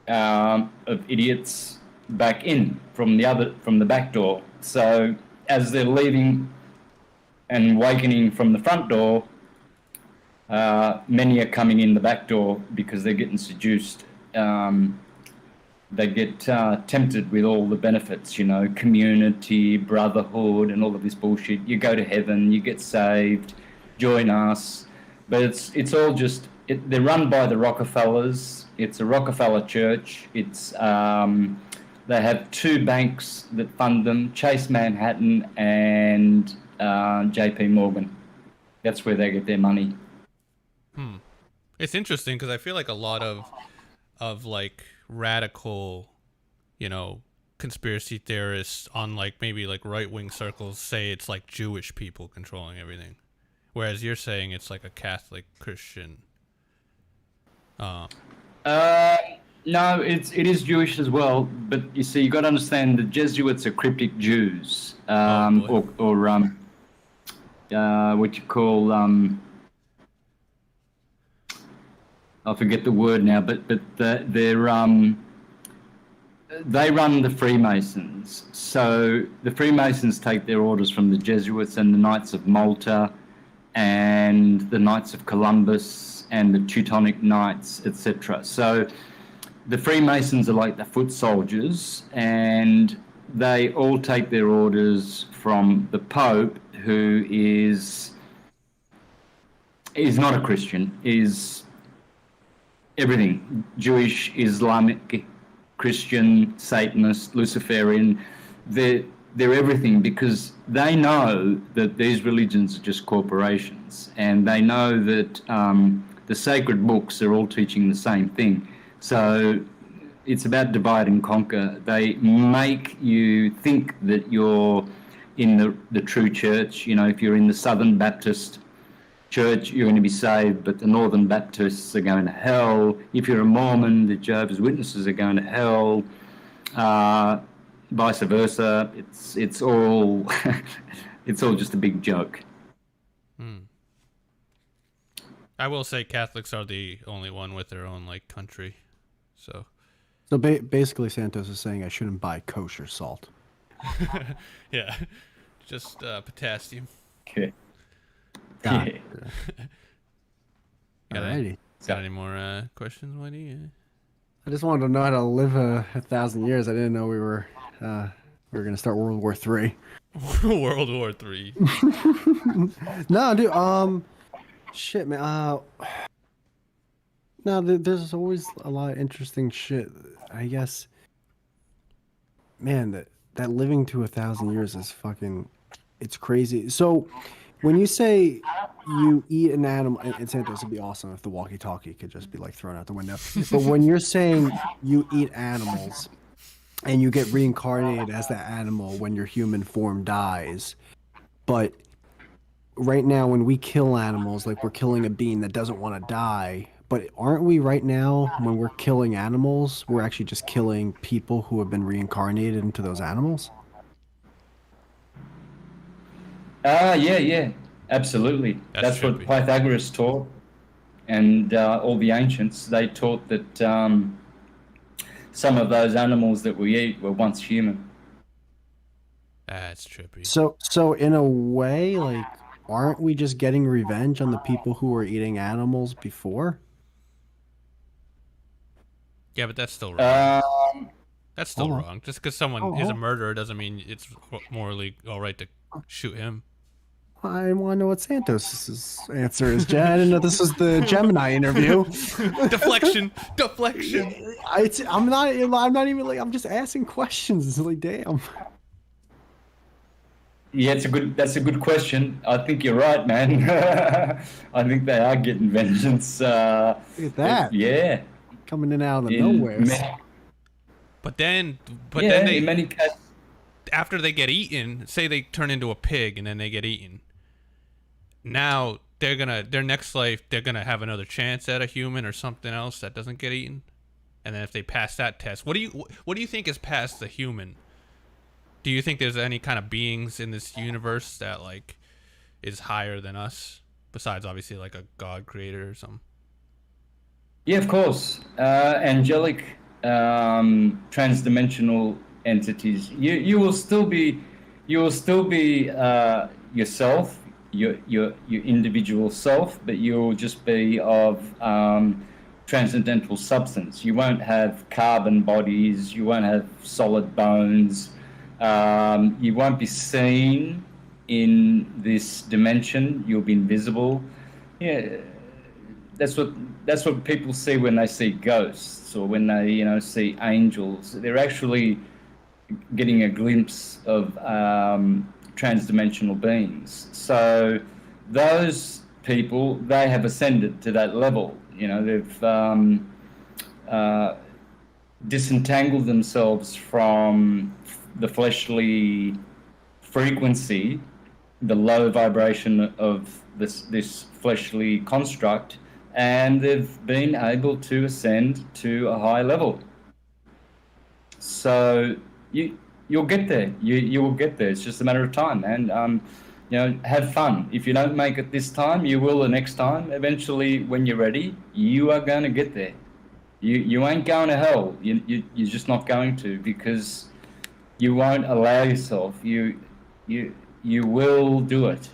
of idiots back in from the back door. So as they're leaving and awakening from the front door, many are coming in the back door because they're getting seduced. They get tempted with all the benefits, community, brotherhood, and all of this bullshit. You go to heaven, you get saved, join us. But it's all just, they're run by the Rockefellers, It's a Rockefeller church. It's they have 2 banks that fund them: Chase Manhattan and J.P. Morgan. That's where they get their money. It's interesting because I feel like a lot of like radical, conspiracy theorists on like maybe like right-wing circles say it's like Jewish people controlling everything, whereas you're saying it's like a Catholic Christian. No, it is Jewish as well, but you see, you got to understand the Jesuits are cryptic Jews, or what you call I forget the word now, but they run the Freemasons. So the Freemasons take their orders from the Jesuits and the Knights of Malta and the Knights of Columbus and the Teutonic Knights, etc. So the Freemasons are like the foot soldiers, and they all take their orders from the Pope, who is not a Christian, is everything: Jewish, Islamic, Christian, Satanist, Luciferian. They're everything, because they know that these religions are just corporations, and they know that the sacred books are all teaching the same thing. So it's about divide and conquer. They make you think that you're in the true church. If you're in the Southern Baptist church, you're going to be saved, but the Northern Baptists are going to hell. If you're a Mormon, the Jehovah's Witnesses are going to hell. Vice versa. It's all it's all just a big joke. I will say Catholics are the only one with their own like country. So basically, Santos is saying I shouldn't buy kosher salt. yeah, just potassium. Okay. Got Yeah. it. Got Alrighty. any more questions, Whitey? I just wanted to know how to live 1,000 years. I didn't know we were going to start World War III. World War III. No, dude. Shit, man. No, there's always a lot of interesting shit. I guess, man, that living to 1,000 years is fucking, it's crazy. So, when you say you eat an animal, and Santos, would be awesome if the walkie-talkie could just be like thrown out the window. But when you're saying you eat animals and you get reincarnated as that animal when your human form dies, but right now when we kill animals, like we're killing a being that doesn't want to die, but aren't we right now, when we're killing animals, we're actually just killing people who have been reincarnated into those animals? Yeah, absolutely. That's what Pythagoras taught, and all the ancients. They taught that some of those animals that we eat were once human. That's trippy. So in a way, like, aren't we just getting revenge on the people who were eating animals before? Yeah, but that's still wrong. That's still hold on. wrong. Just because someone is a murderer doesn't mean it's morally all right to shoot him. I want to know what Santos's answer is, Jen. I didn't know this was the Gemini interview. Deflection. I'm not even like, I'm just asking questions. It's like, damn. Yeah, that's a good question. I think you're right, man. I think they are getting vengeance. Look at that. Yeah. Coming in out of the nowhere. But then they, in many cases, after they get eaten, say they turn into a pig and then they get eaten. Now their next life, they're gonna have another chance at a human or something else that doesn't get eaten. And then if they pass that test, what do you think is past the human? Do you think there's any kind of beings in this universe that like is higher than us, besides obviously like a god creator or something? Yeah, of course. Angelic, transdimensional entities. You will still be yourself, your individual self, but you'll just be of transcendental substance. You won't have carbon bodies. You won't have solid bones. You won't be seen in this dimension. You'll be invisible. Yeah, that's what people see when they see ghosts or when they see angels. They're actually getting a glimpse of transdimensional beings. So those people, they have ascended to that level. They've disentangled themselves from the fleshly frequency, the low vibration of this fleshly construct, and they've been able to ascend to a high level. So you'll get there. You will get there. It's just a matter of time, man. Have fun. If you don't make it this time, you will the next time. Eventually, when you're ready, you are going to get there. You ain't going to hell. You're just not going to, because you won't allow yourself. You will do it.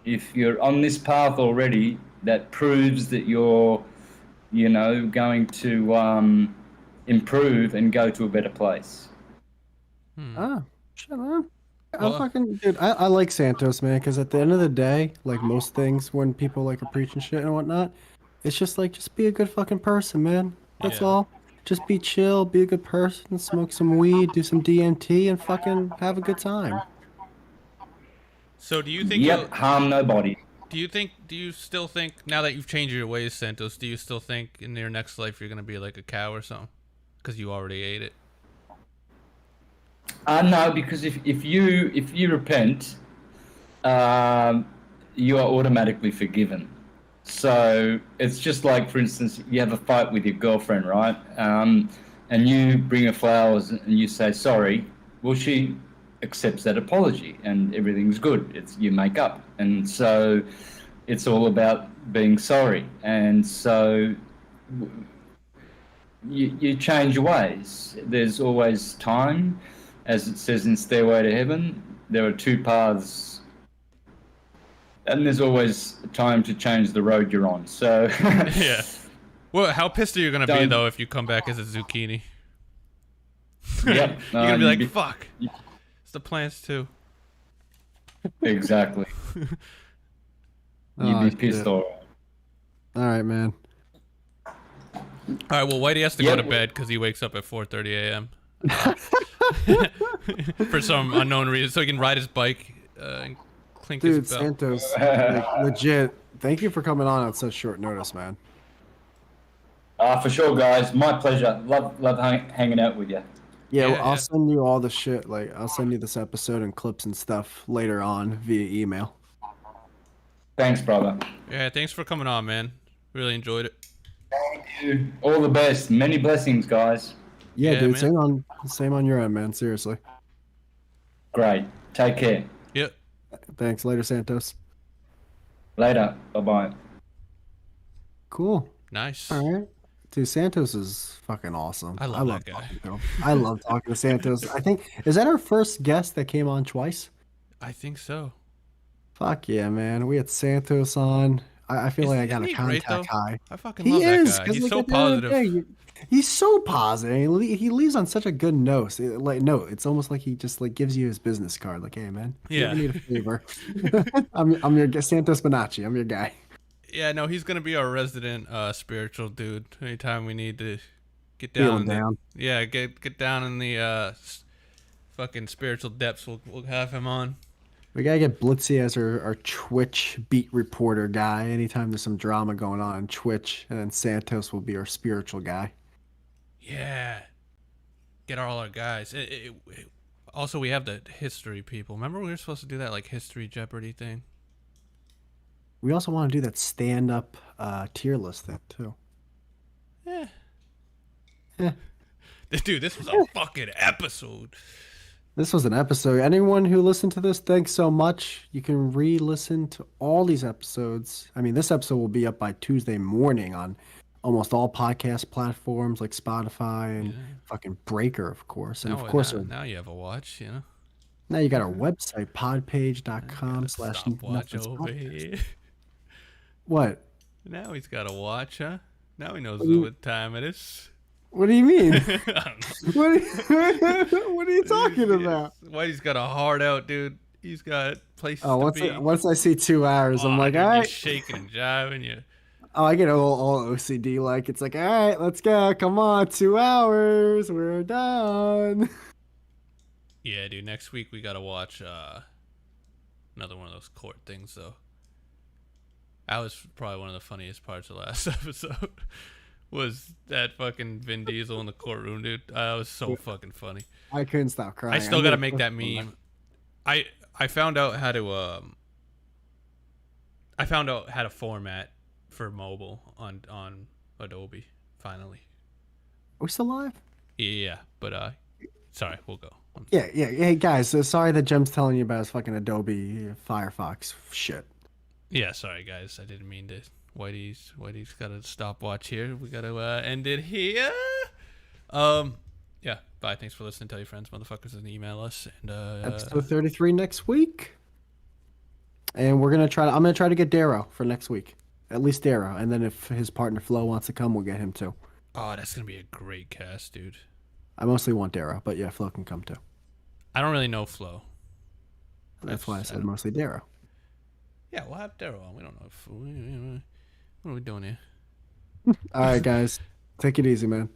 If you're on this path already, that proves that you're, going to improve and go to a better place. Ah, shut up. I like Santos, man, because at the end of the day, like most things, when people like are preaching shit and whatnot, it's just like, just be a good fucking person, man. That's all. Just be chill, be a good person, smoke some weed, do some DMT, and fucking have a good time. So do you think? Harm nobody. Do you still think, now that you've changed your ways, Santos, do you still think in your next life you're gonna be like a cow or something? Because you already ate it. No, because if you repent, you are automatically forgiven. So it's just like, for instance, you have a fight with your girlfriend, right? And you bring her flowers and you say sorry. Well, she accepts that apology and everything's good. You make up. And so it's all about being sorry. And so you change your ways. There's always time. As it says in Stairway to Heaven, there are two paths, and there's always time to change the road you're on. So yeah. Well, how pissed are you gonna be though if you come back as a zucchini? Yep. You're gonna be like, fuck. It's the plants too. Exactly. You'd be pissed off. All right, man. All right. Well, Whitey has to go to bed because he wakes up at 4:30 a.m. for some unknown reason, so he can ride his bike and clink his bell. Santos, like, legit, thank you for coming on such short notice, man. For sure, guys. My pleasure. Love hanging out with you. Yeah, well, I'll send you all the shit. Like, I'll send you this episode and clips and stuff later on via email. Thanks, brother. Yeah, thanks for coming on, man. Really enjoyed it. Thank you. All the best. Many blessings, guys. Yeah, dude. Man. Same on your end, man. Seriously. Great. Take care. Yep. Thanks. Later, Santos. Later. Bye-bye. Cool. Nice. All right. Dude, Santos is fucking awesome. I love that guy. I love talking to Santos. I think, is that our first guest that came on twice? I think so. Fuck yeah, man. We had Santos on. I feel like I got a contact high. I fucking love that guy. He's so positive. He's so positive. He leaves on such a good note. It's almost like he just like gives you his business card. Like, hey, man, if you need a favor, I'm your Santos Bonacci. I'm your guy. Yeah, no, he's gonna be our resident spiritual dude. Anytime we need to get down, get down in the fucking spiritual depths, we'll have him on. We gotta get Blitzy as our Twitch beat reporter guy. Anytime there's some drama going on Twitch, and then Santos will be our spiritual guy. Yeah, get all our guys. Also, we have the history people. Remember we were supposed to do that like history Jeopardy thing. We also want to do that stand-up tier list thing too. Yeah. Dude, this was a fucking episode. This was an episode. Anyone who listened to this, thanks so much. You can re-listen to all these episodes. I mean, this episode will be up by Tuesday morning on almost all podcast platforms like Spotify and fucking Breaker, of course. And of course, now you have a watch, you know. Now you got our website, podpage.com/stopwatch over here. What? Now he's got a watch, huh? Now he knows what time it is. What do you mean? What are you talking about? Whitey's got a heart out, dude. He's got places to be. Once I see 2 hours, I'm like, dude, all right. You're shaking and jiving. Oh, I get all OCD. Like it's like, all right, let's go. Come on, 2 hours. We're done. Yeah, dude. Next week we gotta watch another one of those court things, though. That was probably one of the funniest parts of last episode. Was that fucking Vin Diesel in the courtroom, dude? That was so fucking funny. I couldn't stop crying. I still gotta make that meme. I found out how to I found out how to format for mobile on Adobe finally. Are we still live? Yeah, but sorry, we'll go. Yeah. Hey guys, sorry that Jem's telling you about his fucking Adobe Firefox shit. Yeah, sorry guys, I didn't mean to. Whitey's got a stopwatch here. We gotta end it here. Yeah. Bye. Thanks for listening. Tell your friends, motherfuckers, and email us. And Episode 33 next week. And I'm gonna try to get Darrow for next week. At least Darrow. And then if his partner Flo wants to come, we'll get him too. Oh, that's gonna be a great cast, dude. I mostly want Darrow, but yeah, Flo can come too. I don't really know Flo. That's why I said mostly Darrow. Yeah, we'll have Daryl on. We don't know if what are we doing here? All right, guys. Take it easy, man.